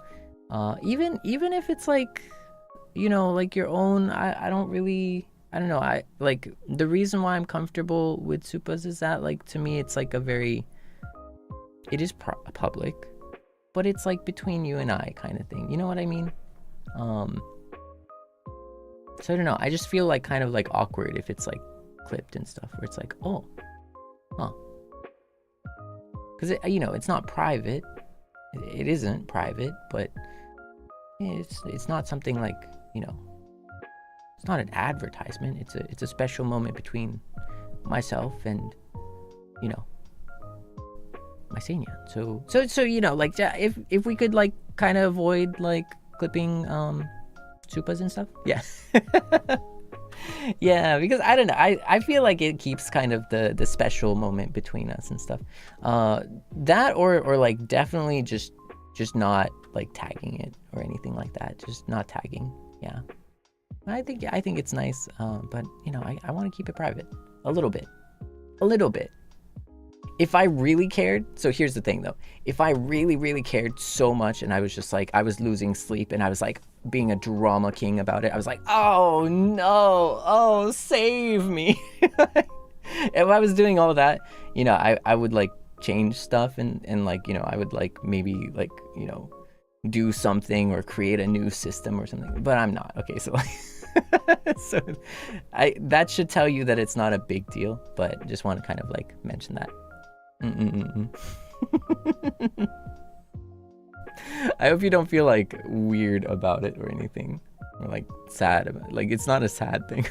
even if it's like, like your own, I don't know. I like the reason why I'm comfortable with Supas is that like to me it's like it is public, but it's like between you and I kind of thing. You know what I mean? So I don't know. I just feel like kind of like awkward if it's like clipped and stuff, where it's like, oh, huh. Because it's not private. It isn't private, but it's not something like, it's not an advertisement. It's a special moment between myself and, my Seinyan. So like, if we could like kind of avoid like clipping Supas and stuff, yeah. Yeah, because I don't know, I feel like it keeps kind of the special moment between us and stuff. That or like definitely just not like tagging it or anything like that. Just not tagging. Yeah, I think it's nice, but I want to keep it private a little bit. If I really cared, so here's the thing though, if I really cared so much and I was just like, I was losing sleep and I was like being a drama king about it, I was like, oh no, oh save me. If I was doing all that, I would like change stuff and like, I would like maybe like, do something or create a new system or something, but I'm not. Okay, so like so that should tell you that it's not a big deal, but just want to kind of like mention that. I hope you don't feel like weird about it or anything, or like sad about it. Like, it's not a sad thing.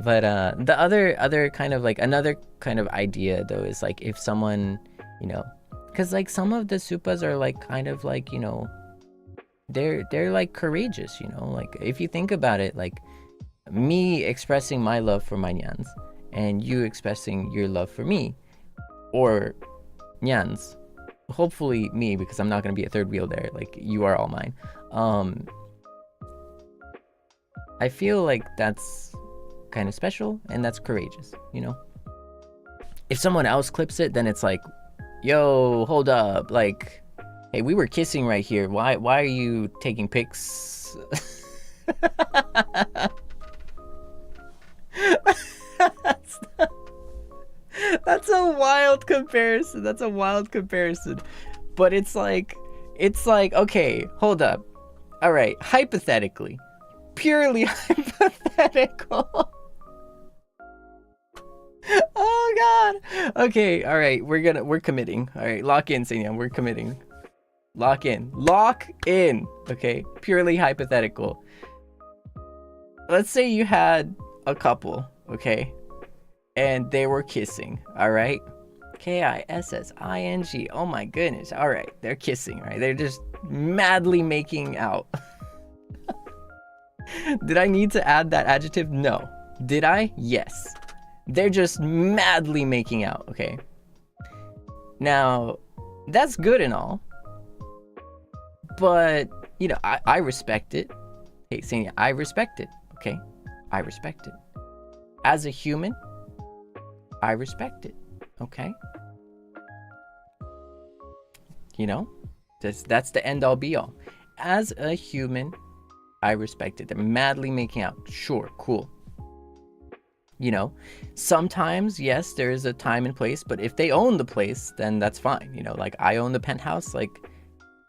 But the other kind of like, another kind of idea though is like, if someone, because like some of the Supas are like kind of like, they're like courageous, like if you think about it, like me expressing my love for my nyans and you expressing your love for me, or nyans, hopefully me, because I'm not going to be a third wheel there, like you are all mine. I feel like that's kind of special and that's courageous, If someone else clips it, then it's like, yo, hold up, like, hey, we were kissing right here, why are you taking pics? That's a wild comparison. But it's like, okay, hold up. All right, hypothetically, purely hypothetical. Oh God. Okay, all right, we're committing. All right, lock in, Seinyan, we're committing. Lock in. Okay, purely hypothetical. Let's say you had a couple, okay, and they were kissing, all right? Kissing. Oh my goodness. All right, they're kissing, right? They're just madly making out. Did I need to add that adjective? No. Did I? Yes. They're just madly making out, okay? Now, that's good and all, but, I respect it. Hey, Seinyan, I respect it, okay? I respect it. As a human, I respect it, okay? That's the end all be all. As a human, I respect it. They're madly making out. Sure, cool. Sometimes, yes, there is a time and place, but if they own the place, then that's fine. Like I own the penthouse, like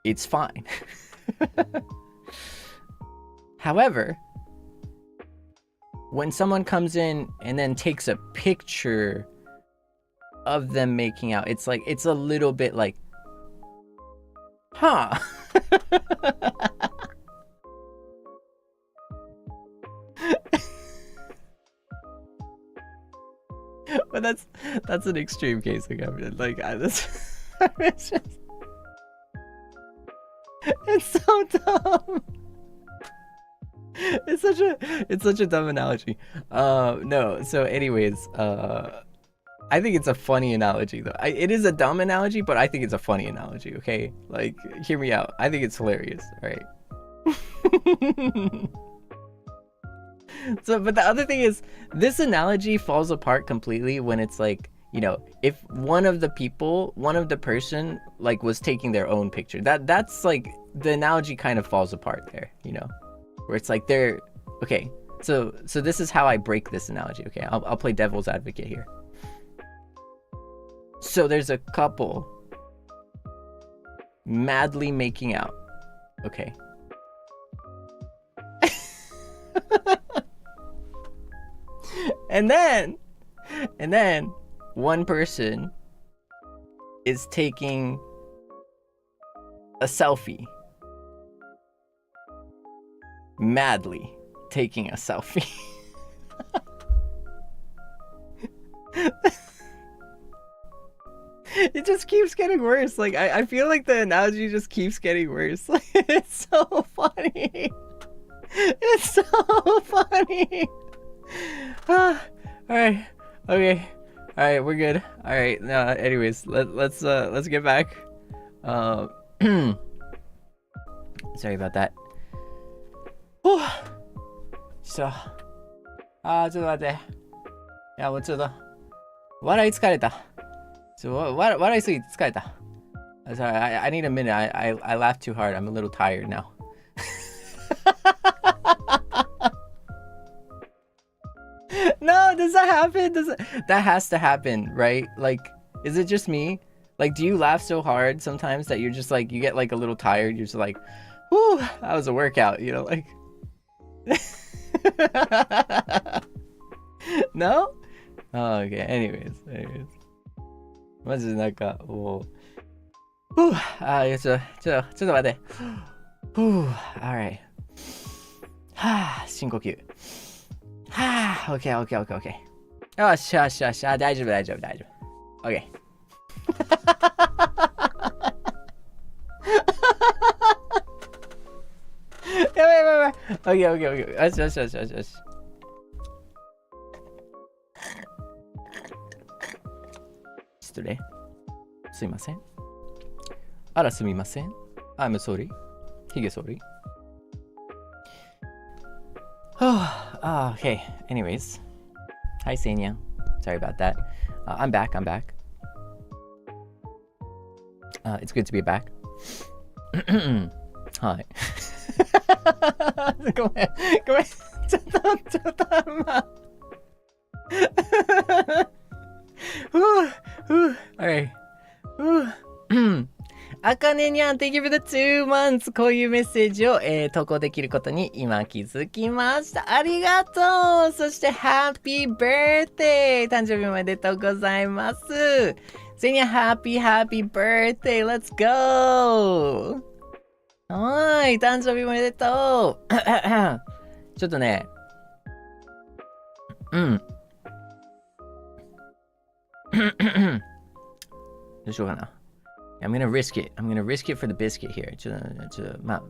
it's fine. However, when someone comes in and then takes a picture of them making out, it's like, it's a little bit like, huh? But that's an extreme case. It's so dumb. It's such a dumb analogy. No. So, anyways, I think it's a funny analogy though. It is a dumb analogy, but I think it's a funny analogy. Okay, like, hear me out. I think it's hilarious. All right. So, but the other thing is, this analogy falls apart completely when it's like, if one of the person like was taking their own picture, that's like, the analogy kind of falls apart there, where it's like they're, okay, so this is how I break this analogy. Okay, I'll play devil's advocate here. So there's a couple madly making out. Okay. And then one person is taking a selfie. Madly taking a selfie. It just keeps getting worse. Like I feel like the analogy just keeps getting worse. Like, it's so funny. It's so funny. All right. Okay. All right, we're good. All right. Anyways, let's get back. Sorry about that. ちょっと待って。いや、もうちょっと笑い疲れた。笑いすぎて疲れた。Sorry, I need a minute. I laughed too hard. I'm a little tired now. No, does that happen? That has to happen, right? Like, is it just me? Like, do you laugh so hard sometimes that you're just like, you get like a little tired? You're just like, whew, that was a workout, you know? Like, no? Oh, okay. Anyways. マジでなんかもう、ちょっと待って。Alright. 深呼吸。OK。よし。大丈夫。OK。やばい。OK。よし。失礼。すいません。あら、すみません。I'm sorry. ヒゲ sorry. Okay. Anyways. Hi, Seinyan. Sorry about that. I'm back. It's good to be back. Hi. ごめん。ちょっとAlright. あかねにゃん Thank you for the 2 months こういうメッセージを、投稿できることに今気づきました。ありがとう。そして Happy Birthday 誕生日おめでとうございます。セニャ Happy Birthday Let's go はい誕生日おめでとうちょっとねどうしようかな。I'm gonna risk it. I'm gonna risk it for the biscuit here. ちょっと、まあ。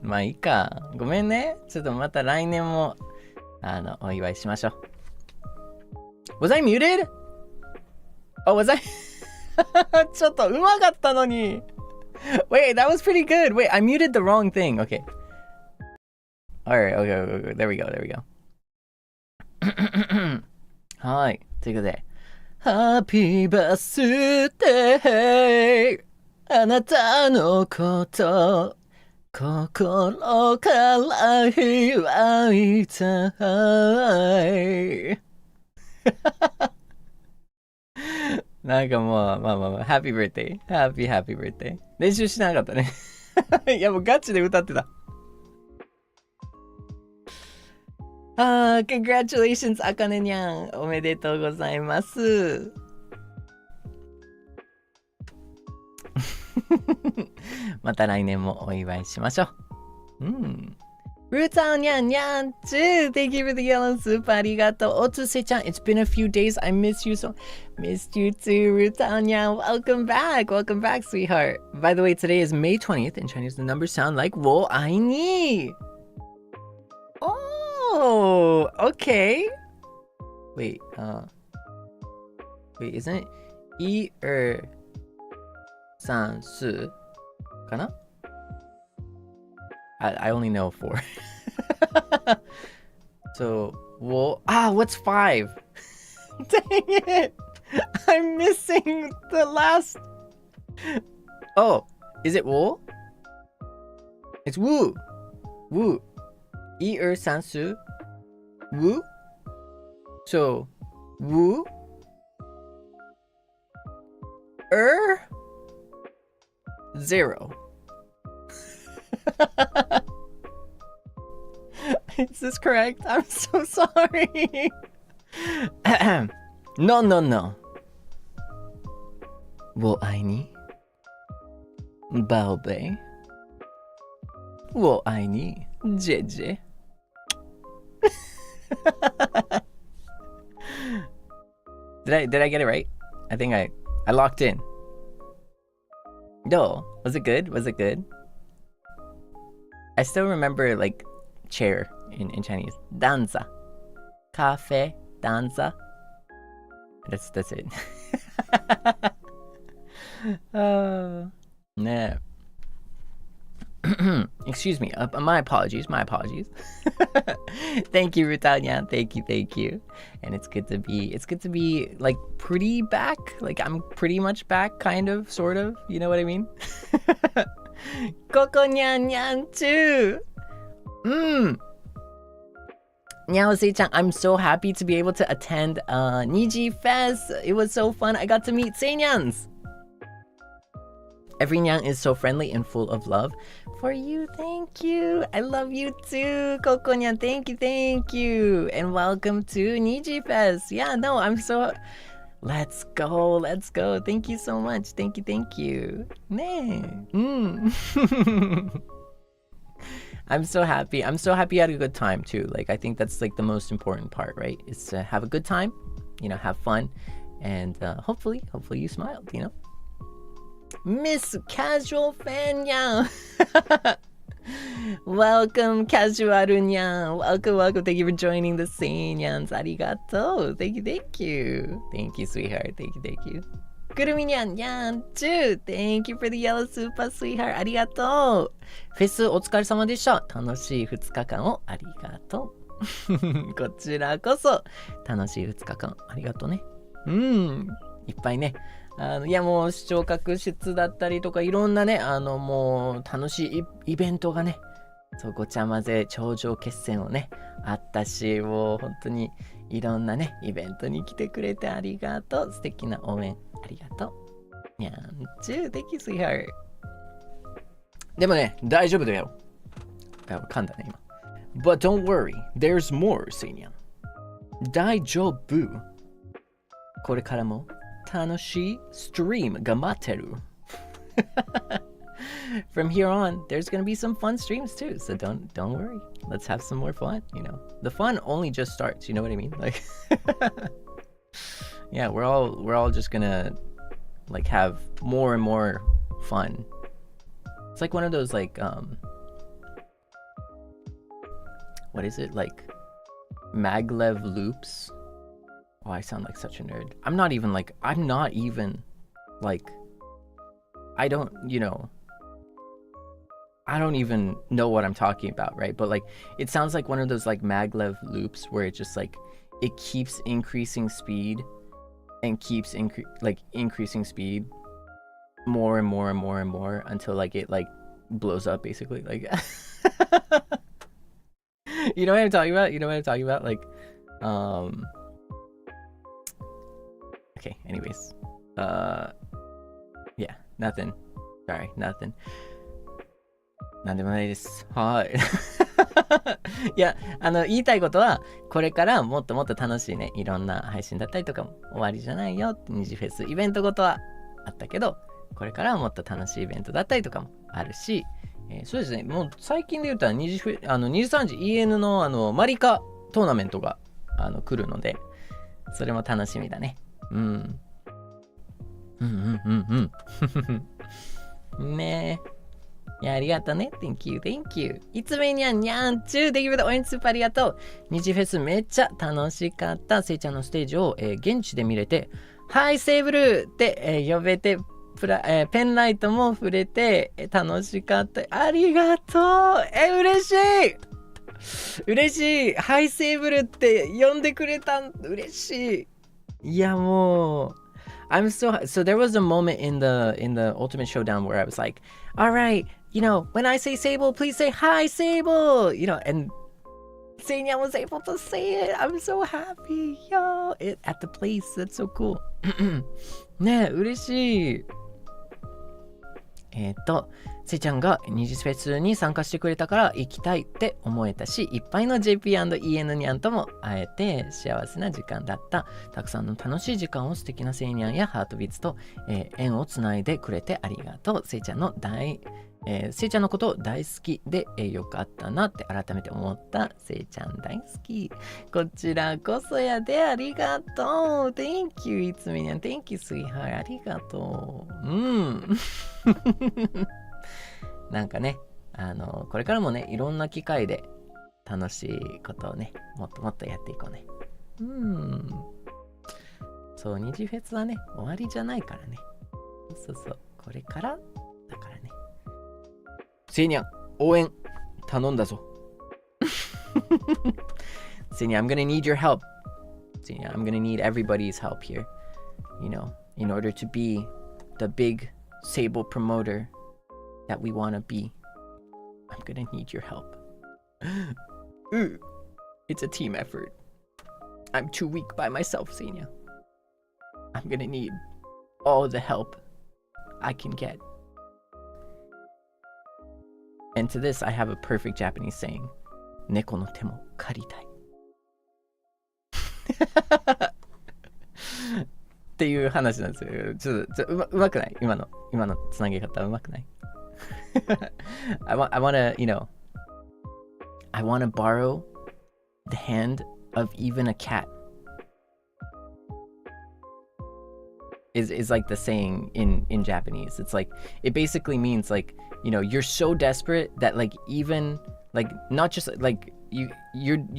まあいいか。ごめんね。ちょっとまた来年もお祝いしましょう。Was I muted? Oh, was I? ちょっとうまかったのに。Wait, that was pretty good. Wait, I muted the wrong thing. Okay. Alright, okay. There we go. はい。ということで。Happy birthday! あなたのこと心から祝いたいなんかもうまあハッピーバースデーハッピーバースデー練習しなかったねいやもうガチで歌ってたcongratulations あかねにゃんおめでとうございますまた来年もお祝いしましょう。ルータンニャンニャンチュー Thank you for the yellow soup ありがとう。おつせちゃん It's been a few days I miss you so Missed you too ルータンニャン Welcome back sweetheart By the way today is May 20th In Chinese the numbers sound like 我爱你 Oh okay Wait isn't it 一二三四かな I only know 4 So, what's 5? Dang it! I'm missing the last. Oh, is it wo? It's woo. Woo. 一二三四 woo. So, woo. Zero. Is this correct? I'm so sorry. No. 我爱你宝贝我爱你姐姐Did I get it right? I think I locked in. No, was it good? I still remember like chair in Chinese. Danza. Cafe, danza. That's it. Nah. Excuse me. My apologies. Thank you, Rutanya. Thank you. And it's good to be like pretty back. Like I'm pretty much back, kind of, sort of. You know what I mean? Koko nyan nyan too. Nyao Sei-chan, I'm so happy to be able to attend Niji Fest. It was so fun. I got to meet Seinyans. Every Nyang is so friendly and full of love. For you, thank you. I love you too, Koko Nyan. Thank you. And welcome to Niji Fest. Yeah, no, I'm so... Let's go. Thank you so much. Thank you. I'm so happy you had a good time too. Like, I think that's like the most important part, right? Is to have a good time, have fun, and hopefully you smiled, Miss Casual Fan Nyang. Welcome, Casual Nyang. Welcome. Thank you for joining the Seinyans. Arigato. Thank you. Thank you, sweetheart. Thank you. Kurumi Nyan too. Thank you for the yellow Supas, sweetheart. Arigato. フェスお疲れ様でした。楽しい2日間をありがとう。こちらこそ楽しい2日間ありがとうね。いっぱいね。いやもう視聴覚室だったりとかいろんなねもう楽しいイベントがねそうごちゃ混ぜ頂上決戦をねあったしもう本当にいろんなねイベントに来てくれてありがとう素敵な応援ありがとうにゃんちゅう Thank you sweetheart でもね大丈夫だよ噛んだね今 But don't worry there's more Seinyan 大丈夫これからも楽しいストリームが待ってるFrom here on, there's gonna be some fun streams too, so don't worry. Let's have some more fun, The fun only just starts, you know what I mean? Like yeah, we're all just gonna like have more and more fun. It's like one of those like what is it? Like maglev loops. Oh, I sound like such a nerd. I'm not even like I don't even know what I'm talking about, right? But like it sounds like one of those like maglev loops where it just like it keeps increasing speed and keeps increasing speed more and more until like it like blows up basically. Like you know what I'm talking about? Like okay, anyways. Yeah, nothing. Sorry, nothing. なんでもないです。はい。いや、言いたいことは、これからもっともっと楽しいね、いろんな配信だったりとかも終わりじゃないよって、ニジフェスイベントごとはあったけど、これからはもっと楽しいイベントだったりとかもあるし、そうですね、もう最近で言ったら、23時 EN のマリカトーナメントが来るので、それも楽しみだね。ねえ。いや、ありがとうね。Thank you. いつめにゃんにゃんちゅう。Thank you for the 応援スーパーありがとう。ニジフェスめっちゃ楽しかった。せいちゃんのステージを、現地で見れて、はい、セーブルって、呼べて、ペンライトも触れて、楽しかった。ありがとう。嬉しい。嬉しい。ハイセーブルって呼んでくれたん、嬉しい。いやもう。I'm so there was a moment in the Ultimate Showdown where I was like, all right, when I say Seible, please say hi Seible, and Seinyan was able to say it. I'm so happy, yo, at the place. That's so cool. ねえ、嬉しい。せいちゃんがニジフェスに参加してくれたから行きたいって思えたし、いっぱいの JP&EN ニャンとも会えて幸せな時間だった。たくさんの楽しい時間を素敵なセイニャンやハートビーツと、縁をつないでくれてありがとう。せいちゃんのせいちゃんのこと大好きで、よかったなって改めて思った。せいちゃん大好き。こちらこそやで、ありがとう。Thank you, いつみにゃん。Thank you, sweetheart. ありがとう。なんかね、これからもね、いろんな機会で楽しいことをね、もっともっとやっていこうね。そう、ニジフェスはね、終わりじゃないからね。そうそう、これからだからね。セイニャン、応援頼んだぞ。セイニャン、I'm gonna need your help. セイニャン、I'm gonna need everybody's help here. In order to be the big Seible promoter that we want to be. I'm gonna need your help. It's a team effort. I'm too weak by myself, Seinya. I'm gonna need all the help I can get. And to this, I have a perfect Japanese saying. 猫の手も借りたい。っていう話なんですよ。ちょっとうまくない？今のつなげ方うまくない？I wanna, I wanna borrow the hand of even a cat. Is like the saying in Japanese. It's like, it basically means like, you're so desperate that like even like not just like you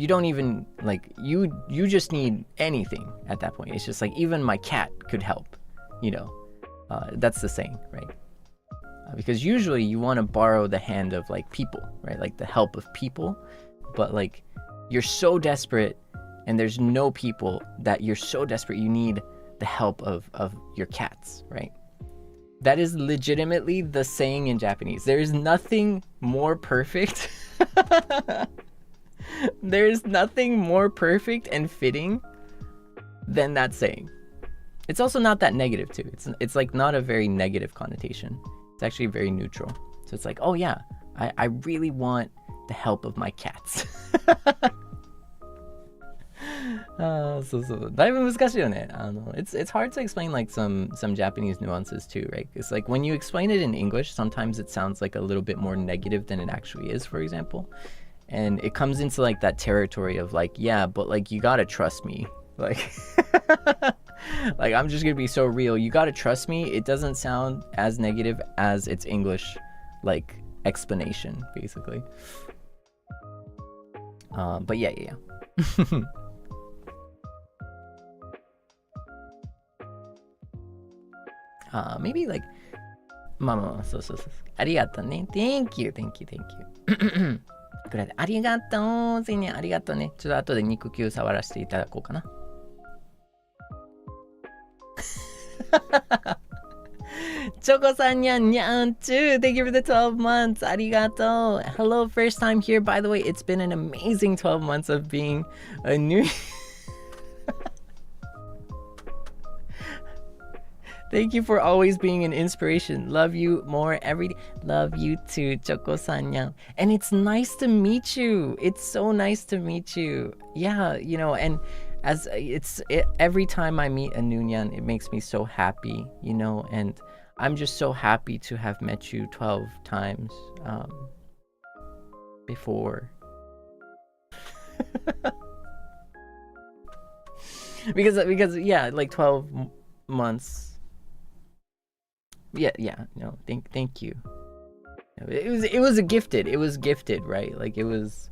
don't even like you just need anything at that point. It's just like even my cat could help, that's the saying, right? Because usually you want to borrow the hand of like people, right? Like the help of people, but like you're so desperate and there's no people that you're so desperate you need the help of your cats, right? That is legitimately the saying in Japanese. There is nothing more perfect. There is nothing more perfect and fitting than that saying. It's also not that negative too. It's like not a very negative connotation. It's actually very neutral. So it's like, oh yeah, I really want the help of my cats. そうそう。だいぶ難しいよね。It's hard to explain like some Japanese nuances too, right? It's like when you explain it in English, sometimes it sounds like a little bit more negative than it actually is, for example. And it comes into like that territory of like, yeah, but like you gotta trust me. Like, like I'm just gonna be so real. You gotta trust me. It doesn't sound as negative as its English like explanation, basically. But yeah. Maybe like まあそうありがとうね Thank you くらいでありがとうぜねありがとうねちょっと後で肉球触らせていただこうかなチョコさんにゃんにゃん too Thank you for the 12 months ありがとう Hello first time here by the way It's been an amazing 12 months of being a new Thank you for always being an inspiration. Love you more every day. Love you too, Choco-san. And it's nice to meet you. It's so nice to meet you. Yeah, and as every time I meet a Nunyan, it makes me so happy, and I'm just so happy to have met you 12 times before. because yeah, like 12 months. Yeah, no, thank you. It was gifted, right? Like it was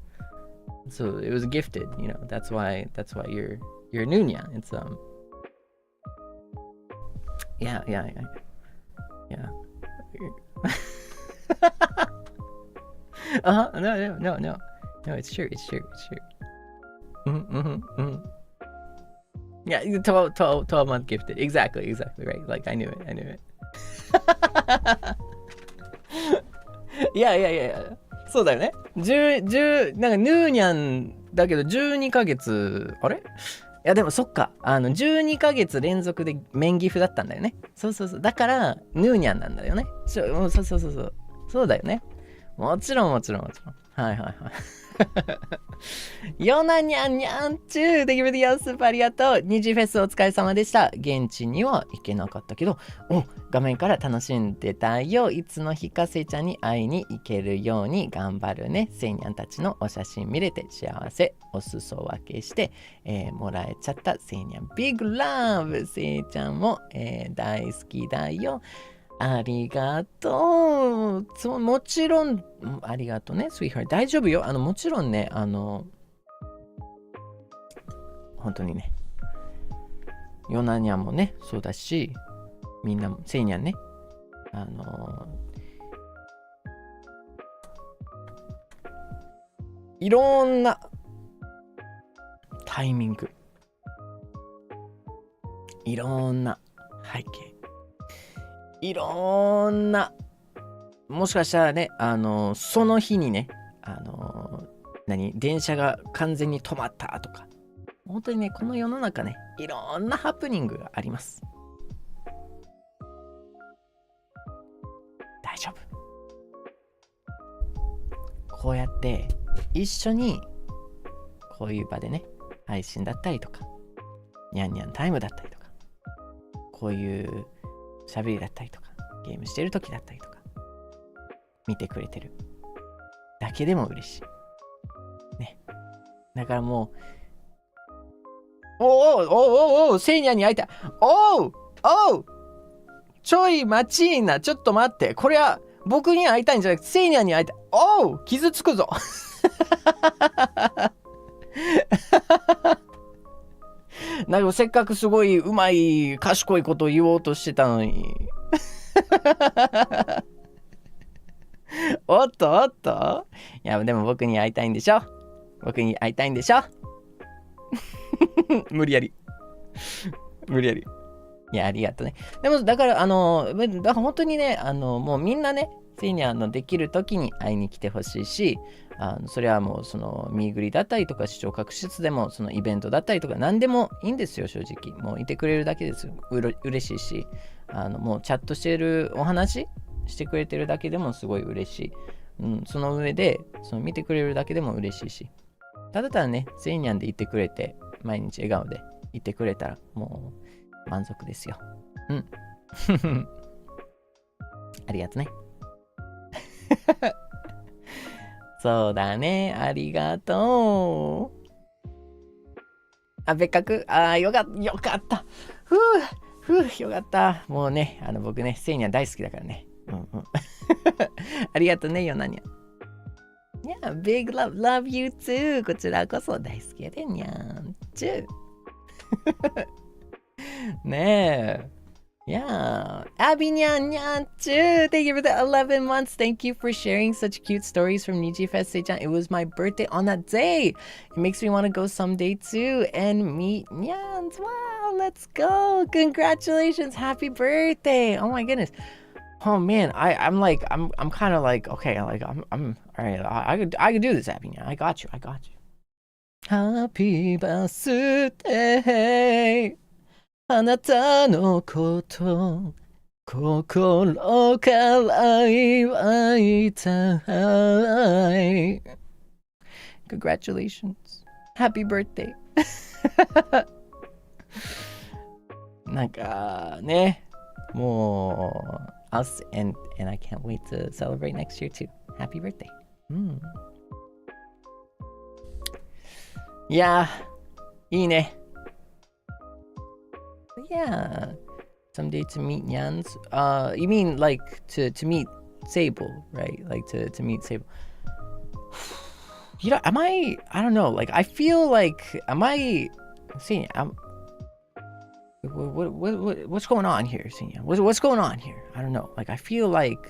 gifted, that's why you're a Nunya. It's yeah. No. No, it's true. It's true. It's true. Yeah, 12 month gifted. Exactly. Right. Like I knew it. Yeah. そうだよね。なんかヌーニャンだけど12ヶ月、あれ？いやでもそっか。12ヶ月連続でメンギフだったんだよね。そう。だからヌーニャンなんだよね。そう。そうだよね。もちろん。はい。ヨナニャンニャンチューできるでやすありがとう。ニジフェスお疲れ様でした。現地には行けなかったけど、画面から楽しんでたよ。いつの日かせいちゃんに会いに行けるように頑張るね。セイニャンたちのお写真見れて幸せ。お裾分けして、もらえちゃったセイニャン。ビッグラブ。セイちゃんも、大好きだよ。ありがとう。もちろん、ありがとうね、スイーハー。大丈夫よ。もちろんね、本当にね、ヨナニャンもね、そうだし、みんなも、セイニャンね、いろんなタイミング、いろんな背景、いろんな、もしかしたらね、その日にね、電車が完全に止まったとか、本当にね、この世の中ね、いろんなハプニングがあります。大丈夫。こうやって一緒にこういう場でね、配信だったりとか、ニャンニャンタイムだったりとか、こういう喋りだったりとか、ゲームしてる時だったりとか、見てくれてるだけでも嬉しい。ね。だからもう、おう、セイニャンに会いたい。おう、ちょい待ちーな、ちょっと待って。これは僕に会いたいんじゃなくて、セイニャンに会いたい。おう、傷つくぞ。なんかせっかくすごいうまい賢いことを言おうとしてたのに。おっといやでも僕に会いたいんでしょ。無理やりいやありがとうね。でもだから本当にねもうみんなねセイニャンのできる時に会いに来てほしいし、それはもうその見ぐりだったりとか視聴覚室でもそのイベントだったりとか何でもいいんですよ。正直もういてくれるだけですよ。嬉しいし、もうチャットしてるお話してくれてるだけでもすごい嬉しい。その上でその見てくれるだけでも嬉しいし、ただねセイニャンでいてくれて毎日笑顔でいてくれたらもう満足ですよ。ありがとね。そうだね、ありがとう。別格、よかった。よかった。もうね、僕ね、セイニャン大好きだからね。ありがとうね、ヨナニャン。Yeah, big love you too. こちらこそ大好きやでにゃんちゅねえ。Yeah. Abby Nyan Nyan too. Thank you for the 11 months. Thank you for sharing such cute stories from Niji Fest. It was my birthday on that day. It makes me want to go someday too and meet Nyans. Wow, let's go. Congratulations. Happy birthday. Oh my goodness. Oh man, I'm kind of like, okay, like I'm all right. I could do this, Abby Nyan. I got you. Happy birthday. あなたのこと心から祝いたい。 Congratulations. Happy birthday. なんかね、もう us and I can't wait to celebrate next year too. Happy birthday. いやー、いいね。Yeah, someday to meet Nyans. You mean like to meet Seible, right? Like to meet Seible. You know, I don't know. Like I feel like seeing? What's going on here, Seinyan? What's going on here? I don't know. Like I feel like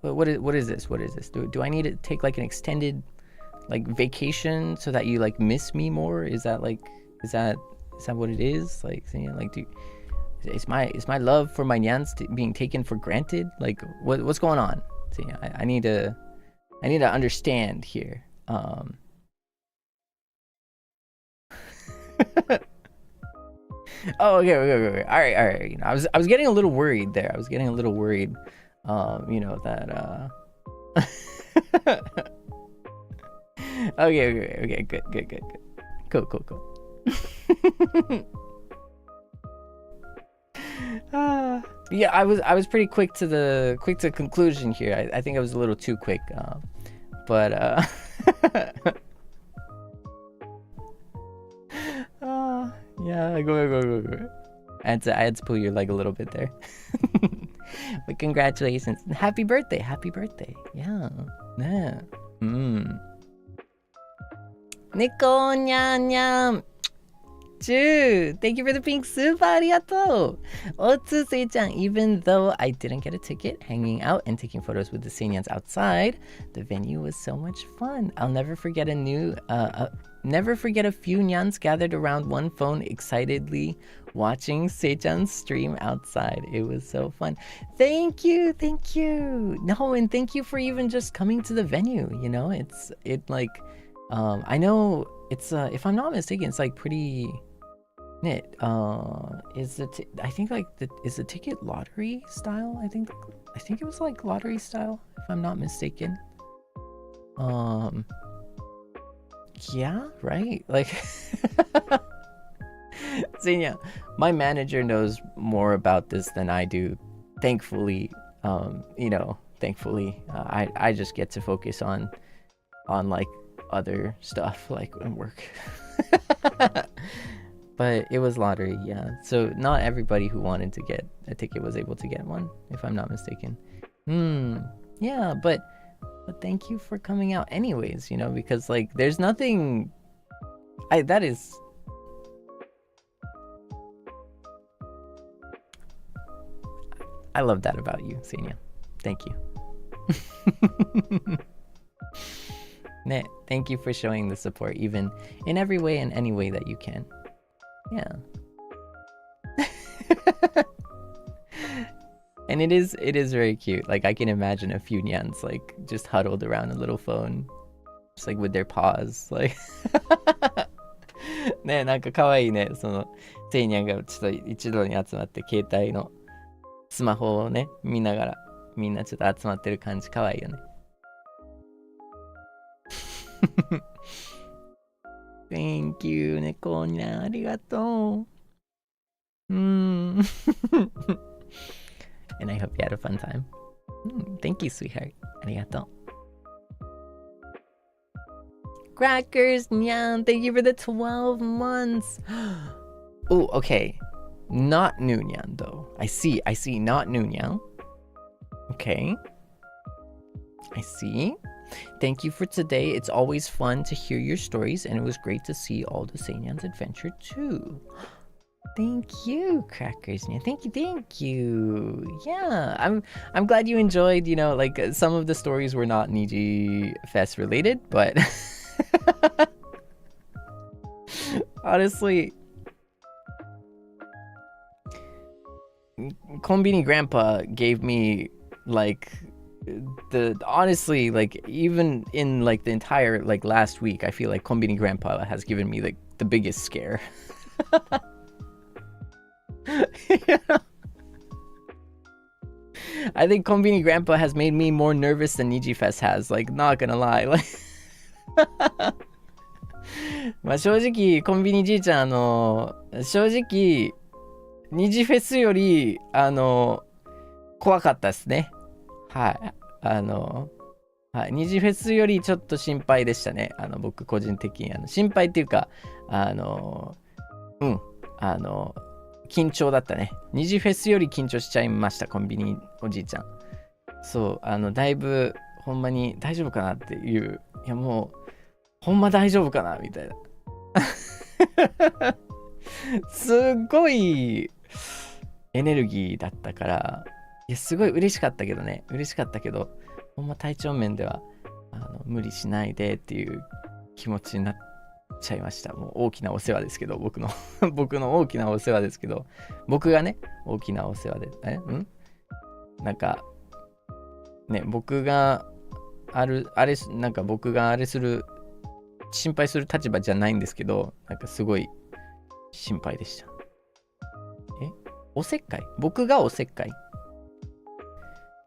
what is this? What is this? Do I need to take like an extended like vacation so that you like miss me more? Is that what it is? Like, you know, like is my love for my nyans being taken for granted? Like what's going on? So, you know, I need to understand here. Oh, okay. All right. You know, I was getting a little worried there. You know that. Okay. Good. Cool. Yeah, I was pretty quick to conclusion here. I think I was a little too quick. But yeah, go. I had to pull your leg a little bit there. But congratulations. Happy birthday. Yeah. Neko nyam. Ju, thank you for the pink soup, arigato. Otsu Sei-chan, even though I didn't get a ticket, hanging out and taking photos with the Seinyans outside, the venue was so much fun. I'll never forget a few nyans gathered around one phone excitedly watching Sei-chan's stream outside. It was so fun. Thank you. No, and thank you for even just coming to the venue. You know, I know it's if I'm not mistaken, it's like pretty knit. Is the ticket lottery style? I think it was like lottery style, if I'm not mistaken. Yeah, right. Like, Seinya, my manager knows more about this than I do. Thankfully, I just get to focus on like other stuff like work. But it was lottery, yeah. So not everybody who wanted to get a ticket was able to get one, if I'm not mistaken. Yeah, but thank you for coming out anyways, you know, because like there's nothing I love that about you, Seinya. Thank you. Thank you for showing the support, even in every way and any way that you can. Yeah. And it is very cute. Like, I can imagine a few nyans like just huddled around a little phone, just like with their paws, like ね、なんか可愛いね。そのセイニャンがちょっと一度に集まって携帯のスマホをね見ながらみんなちょっと集まってる感じ可愛いよね。Thank you, 猫にゃん、ありがとう。And I hope you had a fun time. Thank you, sweetheart. ありがとう。Crackers, nyan, thank you for the 12 months. Oh, okay. Not new nyan, though. I see. Not new nyan. Okay. I see. Thank you for today. It's always fun to hear your stories, and it was great to see all the Seinyan's adventure too. Thank you, Crackers. Man. Thank you. Yeah, I'm glad you enjoyed, you know, like some of the stories were not Niji Fest related, but honestly, Konbini Grandpa gave me like honestly, like even in like the entire like last week, I feel like Konbini Grandpa has given me like the biggest scare. You know? I think Konbini Grandpa has made me more nervous than Niji Fest has, like not gonna lie. Like まあ正直コンビニじいちゃん正直ニジフェスより怖かったですね。はい。はい、ニジフェスよりちょっと心配でしたね。僕個人的に心配っていうか緊張だったね。ニジフェスより緊張しちゃいました、コンビニおじいちゃん。そうだいぶほんまに大丈夫かなっていう、いやもうほんま大丈夫かなみたいな。すっごいエネルギーだったから、いやすごい嬉しかったけどね。嬉しかったけど、ほんま体調面では無理しないでっていう気持ちになっちゃいました。もう大きなお世話ですけど、僕の大きなお世話ですけど、僕がね大きなお世話でなんかね、僕が僕がする心配する立場じゃないんですけど、なんかすごい心配でした。おせっかい？僕がおせっかい？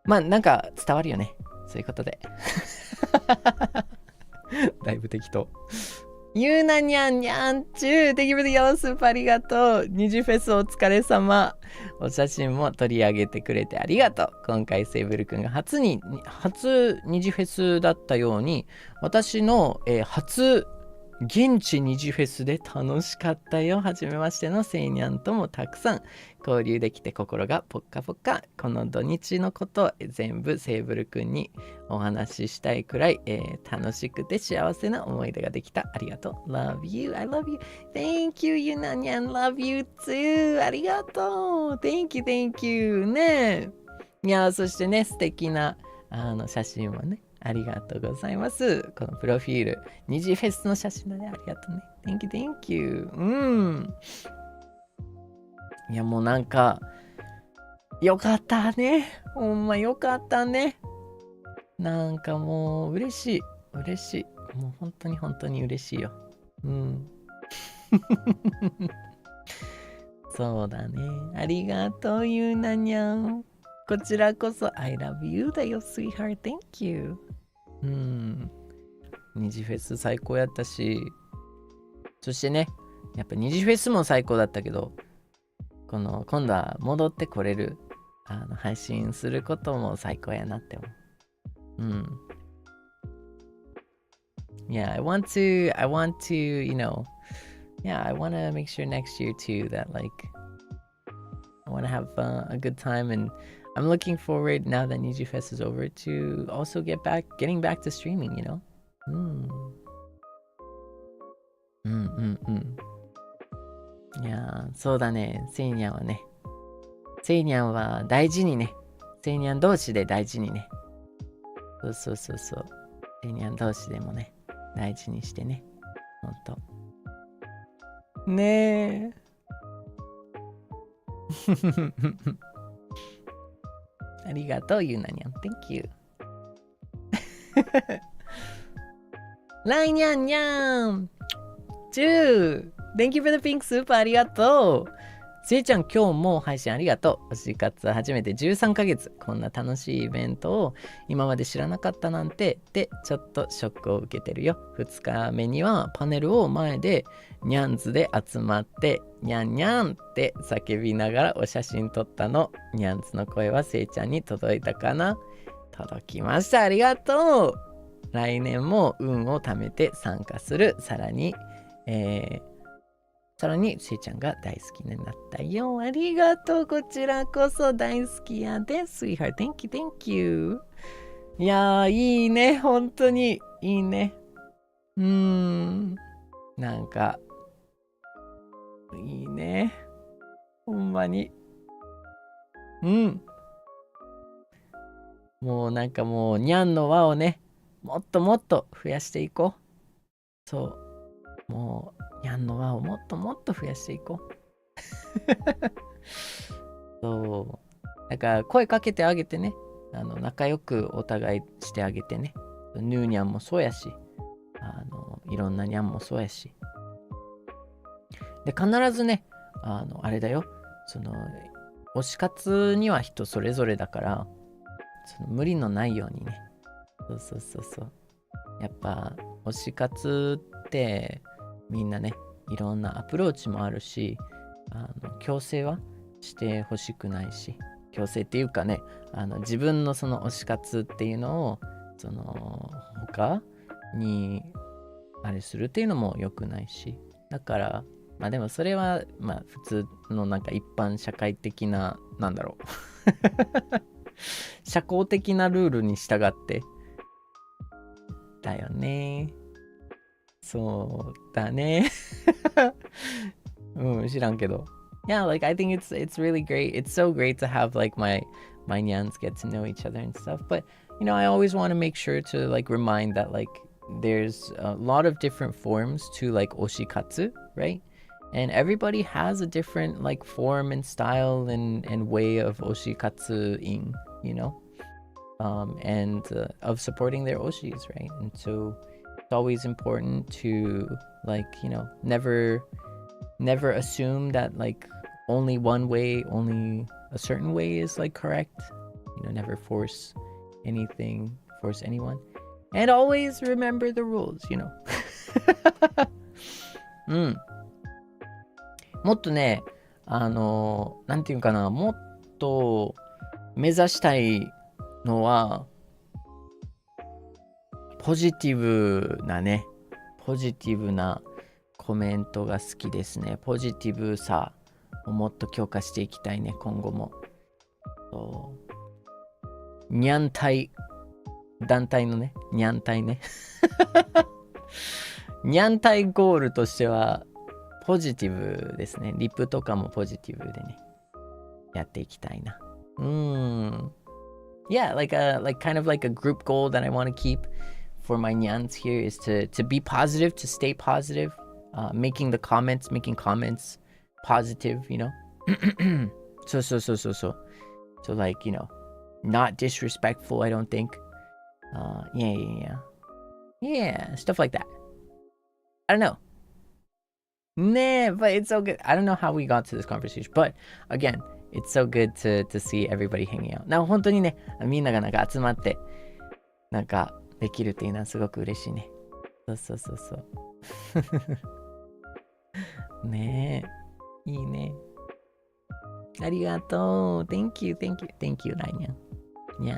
まあなんか伝わるよね、そういうことで。だいぶ適当。ゆうなにゃんにゃんちゅう、Thank you for the yellow soup、ありがとう。ニジフェスお疲れ様。お写真も取り上げてくれてありがとう。今回セーブル君が初ニジフェスだったように、私の、初現地ニジフェスで楽しかったよ。はじめましてのセイニャンともたくさん交流できて心がポッカポカ。この土日のこと全部セーブルくんにお話ししたいくらい、楽しくて幸せな思い出ができた。ありがとう。Love you. I love you. Thank you, ゆなにゃん。Love you too. ありがとう。Thank you, thank you. ね。いや、そしてね、素敵な写真もね。ありがとうございます。このプロフィール、ニジフェスの写真だね。ありがとうね。Thank you, thank you. いや、もうなんか、よかったね。ほんまよかったね。なんかもう、嬉しい。もう本当に嬉しいよ。そうだね。ありがとう、ゆうなにゃん。こちらこそ、I love you だよ、sweetheart. Thank you. ニジフェス最高やったし、そしてね、やっぱニジフェスも最高だったけど、今度は戻ってこれる配信することも最高やなって思う。Yeah, I want to, I want to make sure next year too that like I want to have a good time, and I'm looking forward now that Niji Fest is over to also getting back to streaming, you know? いやー、そうだね。セイニャンはね。セイニャンは大事にね。セイニャン同士で大事にね。そう。セイニャン同士でもね、大事にしてね。ほんと。ねえ。ありがとう、ゆなにゃん。Thank you. ライニャンニャン。Thank you for the pink soup. ありがとう。せいちゃん、今日も配信ありがとう。推し活初めて13ヶ月。こんな楽しいイベントを今まで知らなかったなんて。で、ちょっとショックを受けてるよ。2日目にはパネルを前でニャンズで集まって、ニャンニャンって叫びながらお写真撮ったの。ニャンズの声はせいちゃんに届いたかな？届きました。ありがとう。来年も運を貯めて参加する。さらにせいちゃんが大好きになったよ。ありがとう。こちらこそ大好きやで。Sweetheart. Thank you. いやー、いいね。本当にいいね。なんか、いいね。ほんまに。もうなんかもう、にゃんの輪をね、もっともっと増やしていこう。そう。もう、にゃんの輪をもっともっと増やしていこう。そう。だから声かけてあげてね。仲良くお互いしてあげてね。ヌーニャンもそうやし、いろんなニャンもそうやし。で、必ずね、あれだよ。推し活には人それぞれだから、無理のないようにね。そう。やっぱ、推し活って、みんなね、いろんなアプローチもあるし、強制はしてほしくないし、強制っていうかね、自分のその推し活っていうのを、他にあれするっていうのも良くないし、だから、まあでもそれは、まあ普通のなんか一般社会的な、なんだろう。社交的なルールに従って、だよね。そうだね。知らんけど。Yeah, like I think it's really great. It's so great to have like my nyans get to know each other and stuff. But I always want to make sure to like remind that like there's a lot of different forms to like oshikatsu, right? And everybody has a different like form and style and way of oshikatsu-ing, and of supporting their oshis, right? And so it's always important to like, never assume that like only one way, only a certain way is like correct. Never force anyone. And always remember the rules, うん。もっとね、なんていうかな、もっと目指したいのは、ポジティブなコメントが好きですね。ポジティブさをもっと強化していきたいね、今後も。にゃん隊、団体のね、にゃん隊ね。にゃん隊ゴールとしては、ポジティブですね。リップとかもポジティブでね、やっていきたいな。Yeah, like kind of like a group goal that I want to keep for my nyans here is to be positive, to stay positive, making comments positive, So like, not disrespectful, I don't think. Yeah, stuff like that. I don't know. Nah, but it's so good. I don't know how we got to this conversation, but again, it's so good to see everybody hanging out. 本当にね、みんながなんか集まってなんかできるっていうのはすごく嬉しいね。そう。ねえ、いいね。ありがとう。Thank you,ライニャン。にゃ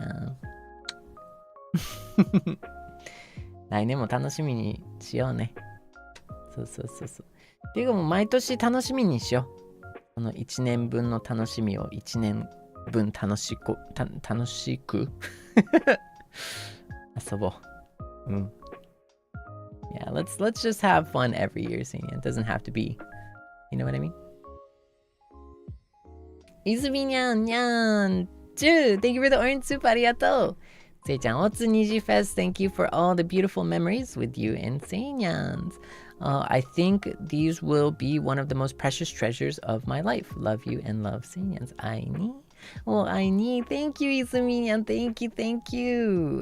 ー。来年も楽しみにしようね。そう。っていうかもう毎年楽しみにしよう。この1年分の楽しみを1年分楽しく遊ぼう。Yeah, let's just have fun every year, Seinyan. It doesn't have to be, you know what I mean? いずみにゃんにゃんThank you for the orange soup. ありがとう。せいちゃん、おつNiji Fest. Thank you for all the beautiful memories with you and Seinyans. I think these will be one of the most precious treasures of my life. Love you and love Seinyans. I need. Thank you, Izuminyan. Thank you.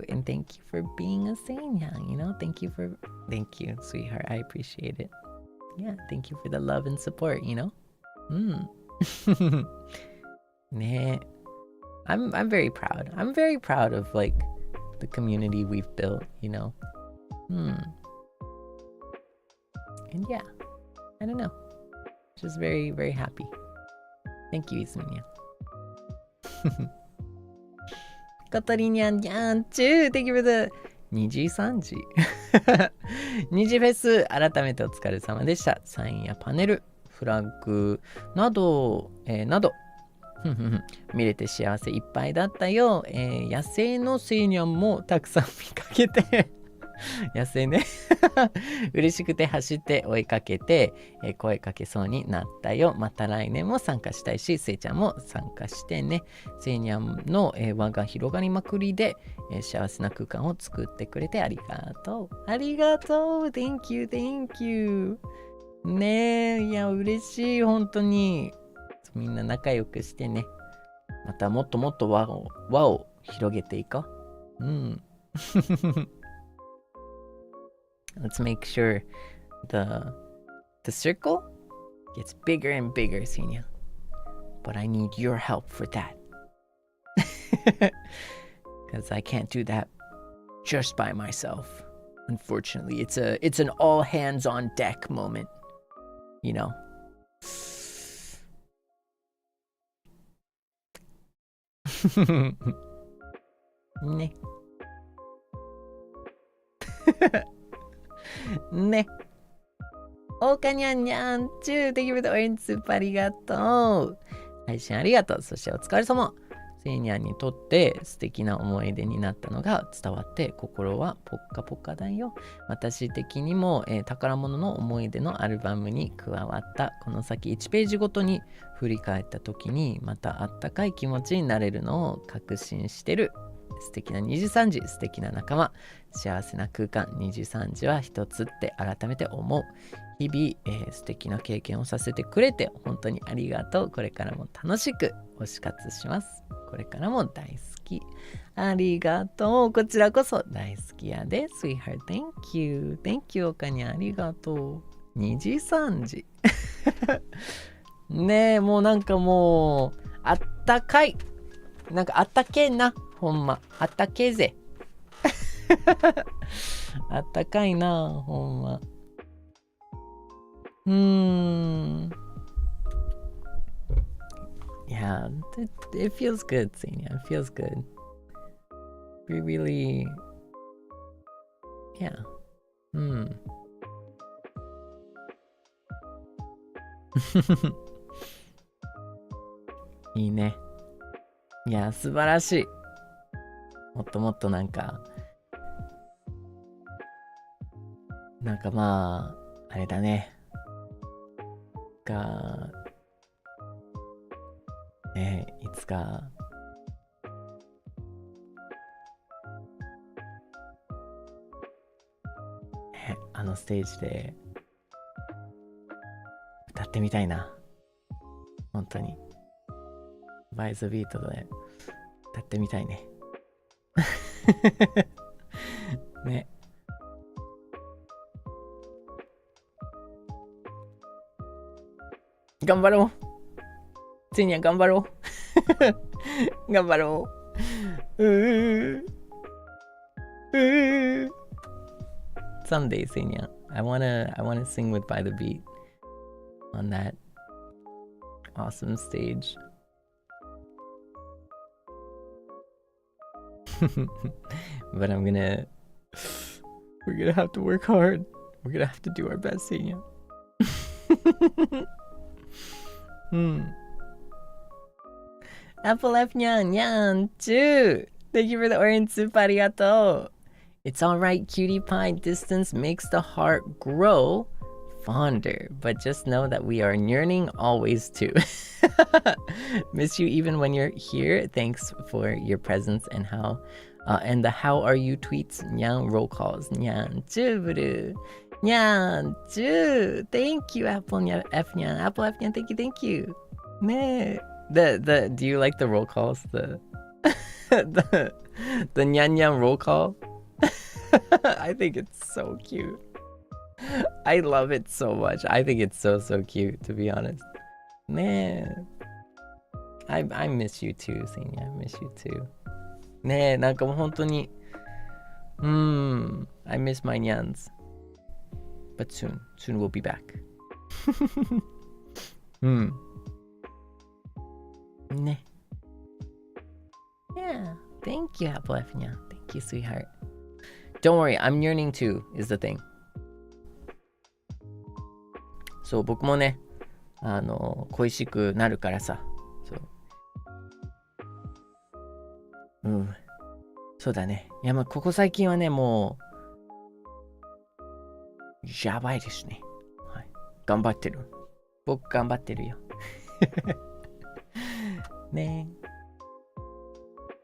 And thank you for being a Seinyan. Thank you, sweetheart. I appreciate it. Yeah, thank you for the love and support,ねえ。I'm very proud. I'm very proud of like the community we've built, And yeah, I don't know. Just very, very happy. Thank you, Isminya. Kotorinyan Yan too. Thank you for the Nijisanji. Niji Fest 改めてお疲れ様でした。サインやパネル、フラッグなど、見れて幸せいっぱいだったよ。野生のセイニャンもたくさん見かけて野生ね嬉しくて走って追いかけて、声かけそうになったよ。また来年も参加したいし、セイちゃんも参加してね。セイニャンの、輪が広がりまくりで、幸せな空間を作ってくれてありがとう。ありがとう。Thank you. ねえ、いや嬉しい、本当に。みんな仲良くしてね。またもっともっと輪を広げていこう。Let's make sure the circle gets bigger and bigger, Seinya. But I need your help for that. Because I can't do that just by myself. Unfortunately, it's an all hands on deck moment,ね。ね。おかにゃんにゃんちゅう。Thank you for the orange soup. ありがとう。配信ありがとう。そしてお疲れ様。セイニャンにとって素敵な思い出になったのが伝わって心はポッカポカだよ。私的にも、宝物の思い出のアルバムに加わった。この先1ページごとに振り返った時にまたあったかい気持ちになれるのを確信してる。素敵な23時、素敵な仲間、幸せな空間、23時は一つって改めて思う。日々、素敵な経験をさせてくれて本当にありがとう。これからも楽しく推し活します。これからも大好き。ありがとう。こちらこそ大好きやで。Sweetheart, thank you. Thank you, おかにありがとう。23時。ねえ、もうなんかもう、あったかい。なんかあったけえな。ほんま。あったけえぜ。あったかいな。ほんま。Yeah, it feels good, Seinya. It feels good. We really, yeah. いいね。いや、素晴らしい。もっともっとなんかまあ、あれだね。いつか、あのステージで歌ってみたいな。本当に。BYTHEBEAT で歌ってみたいね。ね。頑張ろう。ついには頑張ろう。頑張ろう。Someday, Seinyan. I wanna sing with By the Beat on that awesome stage. But we're gonna have to work hard. We're gonna have to do our best, Seinyan. Apple F Nyan Nyan too. Thank you for the orange soup, arigato. It's alright, cutie pie. Distance makes the heart grow fonder. But just know that we are yearning always too. Miss you even when you're here. Thanks for your presence and the how are you tweets, Nyan roll calls, Nyan Juburu. Nyan Ju. Thank you, Apple F Nyan. Apple F Nyan, thank you. Ne. Do you like the roll calls? The Nyan Nyan roll call? I think it's so cute. I love it so much. I think it's so cute, to be honest. Man, I miss you too, Seinya. I miss you too. ねえ、なんかもう本当にI miss my nyans. But soon we'll be back. ね。Yeah, thank you, Apple F Nyan. Thank you, sweetheart. Don't worry, I'm yearning too, is the thing. そう、僕もね、恋しくなるからさ。そう。そうだね。いや、まあ、ここ最近はね、もう、やばいですね。はい。頑張ってる。僕頑張ってるよ。ね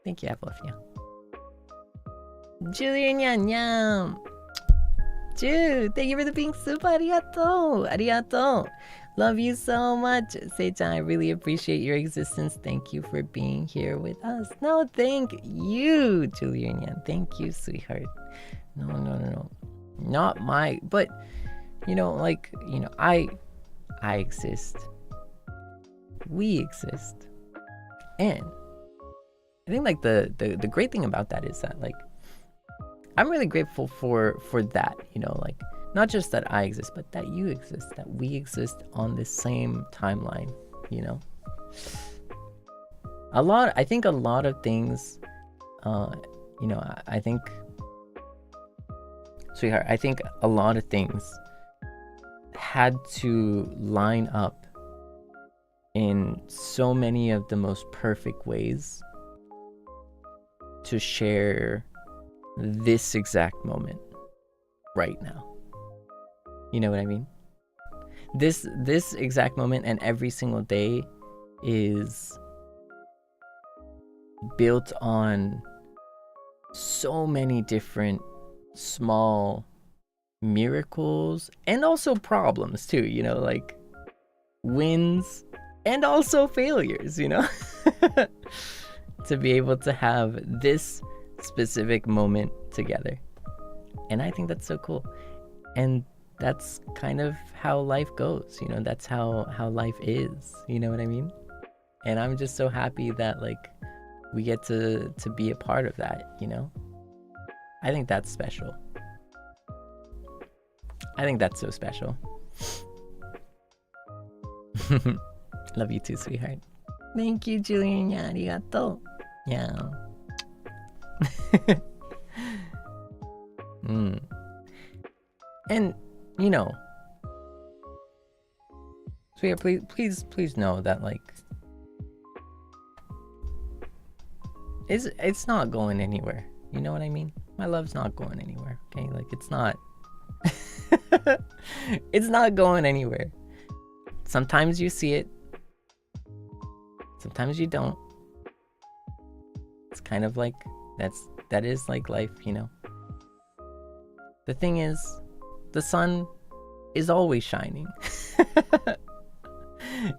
え。Thank you, Apple F Nyan. Julia Nyan Nyan. Jude, thank you for the pink soup. Arigato. Arigato. Love you so much. Sei-chan, I really appreciate your existence. Thank you for being here with us. No, thank you, Julia Nyan. Thank you, sweetheart. No. Not my, but, I exist. We exist. And I think, the great thing about that is that, I'm really grateful for that, not just that I exist, but that you exist, that we exist on the same timeline, I think a lot of things, I think, sweetheart, I think a lot of things had to line up in so many of the most perfect ways to share this exact moment right now. You know what I mean? This exact moment and every single day is built on so many different small miracles and also problems too, you know, like wins and also failures, you know, to be able to have this specific moment together. And I think that's so cool. And that's kind of how life goes, you know, that's how life is, you know what I mean? And I'm just so happy that like we get to be a part of that, you know? I think that's special. I think that's so special. Love you too, sweetheart. Thank you, Julian. Arigato. Yeah. And you know, sweetheart, please know that like it's not going anywhere. You know what I mean? My love's not going anywhere. Okay, like it's not. It's not going anywhere. Sometimes you see it. Sometimes you don't. It's kind of like that is like life, you know. The thing is, the sun is always shining.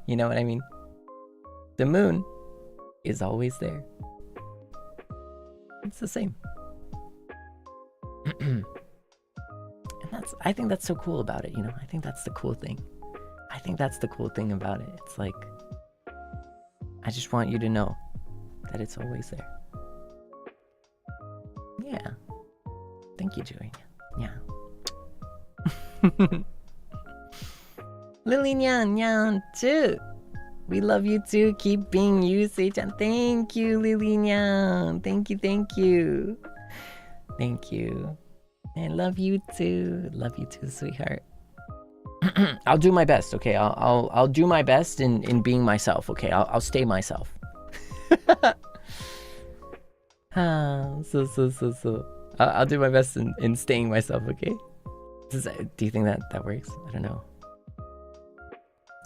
You know what I mean? The moon is always there. It's the same. And I think that's so cool about it, you know? I think that's the cool thing. I think that's the cool thing about it. It's like, I just want you to know that it's always there. Yeah. Thank you, Julia. Yeah. Lily Nyan Nyan too. We love you too. Keep being you, Sei-chan. Thank you, Lily Nyan. Thank you, thank you. Thank you. And love you too. Love you too, sweetheart. I'll do my best, okay? I'll do my best in being myself, okay? I'll stay myself. So. I'll do my best in staying myself, okay? Do you think that works? I don't know.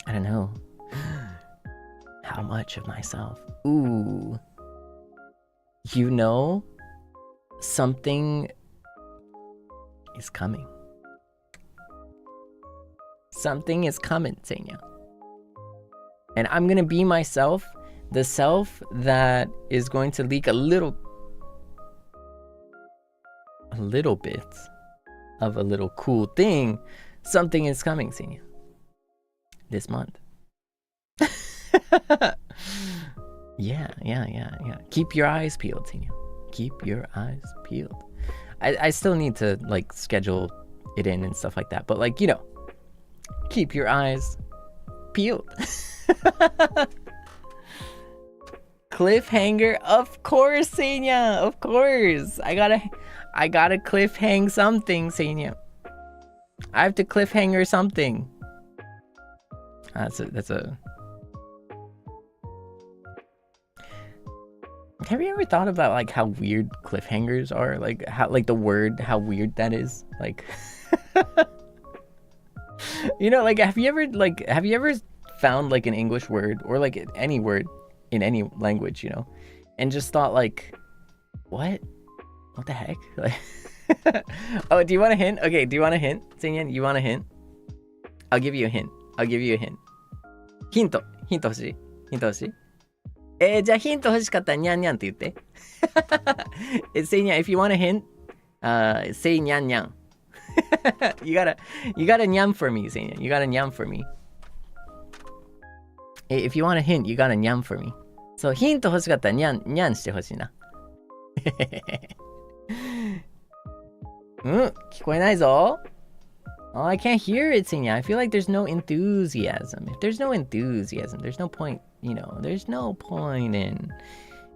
I don't know. How much of myself? Ooh. You know, something is coming. Something is coming, Seinya. And I'm gonna be myself, the self that is going to leak a little bit of a little cool thing. Something is coming, Seinya. This month. Yeah. Keep your eyes peeled, Seinya. Keep your eyes peeled. I still need to like schedule it in and stuff like that, but like, you know, keep your eyes peeled. Cliffhanger, of course, Seinya, of course. I gotta cliffhang something, Seinya. I have to cliffhanger something. That's a. Have you ever thought about like how weird cliffhangers are? Like how how weird that is? Like you know, like have you ever found like an English word or like any word in any language, you know, and just thought like, what the heck? Like oh, do you want a hint? Okay, do you want a hint? Seinyan, you want a hint? I'll give you a hint.ヒント欲しい？じゃあヒント欲しかったらニャンニャンって言って。Say nyan. If you want a hint, say nyan nyan. You gotta nyan for me, Seinyan. You gotta nyan for me. If you want a hint, you gotta nyan for me. そう、ヒント欲しかったらニャンしてほしいな。聞こえないぞ。Oh, I can't hear it, Seinya. I feel like there's no enthusiasm. If there's no enthusiasm, there's no point, you know, there's no point in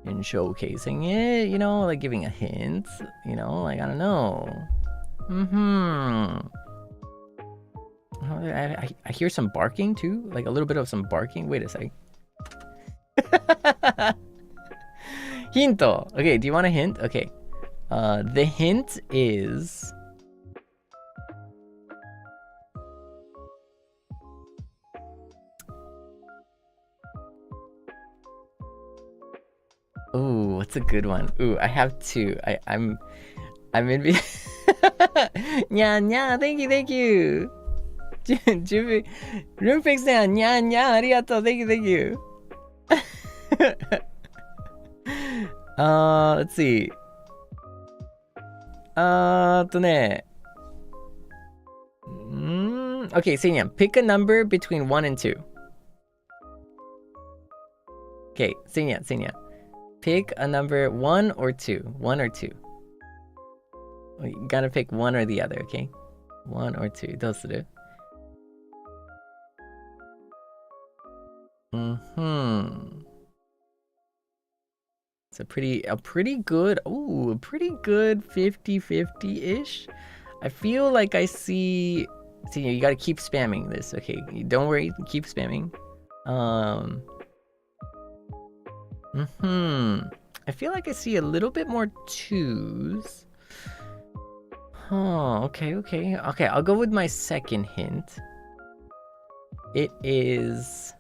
showcasing it, you know, like giving a hint, you know, like, I don't know. I hear some barking too, like a little bit of some barking. Wait a sec. Hint. Okay, do you want a hint? Okay. The hint is... Ooh, what's a good one? Ooh, I have two. I'm in. Nya nya, thank you. Roomfix-san, nya nya, arigatou, thank you. Let's see. ね。Okay, Seinyan, pick a number between 1 and 2. Okay, Seinyan. Pick a number 1 or 2. 1 or 2. You gotta pick one or the other, okay? 1 or 2. どうする? It's a pretty good 50-50-ish. I feel like I see you gotta keep spamming this, okay? Don't worry, keep spamming. I feel like I see a little bit more 2s. Oh, okay, I'll go with my second hint. It is...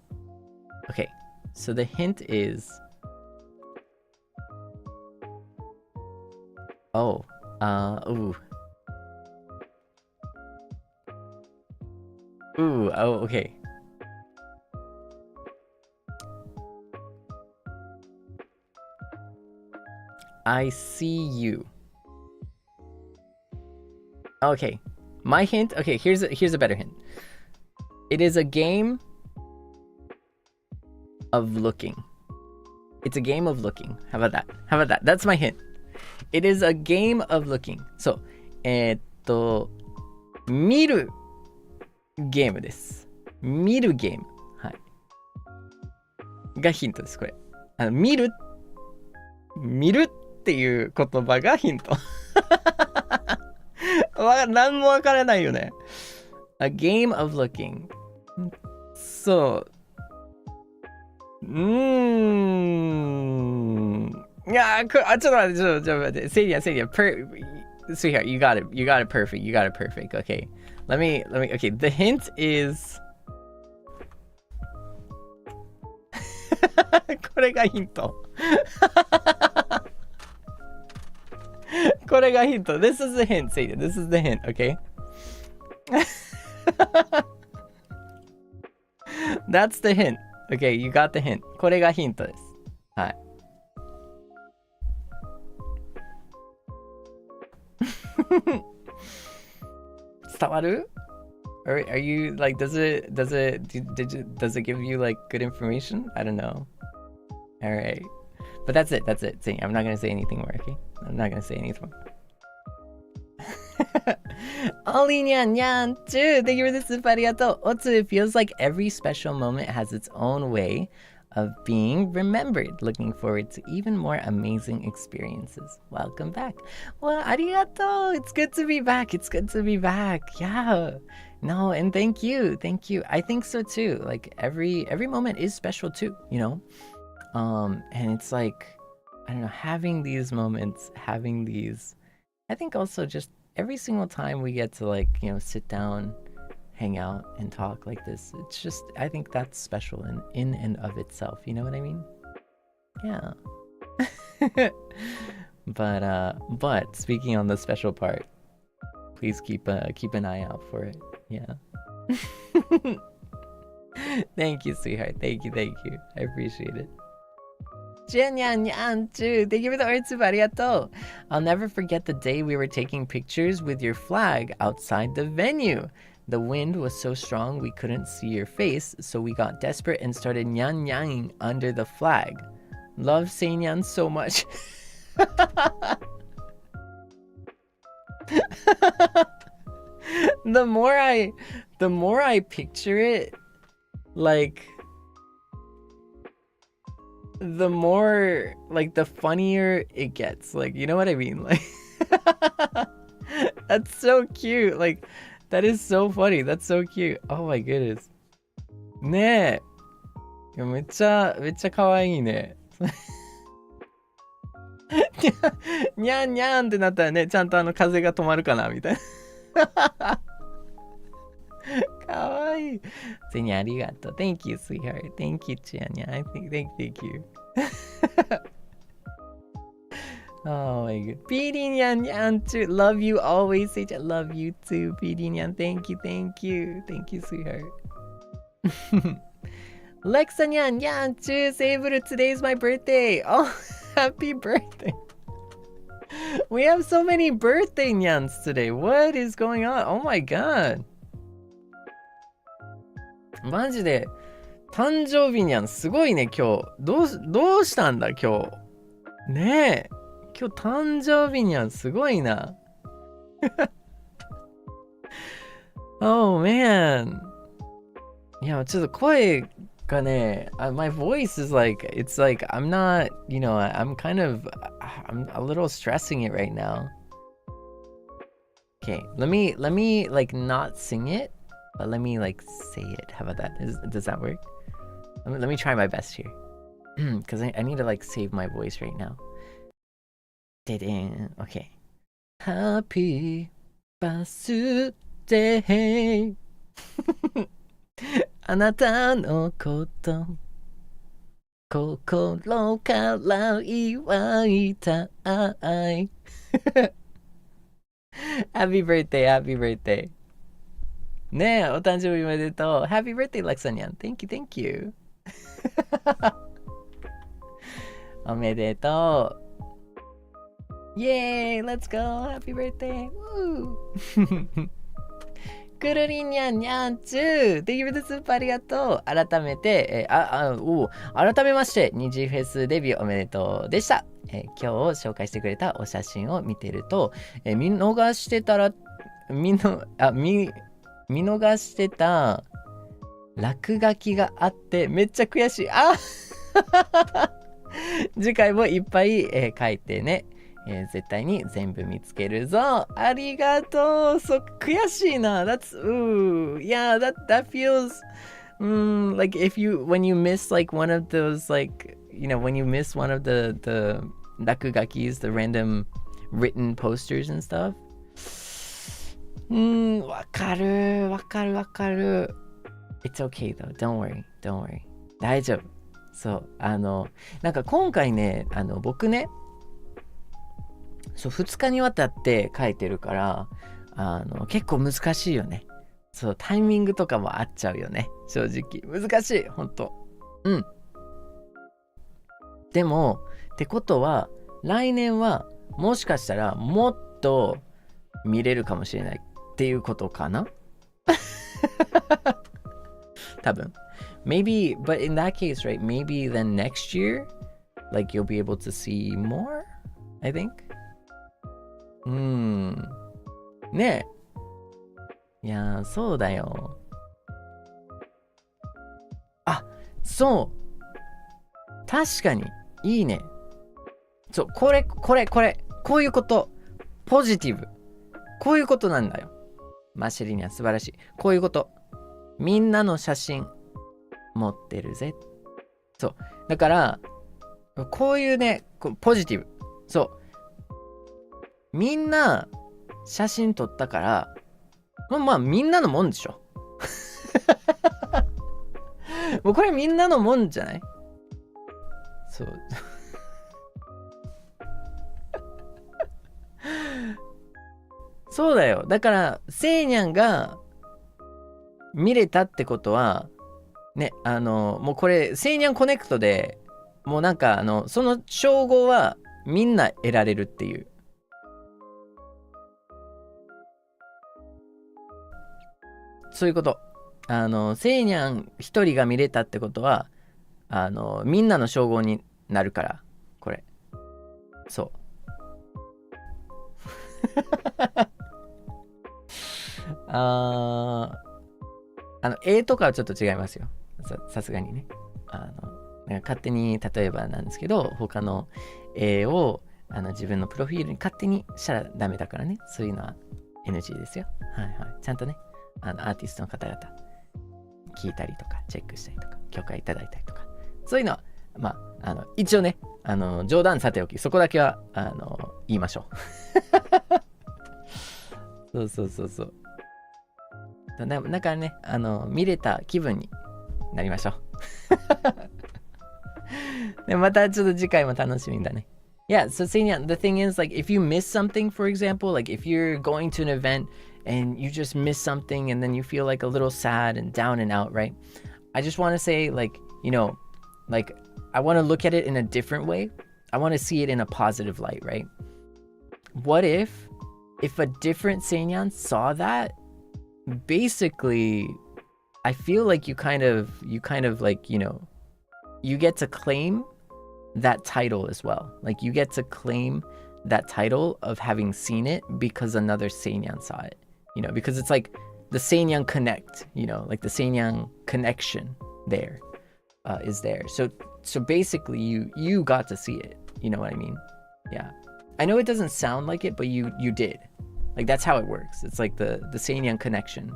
Okay, so the hint is... Oh, okay. I see you. Okay, my hint. Okay, here's a better hint. It is a game of looking. It's a game of looking. How about that? That's my hint. It is a game of looking. So, 見るゲームです。見るゲーム。はい。がヒントです、これ。見るっていう言葉がヒント。何もわからないよね。A game of looking. そう。いやー、ちょっと待って。Seiyan. Sweetheart, you got it perfect. Okay. Let me, okay, the hint is... これがヒント。これがヒント。This is the hint, Seiyan. This is the hint, okay? That's the hint. Okay, you got the hint. これがヒントです。はい。伝わる? Or are you like, does it give you like good information? I don't know. All right, but that's it. See, I'm not gonna say anything more. Okay, I'm not gonna say anything more. Olin Yan too. Thank you for the soup, arigato. Otsu, it feels like every special moment has its own way of being remembered. Looking forward to even more amazing experiences. Welcome back. Well, arigato. It's good to be back. Yeah. No, and thank you. I think so too. Like every moment is special too, you know? And it's like, I don't know, having these moments, I think also just every single time we get to like, you know, sit down, hang out and talk like this, it's just, I think that's special in and of itself, you know what I mean? Yeah. But speaking on the special part, please keep an eye out for it. Yeah. Thank you, sweetheart. Thank you. I appreciate it. Seinyan too. Thank you for the arts, arigato. I'll never forget the day we were taking pictures with your flag outside the venue. The wind was so strong we couldn't see your face, so we got desperate and started nyan under the flag. Love Seinyan so much. The more I picture it, like the more, like, the funnier it gets. Like, you know what I mean? Like, that's so cute. Like, that is so funny. That's so cute. Oh my goodness. ねえ。いや、めっちゃ可愛いね。にゃんにゃんってなったらね、ちゃんと風が止まるかなみたいな。かわいい。Seiyan, ありがとう。Thank you, sweetheart. Thank you, Seiyan. Thank you. Oh my god. Pirinyan yan too. Love you always. Sage, I love you too. Pirinyan, thank you, thank you. Thank you, sweetheart. Lexanyan yan too. Seible, today's my birthday. Oh, happy birthday. We have so many birthday nyans today. What is going on? Oh my god. マジで誕生日にゃんすごいね今日。どうしたんだ今日。ねえ。今日誕生日にゃんすごいな。Oh man. いやちょっと声がね、my voice is like it's like I'm not, you know, I'm a little stressing it right now. Okay, let me like not sing it, but let me like say it. How about that? Does that work? Let me try my best here. Because I need to like save my voice right now. Okay. Happy birthday. あなたのこと心から祝いたい。Happy birthday, happy birthday. ねえ、お誕生日おめでとう。Happy birthday, Seinyan. Thank you, thank you. おめでとう。イェーイ !Let's go! Happy birthday! Woo! くるりんにゃんにゃんちゅー Thank you for the soup ありがとう。改めて、改めまして、ニジフェスデビューおめでとうでした。今日紹介してくれたお写真を見てると、見逃してた落書きがあってめっちゃ悔しい。次回もいっぱい、書いてね。絶対に全部見つけるぞ。ありがとう。悔しいな。Yeah, that feels like when you miss like one of those like, you know, when you miss one of the rakugakis, the random written posters and stuff. わかる。It's okay though. Don't worry. 大丈夫。そう。なんか今回ね、僕ね、そう2日にわたって書いてるから結構難しいよね。そうタイミングとかも合っちゃうよね。正直難しいほんと。でもってことは来年はもしかしたらもっと見れるかもしれないっていうことかな。多分 maybe, but in that case, right, maybe then next year like you'll be able to see more, I think. ねえ。いやそうだよ。そう確かにいいね。そうこれこういうこと。ポジティブ。こういうことなんだよ。マシェリニャン素晴らしい。こういうこと。みんなの写真持ってるぜ。そうだからこういうねポジティブ。そうみんな写真撮ったからまあみんなのもんでしょ。もうこれみんなのもんじゃない？そうそうだよ。だからセイニャンが見れたってことはね、もうこれセイニャンコネクトでもうなんかその称号はみんな得られるっていう。そういうこと。セイニャン一人が見れたってことはみんなの称号になるからこれ。そう絵とかはちょっと違いますよ。さすがにね。勝手に例えばなんですけど他の絵を自分のプロフィールに勝手にしたらダメだからね。そういうのは NG ですよ。はいはい。ちゃんとねアーティストの方々聞いたりとかチェックしたりとか許可いただいたりとかそういうのはまあ一応ね冗談さておきそこだけは言いましょう。そうだからね見れた気分になりましょう。でまたちょっと次回も楽しみだね。Yeah, so Seinyan, the thing is, like, if you miss something, for example, like if you're going to an event and you just miss something and then you feel like a little sad and down and out, right? I just want to say, like, you know, like, I want to look at it in a different way. I want to see it in a positive light, right? What if a different Seinyan saw that? Basically, I feel like you kind of like, you know, you get to claim that title as well. Like, you get to claim that title of having seen it because another Seinyan saw it, you know, because it's like the Seinyan connect, you know, like the Seinyan connection there is there. So basically you got to see it, you know what I mean? Yeah, I know it doesn't sound like it, but you did. Like, that's how it works. It's like the Seinyan connection.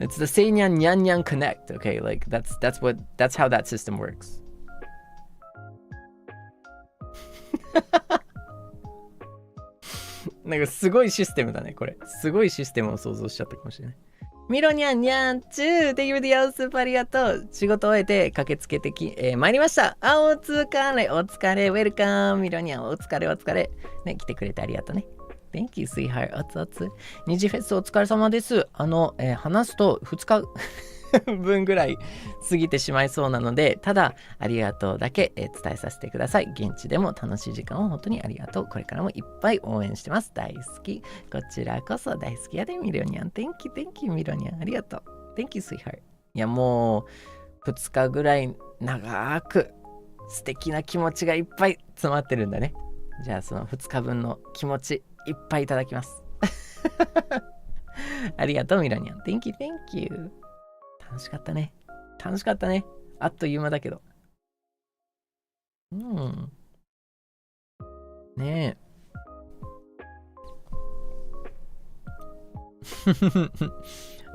It's the Seinyan Nyan connect, okay? Like, that's how that system works. なんかすごいシステムだね、これ。すごいシステムを想像しちゃったかもしれない。ミロニャンニャンチュー、Thank you for the hour、スーパーありがとう。仕事を終えて駆けつけて参りました。あ、お疲れ、お疲れ、ウェルカム。ミロニャン、お疲れ、お疲れ。ね、来てくれてありがとうね。Thank you, sweetheart. おつおつ。ニジフェスお疲れ様です。話すと2日分ぐらい過ぎてしまいそうなので、ただ、ありがとうだけ、伝えさせてください。現地でも楽しい時間を本当にありがとう。これからもいっぱい応援してます。大好き。こちらこそ大好きやで、ミロニャン。Thank you, thank you, ミロニャン。ありがとう。Thank you, sweetheart. いや、もう、2日ぐらい長く素敵な気持ちがいっぱい詰まってるんだね。じゃあ、その2日分の気持ち、いっぱいいただきます。ありがとう、ミロニャン。Thank you, thank you. 楽しかったね。楽しかったね。あっという間だけど。うん。ね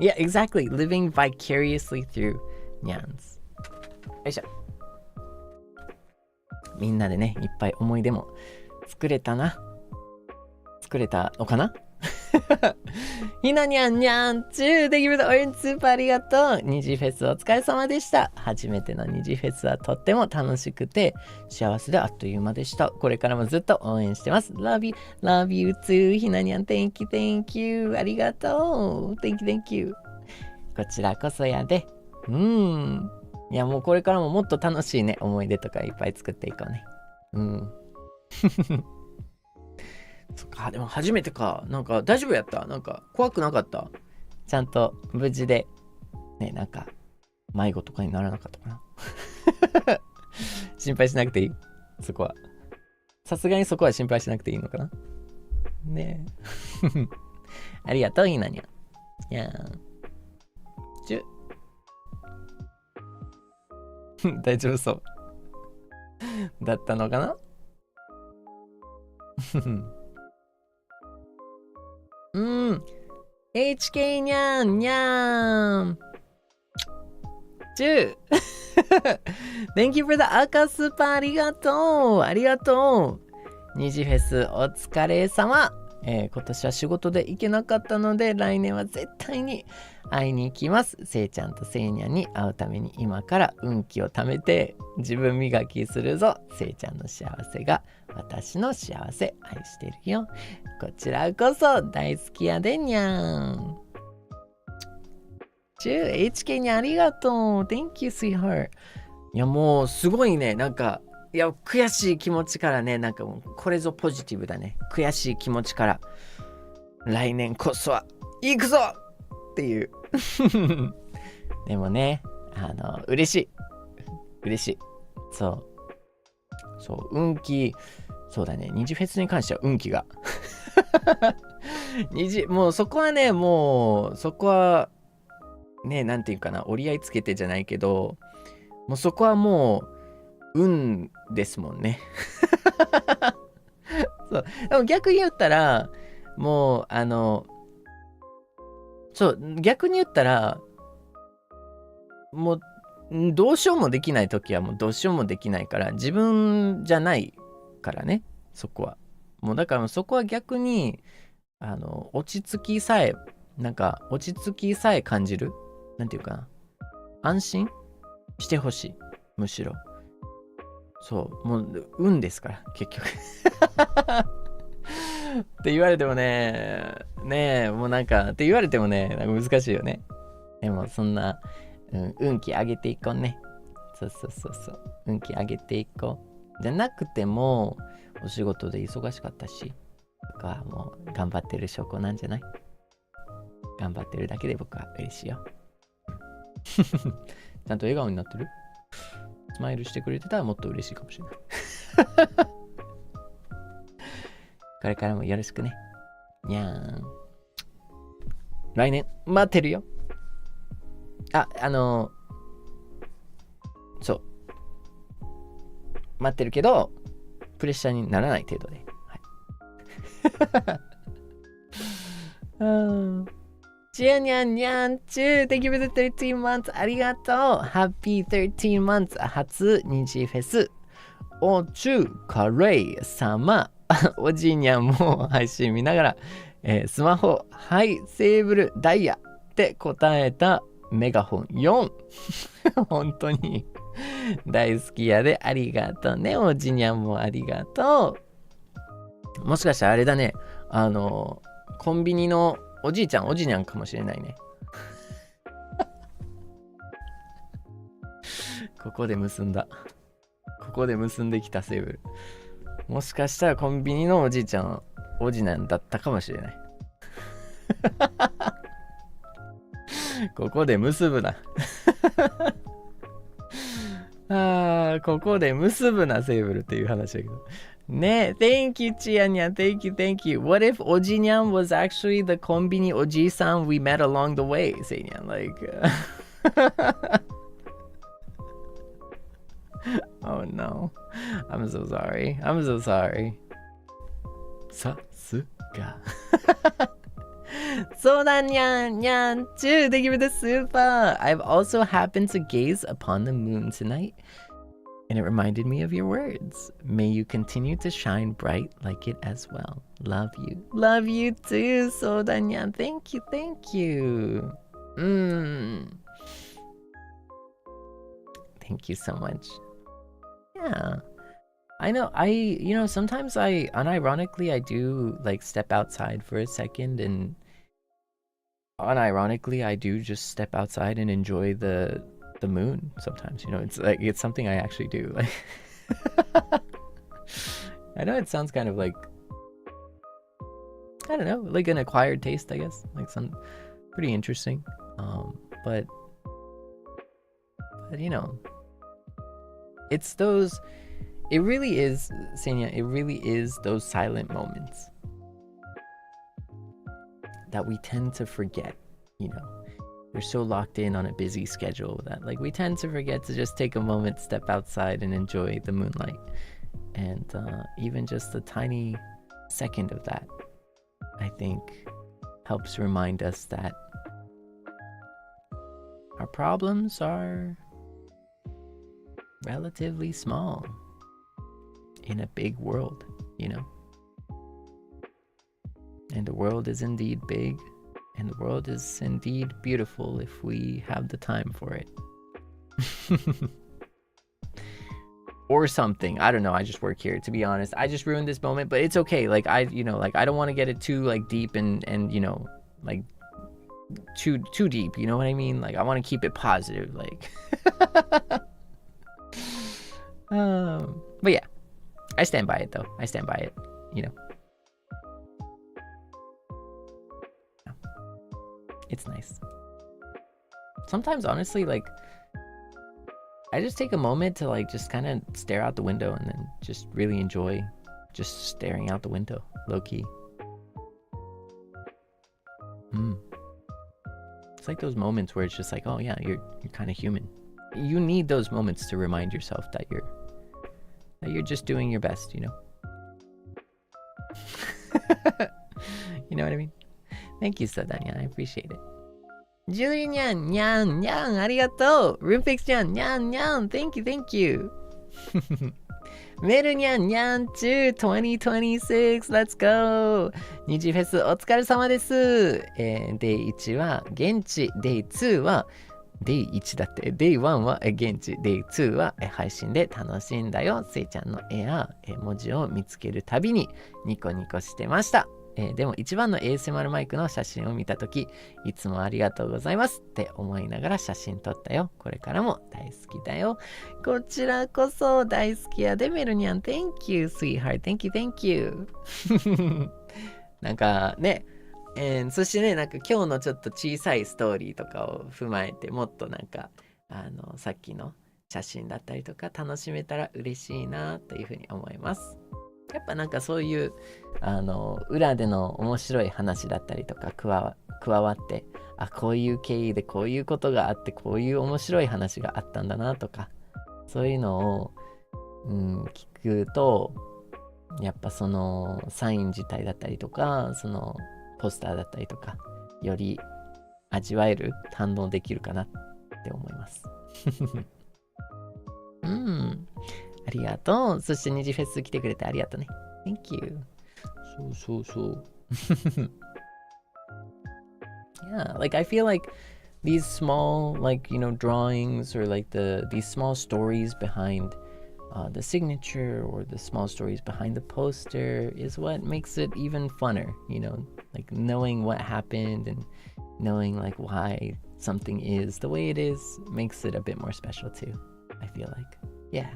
え。Yeah, exactly. Living vicariously through Nyans. よいしょ。みんなでね、いっぱい思い出も作れたのかなひなにゃんにゃんちゅうできると応援スーパーありがとう。ニジフェスお疲れ様でした。初めてのニジフェスはとっても楽しくて幸せであっという間でした。これからもずっと応援してます。Love you, love you too. ひなにゃん Thank you, thank you. ありがとう。Thank you, thank you. こちらこそやで。いや、もうこれからももっと楽しいね、思い出とかいっぱい作っていこうね。そっか、でも初めてか。なんか大丈夫やった？なんか怖くなかった？ちゃんと無事で、ね、なんか迷子とかにならなかったかな。心配しなくていい？そこは。さすがにそこは心配しなくていいのかな？ねえ。ありがとう、ひなにゃん。いやー。大丈夫そう。だったのかなHK にゃんにゃん10 Thank you for the 赤スパありがとうありがとうニジフェスお疲れ様今年は仕事で行けなかったので来年は絶対に会いに行きます。せいちゃんとせいにゃんに会うために今から運気を貯めて自分磨きするぞ。せいちゃんの幸せが私の幸せ愛してるよ。こちらこそ大好きやでにゃん。HK にありがとう。Thank you, sweetheart. いやもうすごいね。なんかいや悔しい気持ちからね、なんかもうこれぞポジティブだね。悔しい気持ちから来年こそは行くぞっていうでもね、嬉しいそう運気、そうだね、ニジフェスに関しては運気がもうそこはね、もうそこはね、なんていうかな、折り合いつけてじゃないけど、もうそこはもう運ですもんねそうでも逆に言ったらもうそう逆に言ったらもうどうしようもできない時はもうどうしようもできないから自分じゃないからね、そこはもうだからそこは逆に落ち着きさえ感じる、なんていうかな、安心してほしい。むしろ。そう、もう運ですから、結局。って言われてもね、もうなんか、って言われてもね、なんか難しいよね。でもそんな、運気上げていこうね。そう。運気上げていこう。じゃなくても、お仕事で忙しかったし、とかもう頑張ってる証拠なんじゃない？頑張ってるだけで僕は嬉しいよ。ちゃんと笑顔になってる？スマイルしてくれてたらもっと嬉しいかもしれない。これからもよろしくね。にゃーん。来年待ってるよ。そう。待ってるけど、プレッシャーにならない程度で。はい。チアニャンニャンチュー Thank you for the 13 months ありがとう Happy 13 months 初ニジフェスおちゅうカレイ様おじいにゃんも配信見ながら、スマホはいセーブルダイヤって答えたメガホン4本当に大好きやでありがとうねおじにゃんもありがとうもしかしたらあれだねコンビニのおじいちゃんおじにゃんかもしれないねここで結んできたセーブルもしかしたらコンビニのおじいちゃんおじなんだったかもしれないここで結ぶなここで結ぶなセーブルっていう話だけどね、thank you, Chianya. Thank you. What if Ojinyan was actually the konbini Oji-san we met along the way, Seinyan? Like, oh no. I'm so sorry. Sa-su-ga. そうだにゃんにゃんちゅう Thank you for the super. I've also happened to gaze upon the moon tonight.And it reminded me of your words. May you continue to shine bright like it as well. Love you. Love you too, Sodanyan. Thank you. Thank you so much. Yeah. I know, sometimes unironically, I do like step outside for a second and unironically, I do just step outside and enjoy the moon sometimes, it's something I actually do. Like I know it sounds kind of like I don't know, like an acquired taste, I guess, like some pretty interesting, but it's those, it really is, Seinya, it really is those silent moments that we tend to forget, We're so locked in on a busy schedule that like we tend to forget to just take a moment, step outside and enjoy the moonlight. And even just a tiny second of that, I think, helps remind us that our problems are relatively small in a big world, And the world is indeed big.And the world is indeed beautiful if we have the time for it. Or something. I don't know. I just work here, to be honest. I just ruined this moment, but it's okay. Like I don't want to get it too like deep and like too deep. You know what I mean? Like I want to keep it positive. Like, but yeah, I stand by it though. I stand by it.It's nice. Sometimes, honestly, like, I just take a moment to, like, just kind of stare out the window and then just really enjoy just staring out the window, low-key. It's like those moments where it's just like, oh, yeah, you're kind of human. You need those moments to remind yourself that you're just doing your best, You know what I mean?Thank you, Sodanya. I appreciate it. Julie Nyan, Nyan, Nyan, arigato. Roomfix Nyan, Nyan, Nyan. Thank you. Meru Nyan, Nyan 2, 2026. Let's go. ニジフェスお疲れ様です。Day 1は現地、Day 2は Day1 だって。Day1 は現地。Day2 は配信で楽しんだよ。せいちゃんの絵や文字を見つけるたびにニコニコしてました。でも一番の ASMR マイクの写真を見たとき、いつもありがとうございますって思いながら写真撮ったよ。これからも大好きだよ。こちらこそ大好きやで、メルニャン。Thank you, sweetheart. Thank you, thank you. なんかね、そしてね、なんか今日のちょっと小さいストーリーとかを踏まえて、もっとなんか、さっきの写真だったりとか楽しめたら嬉しいなというふうに思います。やっぱなんかそういう裏での面白い話だったりとか加わって、こういう経緯でこういうことがあって、こういう面白い話があったんだなとか、そういうのを、聞くと、やっぱそのサイン自体だったりとか、そのポスターだったりとか、より味わえる、堪能できるかなって思います。ありがとう。そしてニジフェス来てくれてありがとうね。Thank you. そう。Yeah, like I feel like these small, like, drawings or like these small stories behind the signature or the small stories behind the poster is what makes it even funner, like knowing what happened and knowing like why something is the way it is makes it a bit more special too, I feel like. Yeah.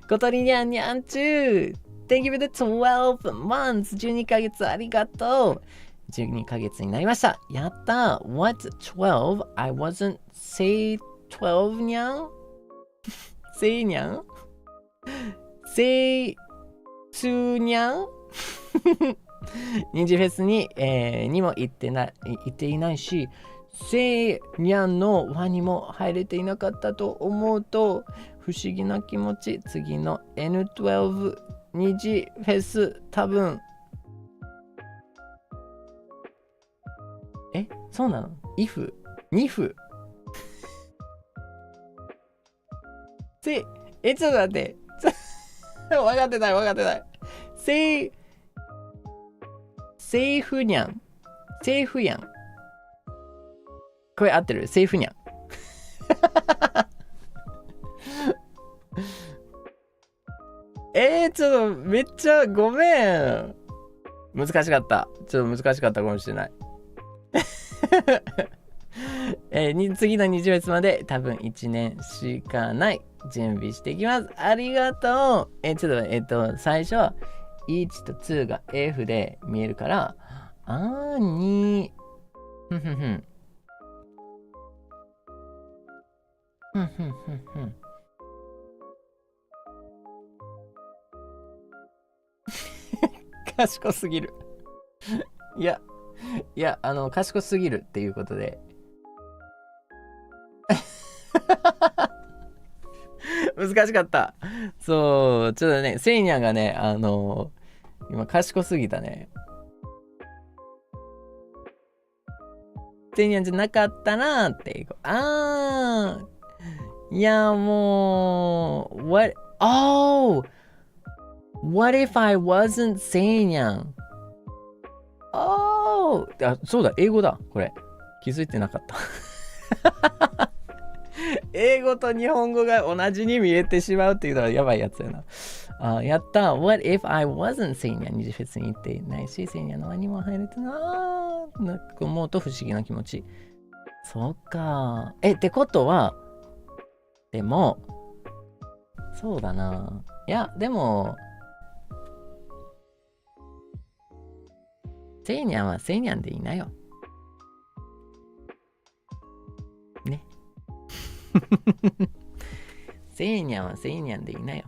小鳥にゃんにゃんちゅう Thank you for the 12 months 12ヶ月ありがとう。12ヶ月になりました。やった What 12? I wasn't say 12にゃんせいにゃんせいつにゃんニジフェスにも行っていないし、せいにゃんの輪にも入れていなかったと思うと不思議な気持ち。次の N12 ニジフェス多分そうなの ?if 2フちょっと待って。分かってない。セーフにゃん。セーフやん。これ合ってる？セーフにゃん。ちょっとめっちゃごめん。難しかった。ちょっと難しかったかもしれない。次の20月まで多分1年しかない。準備していきます。ありがとう。ちょっと最初1と2が F で見えるから、2賢すぎる。いや、賢すぎるっていうことで。難しかった。そう、ちょっとね、セイニャンがね、今賢すぎたね。セイニャンじゃなかったなーって。いや、もう、what if I wasn't セイニャン？そうだ、英語だ、これ。気づいてなかった。英語と日本語が同じに見えてしまうっていうのはやばいやつやな。やった。What if I wasn't Seinyan? ニジフェスに行っていないし、Seinyanの輪にも入れてなんか思うと不思議な気持ち。そっか。ってことは、でも、そうだな。いや、でも、SeinyanはSeinyanでいいなよ。ね。セイニャンはセイニャンでいいなよ。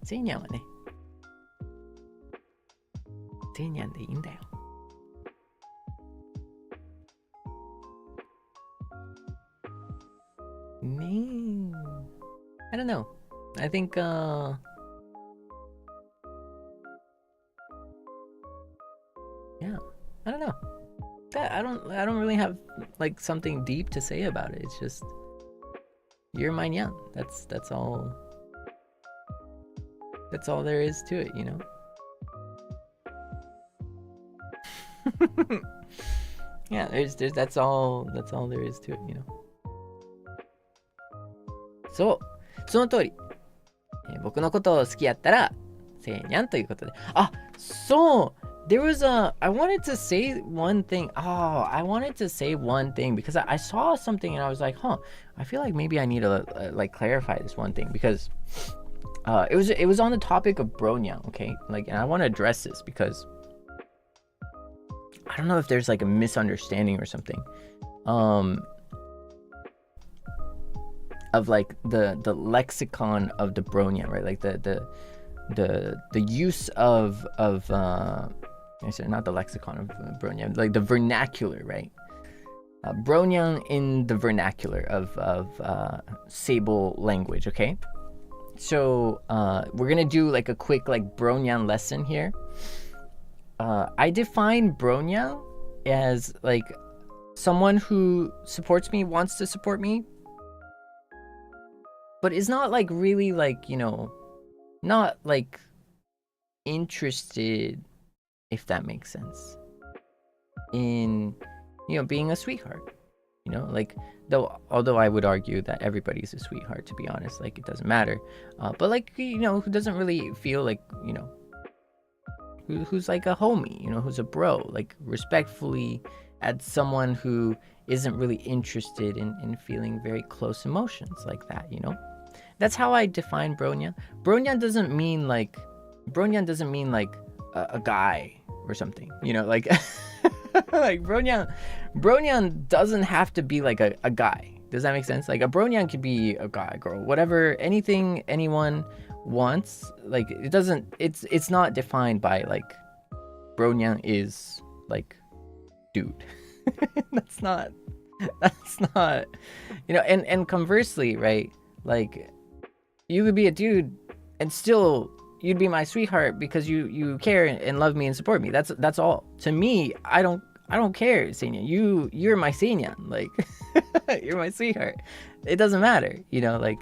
セイニャンはね、セイニャンでいいんだよ。ねえ。I don't know. I think, yeah, I don't know. I don't really have like something deep to say about it. It's just you're my nyan. That's all. That's all there is to it, Yeah, there's that's all there is to it, you know. そう、その通り。僕のことを好きやったら、せいにゃんということで。あ、そう。There was I wanted to say one thing. Oh, I wanted to say one thing because I saw something and I was like, huh, I feel like maybe I need to like clarify this one thing because it was on the topic of bronya, okay? Like, and I want to address this because I don't know if there's like a misunderstanding or something. Of like the lexicon of the bronya, right? Like the use of I said not the lexicon of bronya, like the vernacular, right? Bronya in the vernacular of Seible language, okay? So we're gonna do like a quick like bronya lesson here. I define bronya as like someone who supports me, wants to support me, but is not like really like, you know, not like interested, if that makes sense, in, you know, being a sweetheart, you know, like although I would argue that everybody's a sweetheart, to be honest, like it doesn't matter, but like, you know, who doesn't really feel like, you know, who's like a homie, you know, who's a bro, like respectfully at someone who isn't really interested in feeling very close emotions like that, you know. That's how I define bronya. Bronya doesn't mean like a guy or something, you know, like like bronya doesn't have to be like a guy. Does that make sense? Like a bronya could be a guy, girl, whatever, anything anyone wants. Like it doesn't, it's not defined by like bronya is like dude. that's not, you know, and conversely, right? Like you could be a dude and still you'd be my sweetheart because you care and love me and support me. That's all. To me, I don't care, Seinyan. You're my Seinyan. Like you're my sweetheart. It doesn't matter, you know, like.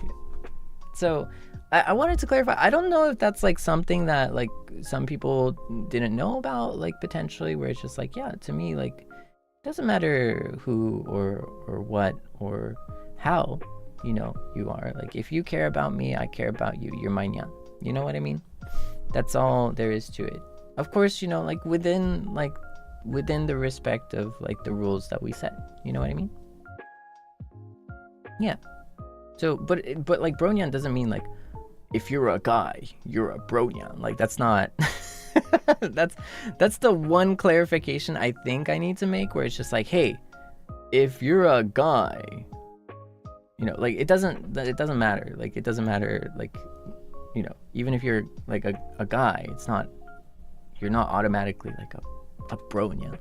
So I wanted to clarify. I don't know if that's like something that like some people didn't know about, like potentially, where it's just like, yeah, to me, like it doesn't matter who or what or how, you know, you are. Like if you care about me, I care about you. You're my nyan. You know what I mean? That's all there is to it. Of course, you know, like within the respect of like the rules that we set. You know what I mean? Yeah. So, but like bronyan doesn't mean like if you're a guy, you're a bronyan. Like that's not. that's the one clarification I think I need to make, where it's just like, hey, if you're a guy, you know, like it doesn't matter. Like it doesn't matter. Like, you know, even if you're like a guy, you're not automatically like a bronya.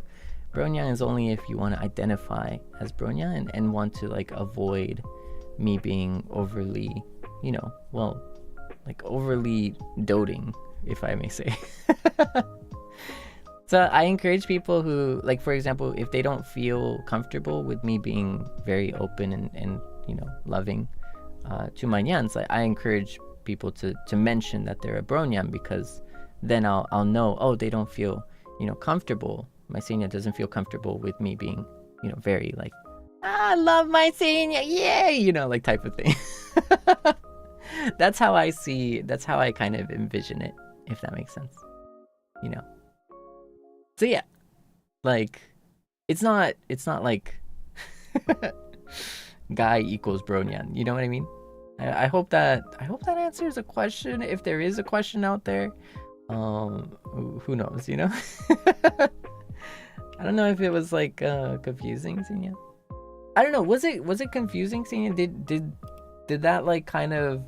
Bronya is only if you want to identify as bronya and want to like avoid me being overly, you know, well, like overly doting, if I may say. So I encourage people who, like, for example, if they don't feel comfortable with me being very open and you know, loving to my nyans, I encourage people to mention that they're a bronyan, because then I'll know, oh, they don't feel, you know, comfortable. My senior doesn't feel comfortable with me being, you know, very like, I love my senior, yay, you know, like type of thing. That's how I kind of envision it, if that makes sense, you know. So yeah, like it's not like guy equals bronyan, you know what I mean? I hope that answers a question, if there is a question out there. Who knows, you know. I don't know if it was like confusing, Seinya. I don't know, was it confusing, Seinya? Did that like kind of,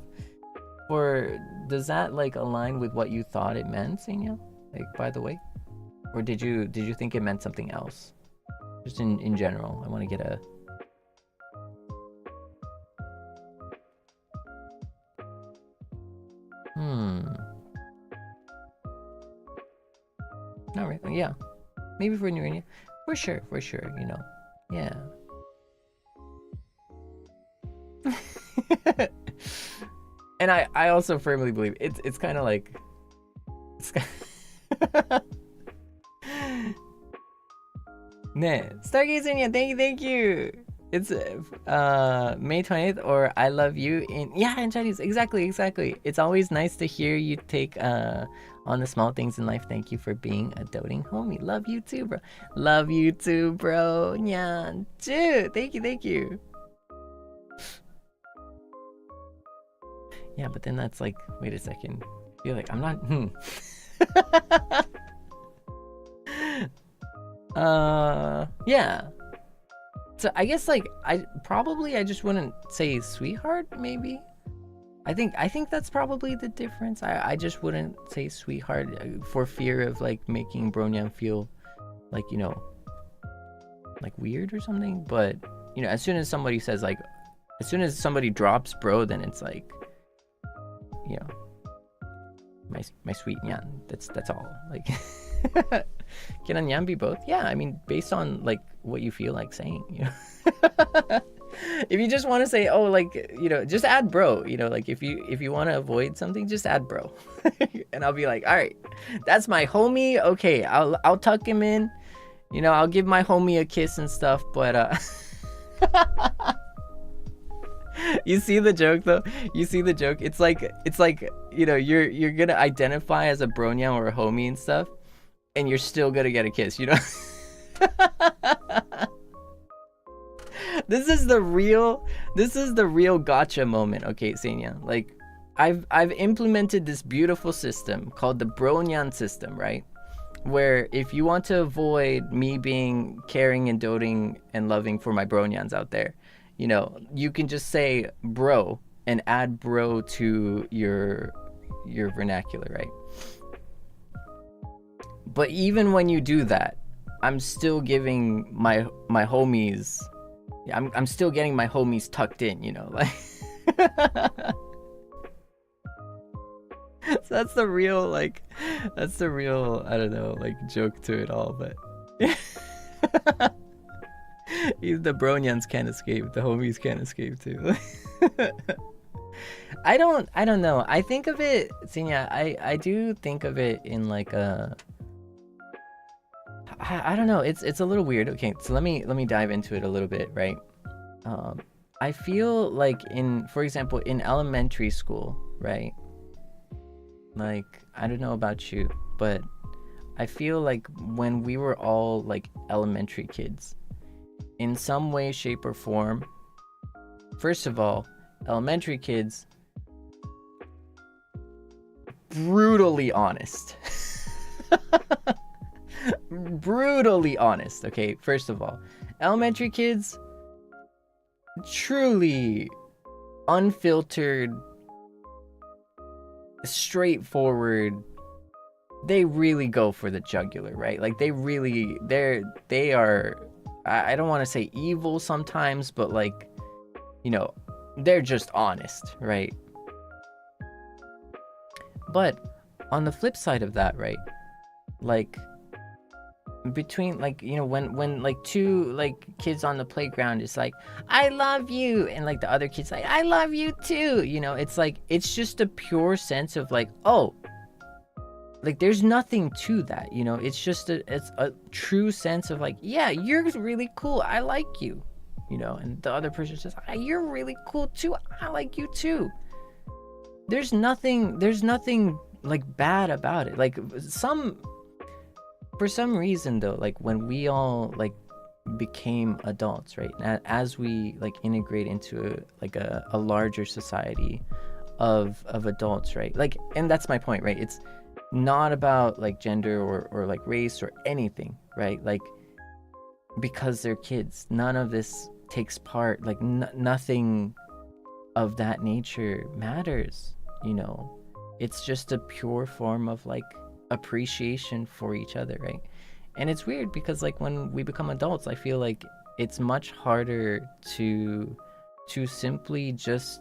or does that like align with what you thought it meant, Seinya? Like, by the way, or did you think it meant something else? Just in general, I want to get a. All right, yeah, maybe for New Year, for sure, you know, yeah. And I also firmly believe it's kind of like ね、Stargazing, yeah, thank you. It's May 20th or I love you in Chinese. Exactly. It's always nice to hear you take on the small things in life. Thank you for being a doting homie. Love you too, bro. Love you too, bro. Nyan, thank you. Yeah, but then that's like, wait a second. I feel like I'm not. Yeah. So I guess like I just wouldn't say sweetheart. Maybe. I think that's probably the difference. I just wouldn't say sweetheart for fear of like making Bronyang feel like, you know, like weird or something. But you know, as soon as somebody says like, as soon as somebody drops bro, then it's like, you know, my sweet nyan. That's all. Like, can a nyan be both? Yeah, I mean, based on like what you feel like saying, you know. If you just want to say, oh, like, you know, just add bro, you know, like if you want to avoid something, just add bro. And I'll be like, all right, that's my homie. Okay, I'll tuck him in, you know, I'll give my homie a kiss and stuff. But you see the joke though? You see the joke? It's like, you know, you're gonna identify as a bronyang or a homie and stuff, and you're still gonna get a kiss, you know. This is the real gotcha moment, okay, Seinyan. Like, I've implemented this beautiful system called the Bronyan system, right? Where if you want to avoid me being caring and doting and loving for my Bronyans out there, you know, you can just say bro and add bro to your vernacular, right? But even when you do that, I'm still giving my homies. Yeah, I'm still getting my homies tucked in, you know, like. So that's the real, I don't know, like joke to it all, but even the bronyans can't escape, the homies can't escape too. I don't know. I think of it, Seinya, I do think of it in like a, I don't know, it's a little weird. Okay, so let me dive into it a little bit, right? I feel like for example, in elementary school, right? Like, I don't know about you, but I feel like when we were all like elementary kids, in some way, shape, or form, first of all, elementary kids, brutally honest. Brutally honest, okay? First of all, elementary kids, truly unfiltered, straightforward. They really go for the jugular, right? Like they are, I don't want to say evil sometimes, but like, you know, they're just honest, right? But on the flip side of that, right, like between, like, you know, when like two like kids on the playground is like, I love you, and like the other kid's like, I love you too, you know, it's like, it's just a pure sense of like, oh, like there's nothing to that, you know, it's a true sense of like, yeah, you're really cool, I like you, you know, and the other person says, you're really cool too, I like you too. There's nothing like bad about it. Like for some reason though, like when we all like became adults, right, as we like integrate into a larger society of adults, right, like, and that's my point, right, it's not about like gender or like race or anything, right, like because they're kids, none of this takes part, like nothing of that nature matters, you know. It's just a pure form of like appreciation for each other, right? And it's weird because like when we become adults, I feel like it's much harder to simply just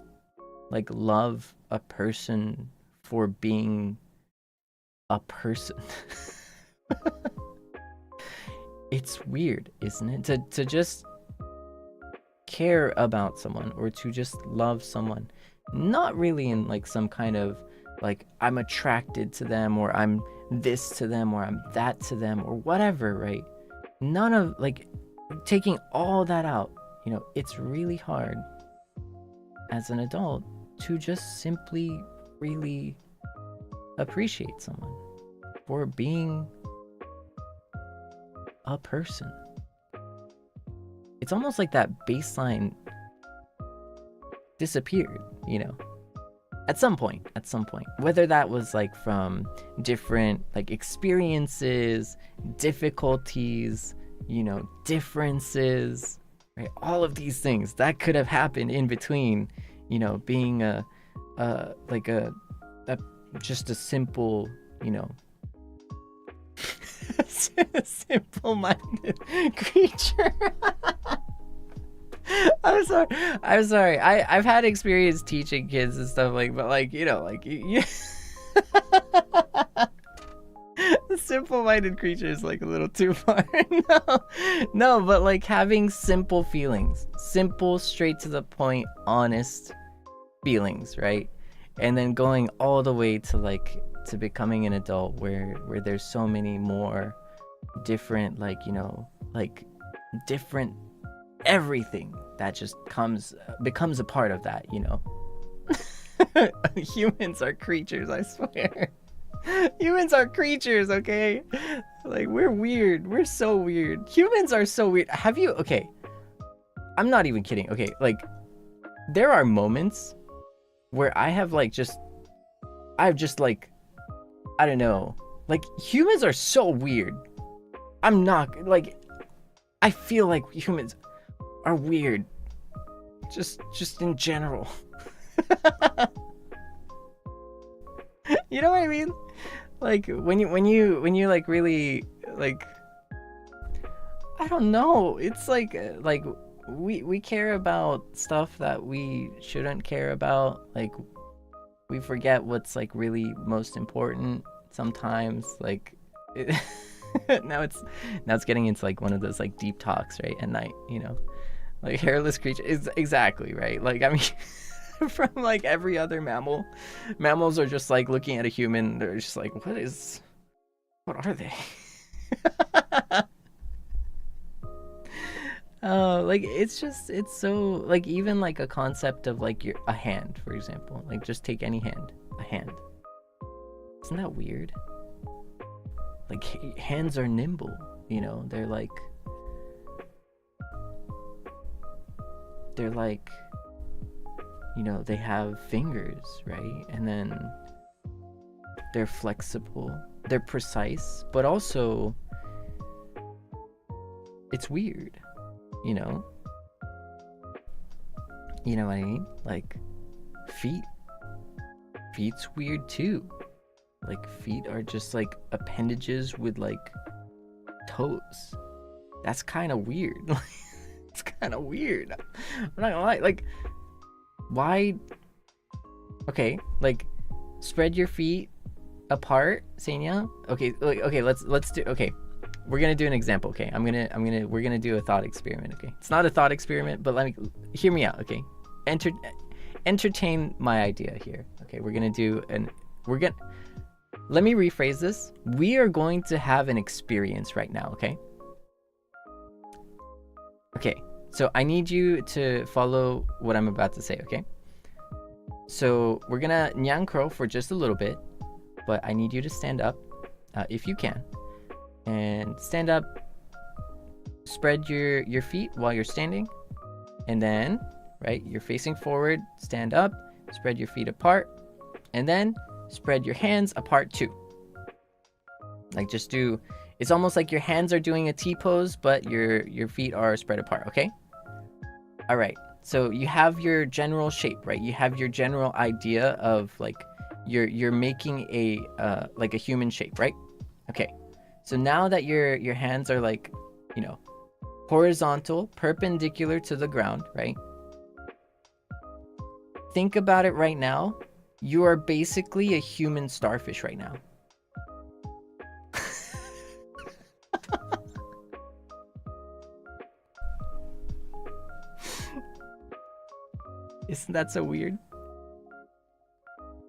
like love a person for being a person. It's weird, isn't it? To just care about someone or to just love someone, not really in like some kind of like I'm attracted to them or I'm this to them or I'm that to them or whatever, right? none of, like, taking all that out, you know, it's really hard as an adult to just simply really appreciate someone for being a person. It's almost like that baseline disappeared, you know, at some point, whether that was like from different like experiences, difficulties, you know, differences, right? All of these things that could have happened in between, you know, being just a simple, you know, simple-minded creature. I'm sorry. I've had experience teaching kids and stuff, like, but like, you know, like you the simple-minded creature is like a little too far. No, but like having simple feelings, simple, straight to the point, honest feelings, right? And then going all the way to like to becoming an adult where there's so many more different, like, you know, like different everything that just becomes a part of that, you know. Humans are creatures, I swear. Humans are creatures, okay? Like, we're weird. We're so weird. Humans are so weird. Okay, I'm not even kidding. Okay, like, there are moments where I've just like, I don't know, like, humans are so weird. I'm not, like, I feel like humans are weird, just in general. You know what I mean? Like, when you like really, like, I don't know, it's like we care about stuff that we shouldn't care about. Like, we forget what's like really most important sometimes. Like, now it's getting into like one of those like deep talks, right, at night, you know, like hairless creature is exactly right. Like, I mean, from like every other mammals are just like looking at a human, they're just like, what are they? Like, it's so, like, even like a concept of like a hand, for example, like, just take any hand, a hand. Isn't that weird? Like, hands are nimble, you know, they're like, you know, they have fingers, right? And then they're flexible, they're precise, but also it's weird, you know? You know what I mean? Like, feet's weird too. Like, feet are just like appendages with like toes. That's kind of weird. It's kind of weird. I'm not gonna lie. Like, why? Okay, like, spread your feet apart, Seinya. Okay, let's do. Okay, we're gonna do an example. Okay, we're gonna do a thought experiment. Okay, it's not a thought experiment, but hear me out. Okay, entertain my idea here. Okay, let me rephrase this. We are going to have an experience right now, okay? Okay, so I need you to follow what I'm about to say, okay? So we're gonna nyankro for just a little bit, but I need you to stand up, if you can. And stand up, spread your feet while you're standing, and then, right, you're facing forward, stand up, spread your feet apart, and then spread your hands apart too. Like, just do, it's almost like your hands are doing a T pose, but your feet are spread apart, okay? All right, so you have your general shape, right? You have your general idea of like, you're making a like a human shape, right? Okay, so now that your hands are like, you know, horizontal, perpendicular to the ground, right? Think about it right now. You are basically a human starfish right now. Isn't that so weird?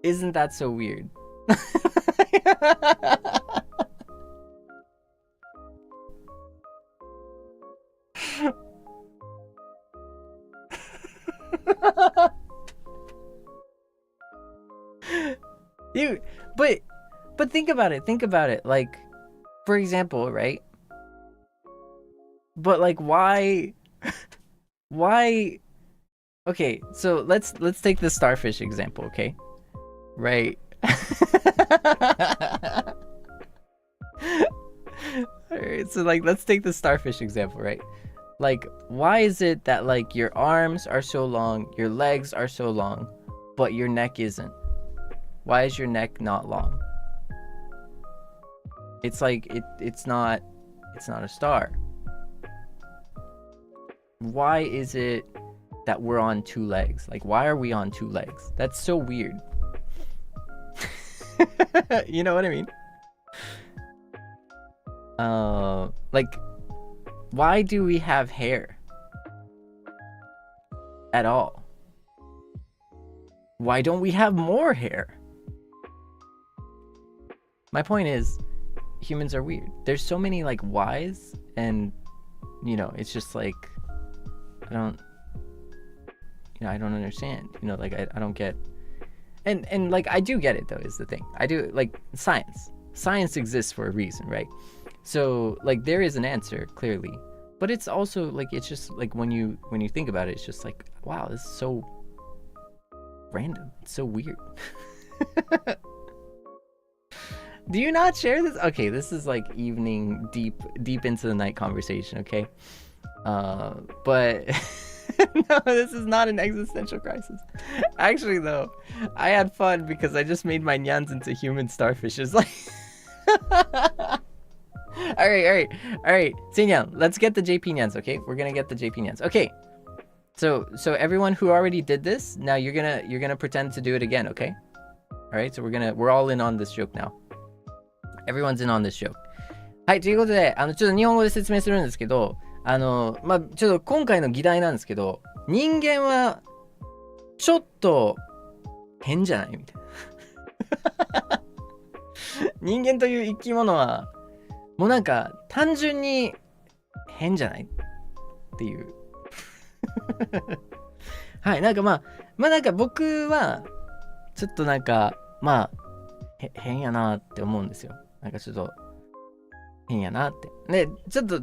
Isn't that so weird? You, but think about it. Think about it. Like, for example, right? But like, why? Why? Okay, so let's take the starfish example. Okay, right? Alright, so like, let's take the starfish example, right? Like, why is it that like your arms are so long, your legs are so long, but your neck isn't? Why is your neck not long? It's like it's not a star. Why is it that we're on two legs? Like, why are we on two legs? That's so weird. You know what I mean? Like, why do we have hair at all? Why don't we have more hair? My point is, humans are weird. There's so many like whys, and you know, it's just like, I don't understand. You know, like I don't get, and like I do get it though, is the thing. I do, like, science exists for a reason, right? So like there is an answer clearly, but it's also like, it's just like when you think about it, it's just like, wow, this is so random. It's so weird. Do you not share this? Okay, this is like evening deep into the night conversation, okay? But no, this is not an existential crisis. Actually though, I had fun because I just made my nyans into human starfishes. Like all right, Seinyan, let's get the JP nyans, okay? We're gonna get the JP nyans. Okay. So everyone who already did this, now you're gonna pretend to do it again, okay? All right, so we're all in on this joke now. Everyone's in on this joke. はい、ということで、ちょっと日本語で説明するんですけど、ちょっと今回の議題なんですけど、人間はちょっと変じゃないみたいな。人間という生き物はもうなんか単純に変じゃないっていう。はい、なんかまあなんか僕はちょっとなんか変やなって思うんですよ。なんかちょっと変やなって。で、ちょっと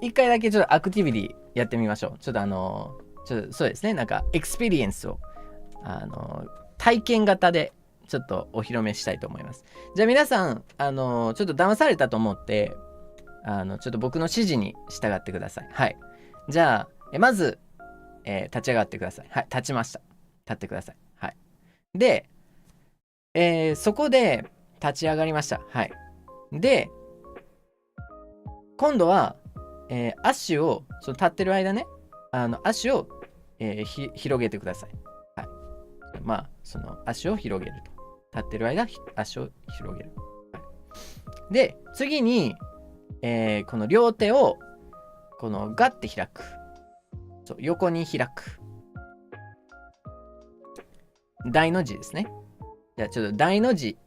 一回だけちょっとアクティビティやってみましょう。ちょっとそうですね、なんかエクスペリエンスを体験型でちょっとお披露目したいと思います。じゃあ皆さんちょっと騙されたと思ってちょっと僕の指示に従ってください。はい。じゃあまず、立ち上がってください。はい、立ちました。立ってください。はい。で、そこで立ち上がりました。はい。で、今度は、足を立ってる間ね、足を、広げてください。はい。まあその足を広げると。立ってる間足を広げる。はい、で、次に、この両手をこのガッて開く。そう、横に開く。大の字ですね。じゃあちょっと大の字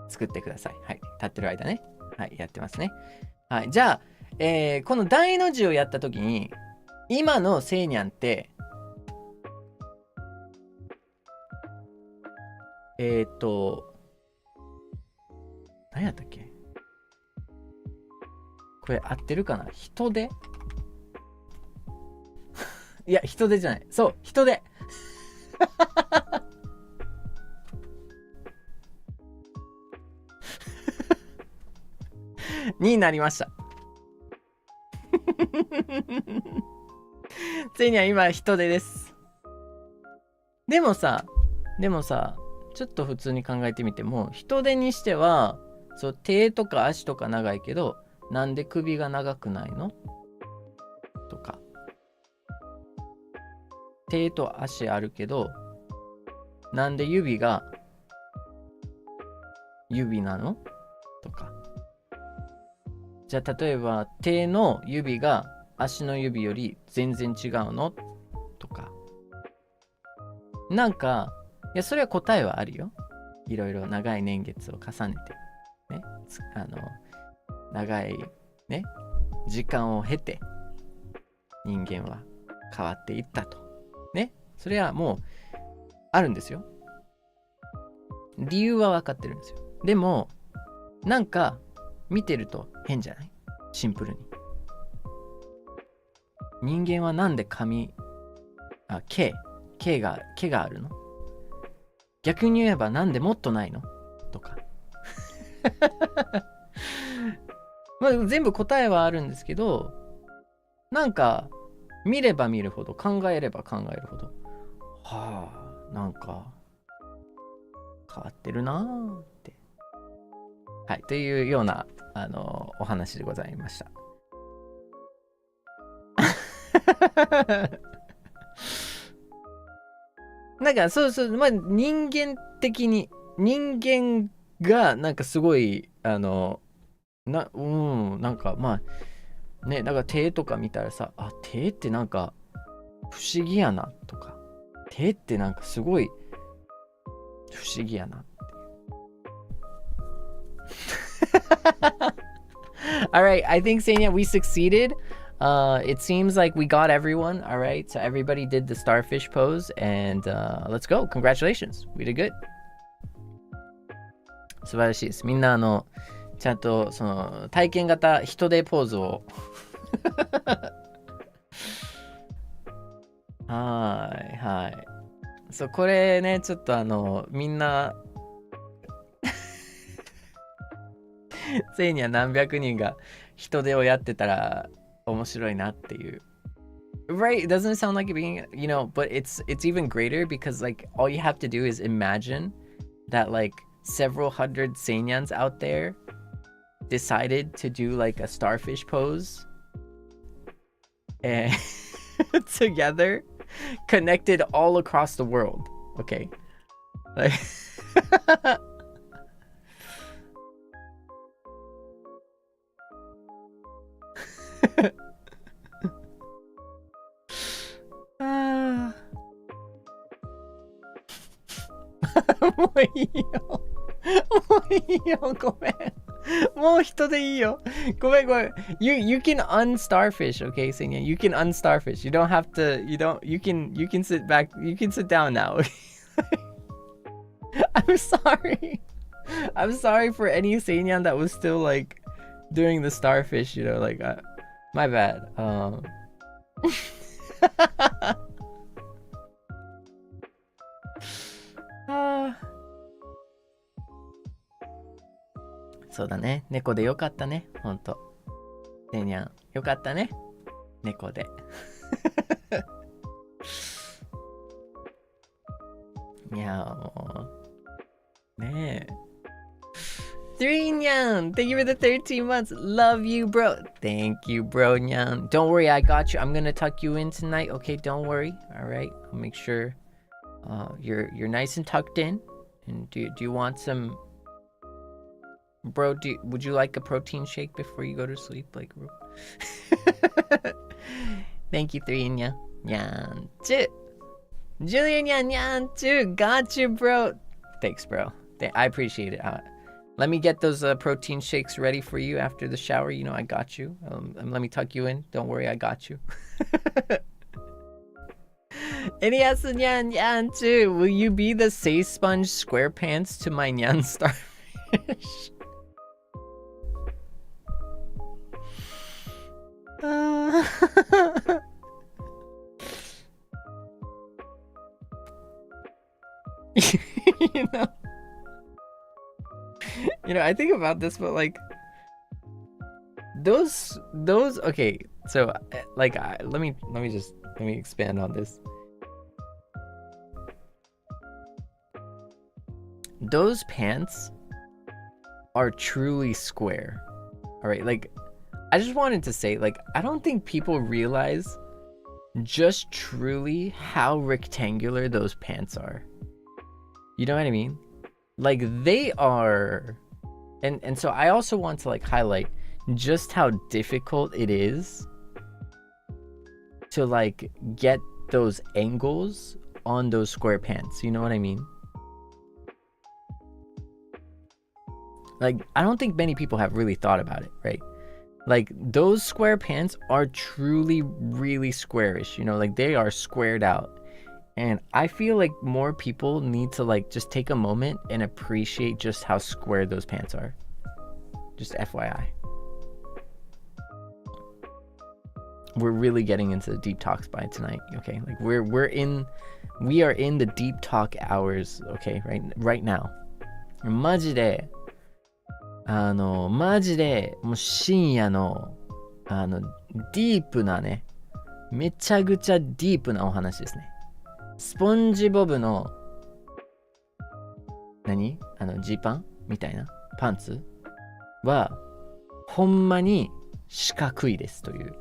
作ってください。はい。立ってる間ね。はい。やってますね。はい。じゃあ、この大の字をやったときに、今のセイニャンって、何やったっけ？これ合ってるかな？人手？いや、人手じゃない。そう、人手。になりました。ついには今人手です。でもさ、ちょっと普通に考えてみても、人手にしては、そう、手とか足とか長いけど、なんで首が長くないの？とか。手と足あるけど、なんで指が指なの？とか。じゃあ例えば手の指が足の指より全然違うの？とか。なんか、いや、それは答えはあるよ。いろいろ長い年月を重ねて、ね、長いね、時間を経て、人間は変わっていったと。ね。それはもうあるんですよ。理由は分かってるんですよ。でも、なんか見てると変じゃない？シンプルに。人間はなんで毛があるの？逆に言えばなんでもっとないの？とか。まあ全部答えはあるんですけど、なんか見れば見るほど、考えれば考えるほど、はあ、なんか変わってるなーって。はい、というようなお話でございました。なんかそうまあ人間的に人間がなんかすごいなんかまあね、だから手とか見たらさ、あ、手ってなんか不思議やなとか、手ってなんかすごい不思議やなって。All right, I think Seinya, we succeeded. It seems like we got everyone. All right, so everybody did the starfish pose, and let's go. Congratulations, we did good. 素晴らしいです。みんなちゃんとその体験型人手ポーズをはいはい。そうこれねちょっとみんなついには何百人が人手をやってたら面白いなっていう。Right, it doesn't sound like it being, but it's even greater because like all you have to do is imagine that like several hundred Seinyans out there decided to do like a starfish pose and together connected all across the world. Okay. Likeもういいよ。もういいよ。ごめん。もう人でいいよ。ごめんごめん。You can unstarfish, okay, Seinya? You can unstarfish. You don't have to, you can sit back, you can sit down now. I'm sorry. I'm sorry for any Seinyan that was still like doing the starfish, like my bad.そうだね。猫でよかったね。ほんと。セイニャン、よかったね。猫で。いや、もう。ねえ。Seinyan, thank you for the 13 months. Love you, bro. Thank you, bro, Nyan. Don't worry, I got you. I'm gonna tuck you in tonight. Okay, don't worry. All right, I'll make sure you're nice and tucked in. And do you want some, bro? Would you like a protein shake before you go to sleep, like? Thank you, Seinyan. Nyan, Julian, Nyan, got you, bro. Thanks, bro. I appreciate it. Let me get those protein shakes ready for you after the shower. I got you. And let me tuck you in. Don't worry, I got you. Iniasu Nyan too. Will you be the Say Sponge SquarePants to my Nyan Starfish? I think about this, but like those okay, so like let me expand on this. Those pants are truly square. All right, like I just wanted to say, like, I don't think people realize just truly how rectangular those pants are. You know what I mean? Like they are, and so I also want to like highlight just how difficult it is to like get those angles on those square pants. You know what I mean? Like I don't think many people have really thought about it, right? Like those square pants are truly really squarish, you know, like they are squared out. And I feel like more people need to like just take a moment and appreciate just how square those pants are. Just FYI. We're really getting into the deep talks by tonight, okay? Like we are in the deep talk hours, okay, right now. マジでもう深夜のディープなね、めちゃくちゃディープなお話ですね。スポンジボブのジーパンみたいなパンツはほんまに四角いですという。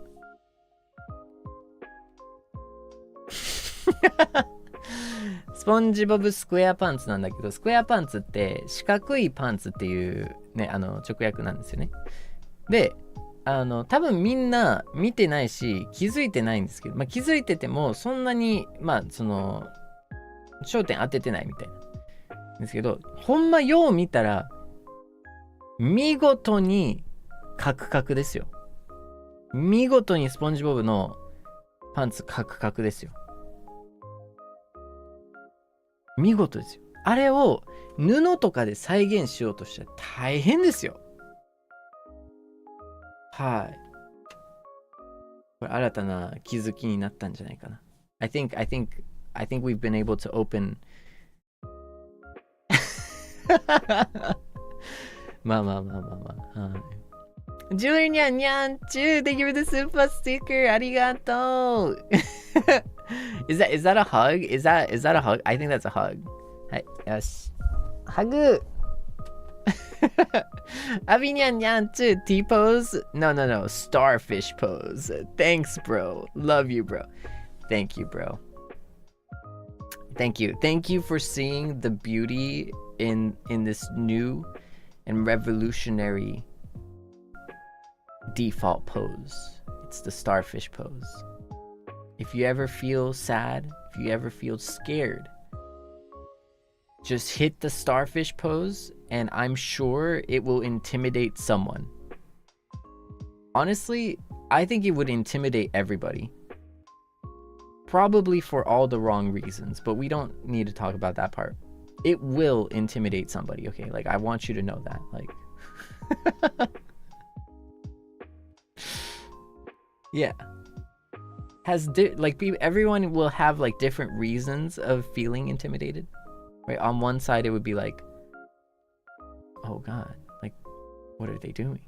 スポンジボブスクエアパンツなんだけど、スクエアパンツって四角いパンツっていうね、直訳なんですよね。で、多分みんな見てないし気づいてないんですけど、気づいててもそんなに焦点当ててないみたいなですけど、ほんまよう見たら見事にカクカクですよ。見事にスポンジボブのパンツカクカクですよ。見事ですよ。あれを布とかで再現しようとしたら大変ですよ。はい。これ新たな気づきになったんじゃないかな。I think we've been able to open まあ。はい。ジュニャンニャンチュー Thank you for the super sticker ありがとうIs that a hug? Is that a hug? I think that's a hug. はい、よし。ハグアビニャンニャンチュー T pose? No, starfish pose. Thanks, bro. Love you, bro. Thank you, bro. Thank you for seeing the beauty in this new and revolutionary default pose. It's the starfish pose. If you ever feel sad, if you ever feel scared, just hit the starfish pose and I'm sure it will intimidate someone. Honestly, I think it would intimidate everybody. Probably for all the wrong reasons, but we don't need to talk about that part. It will intimidate somebody, okay? Like, I want you to know that. Like, yeah. Everyone will have like different reasons of feeling intimidated. Right? On one side, it would be like, oh God, like, what are they doing?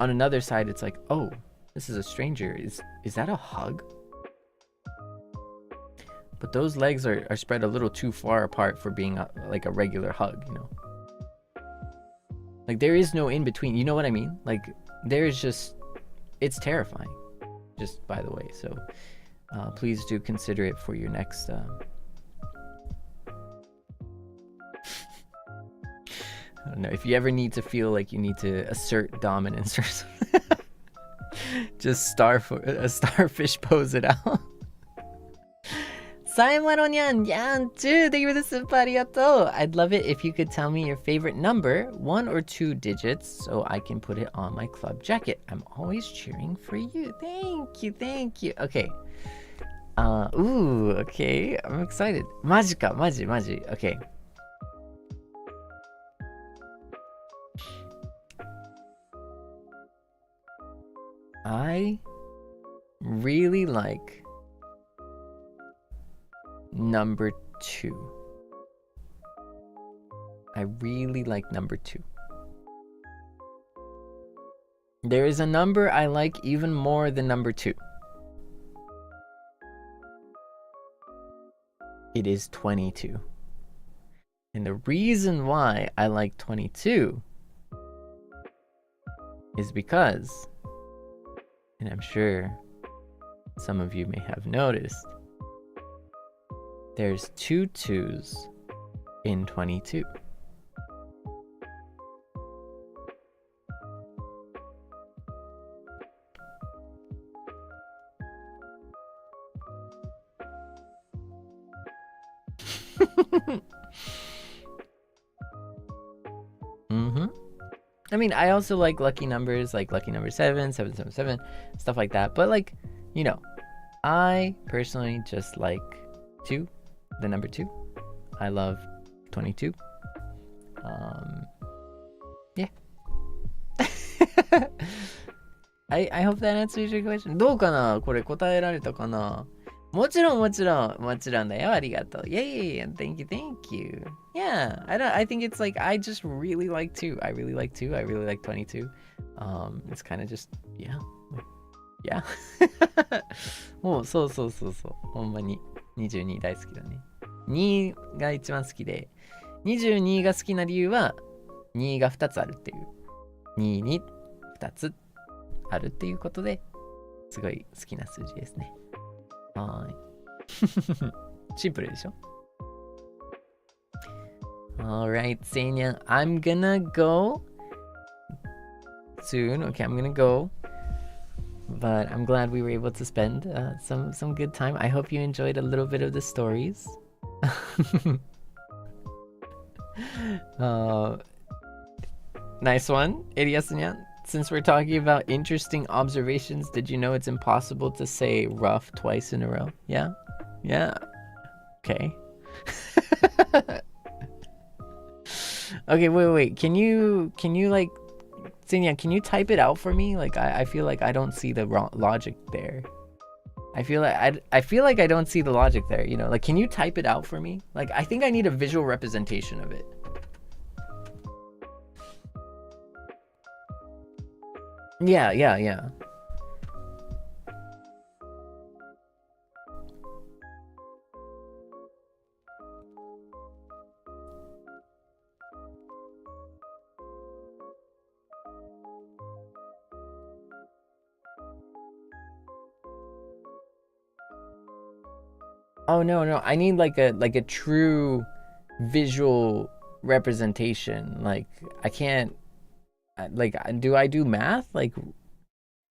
On another side, it's like, oh, this is a stranger. Is that a hug? But those legs are spread a little too far apart for being like a regular hug, you know? Like, there is no in between. You know what I mean? Like, there's just, it's terrifying, just by the way. So please do consider it for your next I don't know, if you ever need to feel like you need to assert dominance or something, just starfish pose it out. Saimaronyan Yan, thank you for the super arigato. I'd love it if you could tell me your favorite number, 1 or 2 digits, so I can put it on my club jacket. I'm always cheering for you. Thank you. Okay. Okay. I'm excited. Maji. Okay. I really like number 2. I really like number 2. There is a number I like even more than number 2. It is 22. And the reason why I like 22 is because, and I'm sure some of you may have noticed, there's 2 2s in 22. I mean, I also like lucky numbers, like lucky number 7, 777, stuff like that. But like, you know, I personally just like 2, the number 2. I love 22. Yeah. I hope that answers your question. どうかな、これ答えられたかな。もちろんだよ。ありがとう。Yeah. Thank you. Yeah. I think it's like, I just really like 2. I really like 2. I really like 22. It's kind of just, yeah. Yeah. もう、そう。ほんまに22大好きだね。2が一番好きで、22が好きな理由は、2が2つあるっていう。2に2つあるっていうことで、すごい好きな数字ですね。はい。シンプルでしょ？ Alright, Seinyan, I'm gonna go soon. Okay, I'm gonna go. But I'm glad we were able to spend some good time. I hope you enjoyed a little bit of the stories. Nice one, Elias-nyan. Since we're talking about interesting observations, did you know it's impossible to say rough twice in a row? Yeah? Okay. Okay, wait. Can you like, Seinyan, can you type it out for me? Like, I feel like I don't see the logic there. I feel like I don't see the logic there, you know? Like, can you type it out for me? Like, I think I need a visual representation of it. Yeah. Oh no, I need like a true visual representation. Like, I can't, like, do I do math? Like,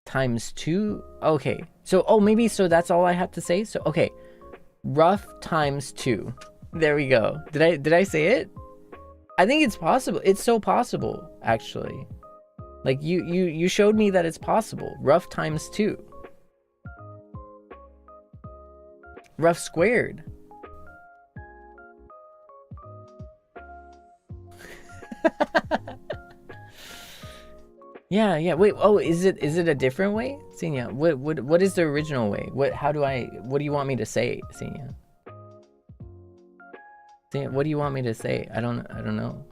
times 2? Okay. So, maybe so that's all I have to say? So, okay. Rough times 2. There we go. Did I say it? I think it's possible. It's so possible, actually. Like, you showed me that it's possible. Rough times 2. Rough squared. Yeah. Wait. Oh, is it a different way, Seinyan? What is the original way? What do you want me to say, Seinyan? Seinyan, what do you want me to say? I don't know.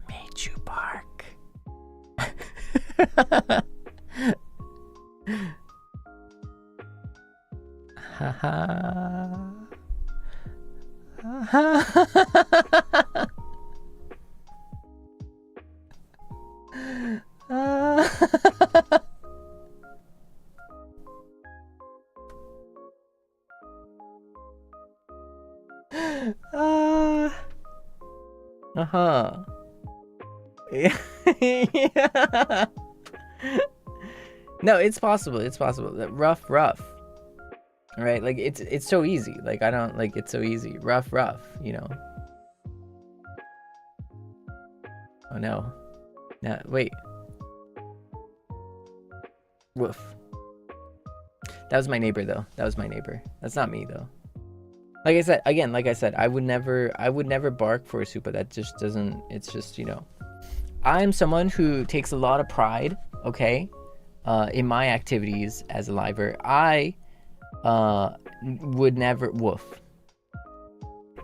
Made you bark. Yeah. No, it's possible. Rough. Right? Like, it's so easy. Like, I don't, like, it's so easy. Rough, you know. Oh no. Wait. Woof. That was my neighbor though. That's not me though. Like I said, I would never bark for a Supa. That just doesn't, it's just, you know. I'm someone who takes a lot of pride, okay, in my activities as a liver. I would never woof.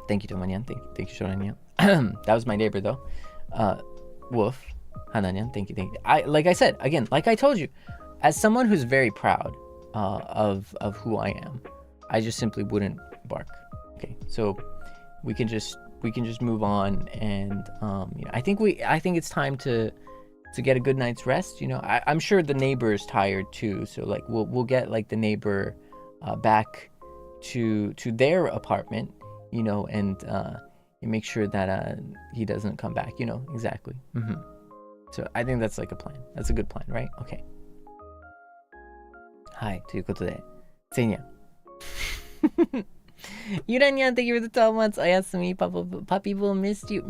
Thank you, Tomanyan. Thank you, Shoranyan. That was my neighbor though. Woof. Hananyan. Thank you. Like I said, again, like I told you, as someone who's very proud of who I am, I just simply wouldn't bark. Okay, so we can just move on, and you know, I think it's time to get a good night's rest. You know, I'm sure the neighbor is tired too, so like we'll get like the neighbor back to their apartment, you know, and make sure that he doesn't come back, you know. Exactly. So I think that's like a plan. That's a good plan, right? Okay. はい、ということで、せいにゃん。Yuranyan, thank you for the 12 months. Oyasumi, Puppy Bull, missed you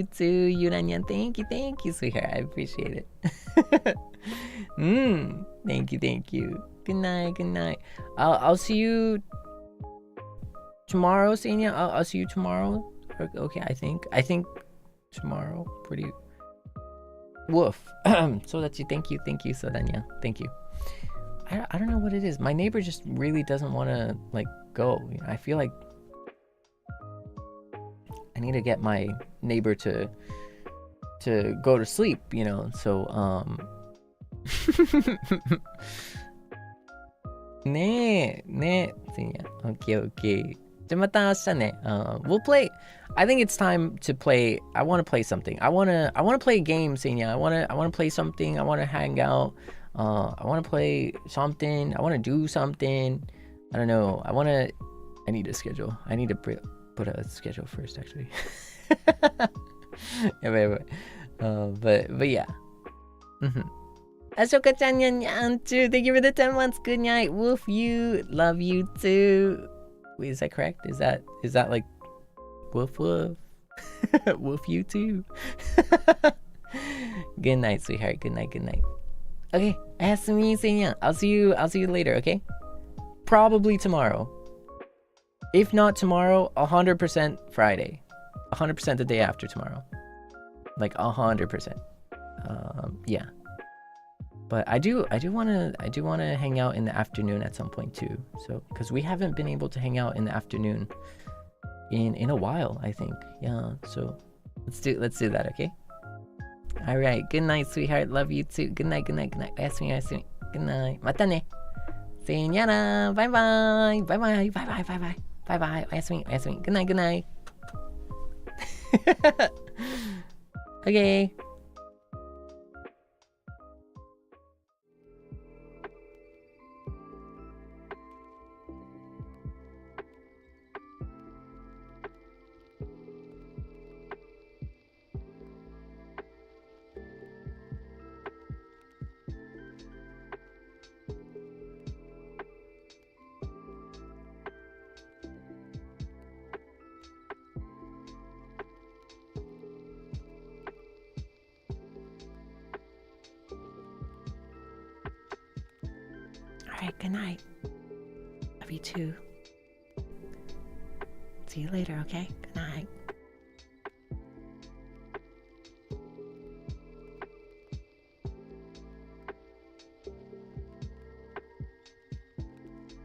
too. Yuranyan, thank you, sweetheart. I appreciate it. Thank you. Good night. I'll see you tomorrow, Seinya. I'll see you tomorrow. Okay, I think tomorrow. Pretty. Woof. So that's you. Thank you, Sodanya. Thank you. I don't know what it is. My neighbor just really doesn't want to like go. You know, I feel like I need to get my neighbor to go to sleep, you know. Soねえ okay. じゃあまた明日ね。We'll play. I think it's time to play. I want to play something. I want to play a game, Seinya. I want to play something. I want to hang out. I want to play something. I want to do something. I don't know. I need a schedule. I need to put a schedule first, actually. yeah. But yeah. Ashoka-chan, yan too. Thank you for the 10 months. Good night. Woof you. Love you too. Wait, is that correct? Is that like woof woof? Woof you too. Good night, sweetheart. Good night. Okay, Asumi Seinya. I'll see you later, okay? Probably tomorrow. If not tomorrow, 100% Friday. 100% the day after tomorrow. Like 100%. Yeah. But I do want to hang out in the afternoon at some point too. So cuz we haven't been able to hang out in the afternoon in a while, I think. Yeah. So let's do that, okay? All right. Good night, sweetheart. Love you too. Good night. Oyasumi. Good night. Mata ne. Sayonara. Bye bye. Oyasumi. Good night. Okay. Alright, good night. Love you too. See you later, okay? Good night.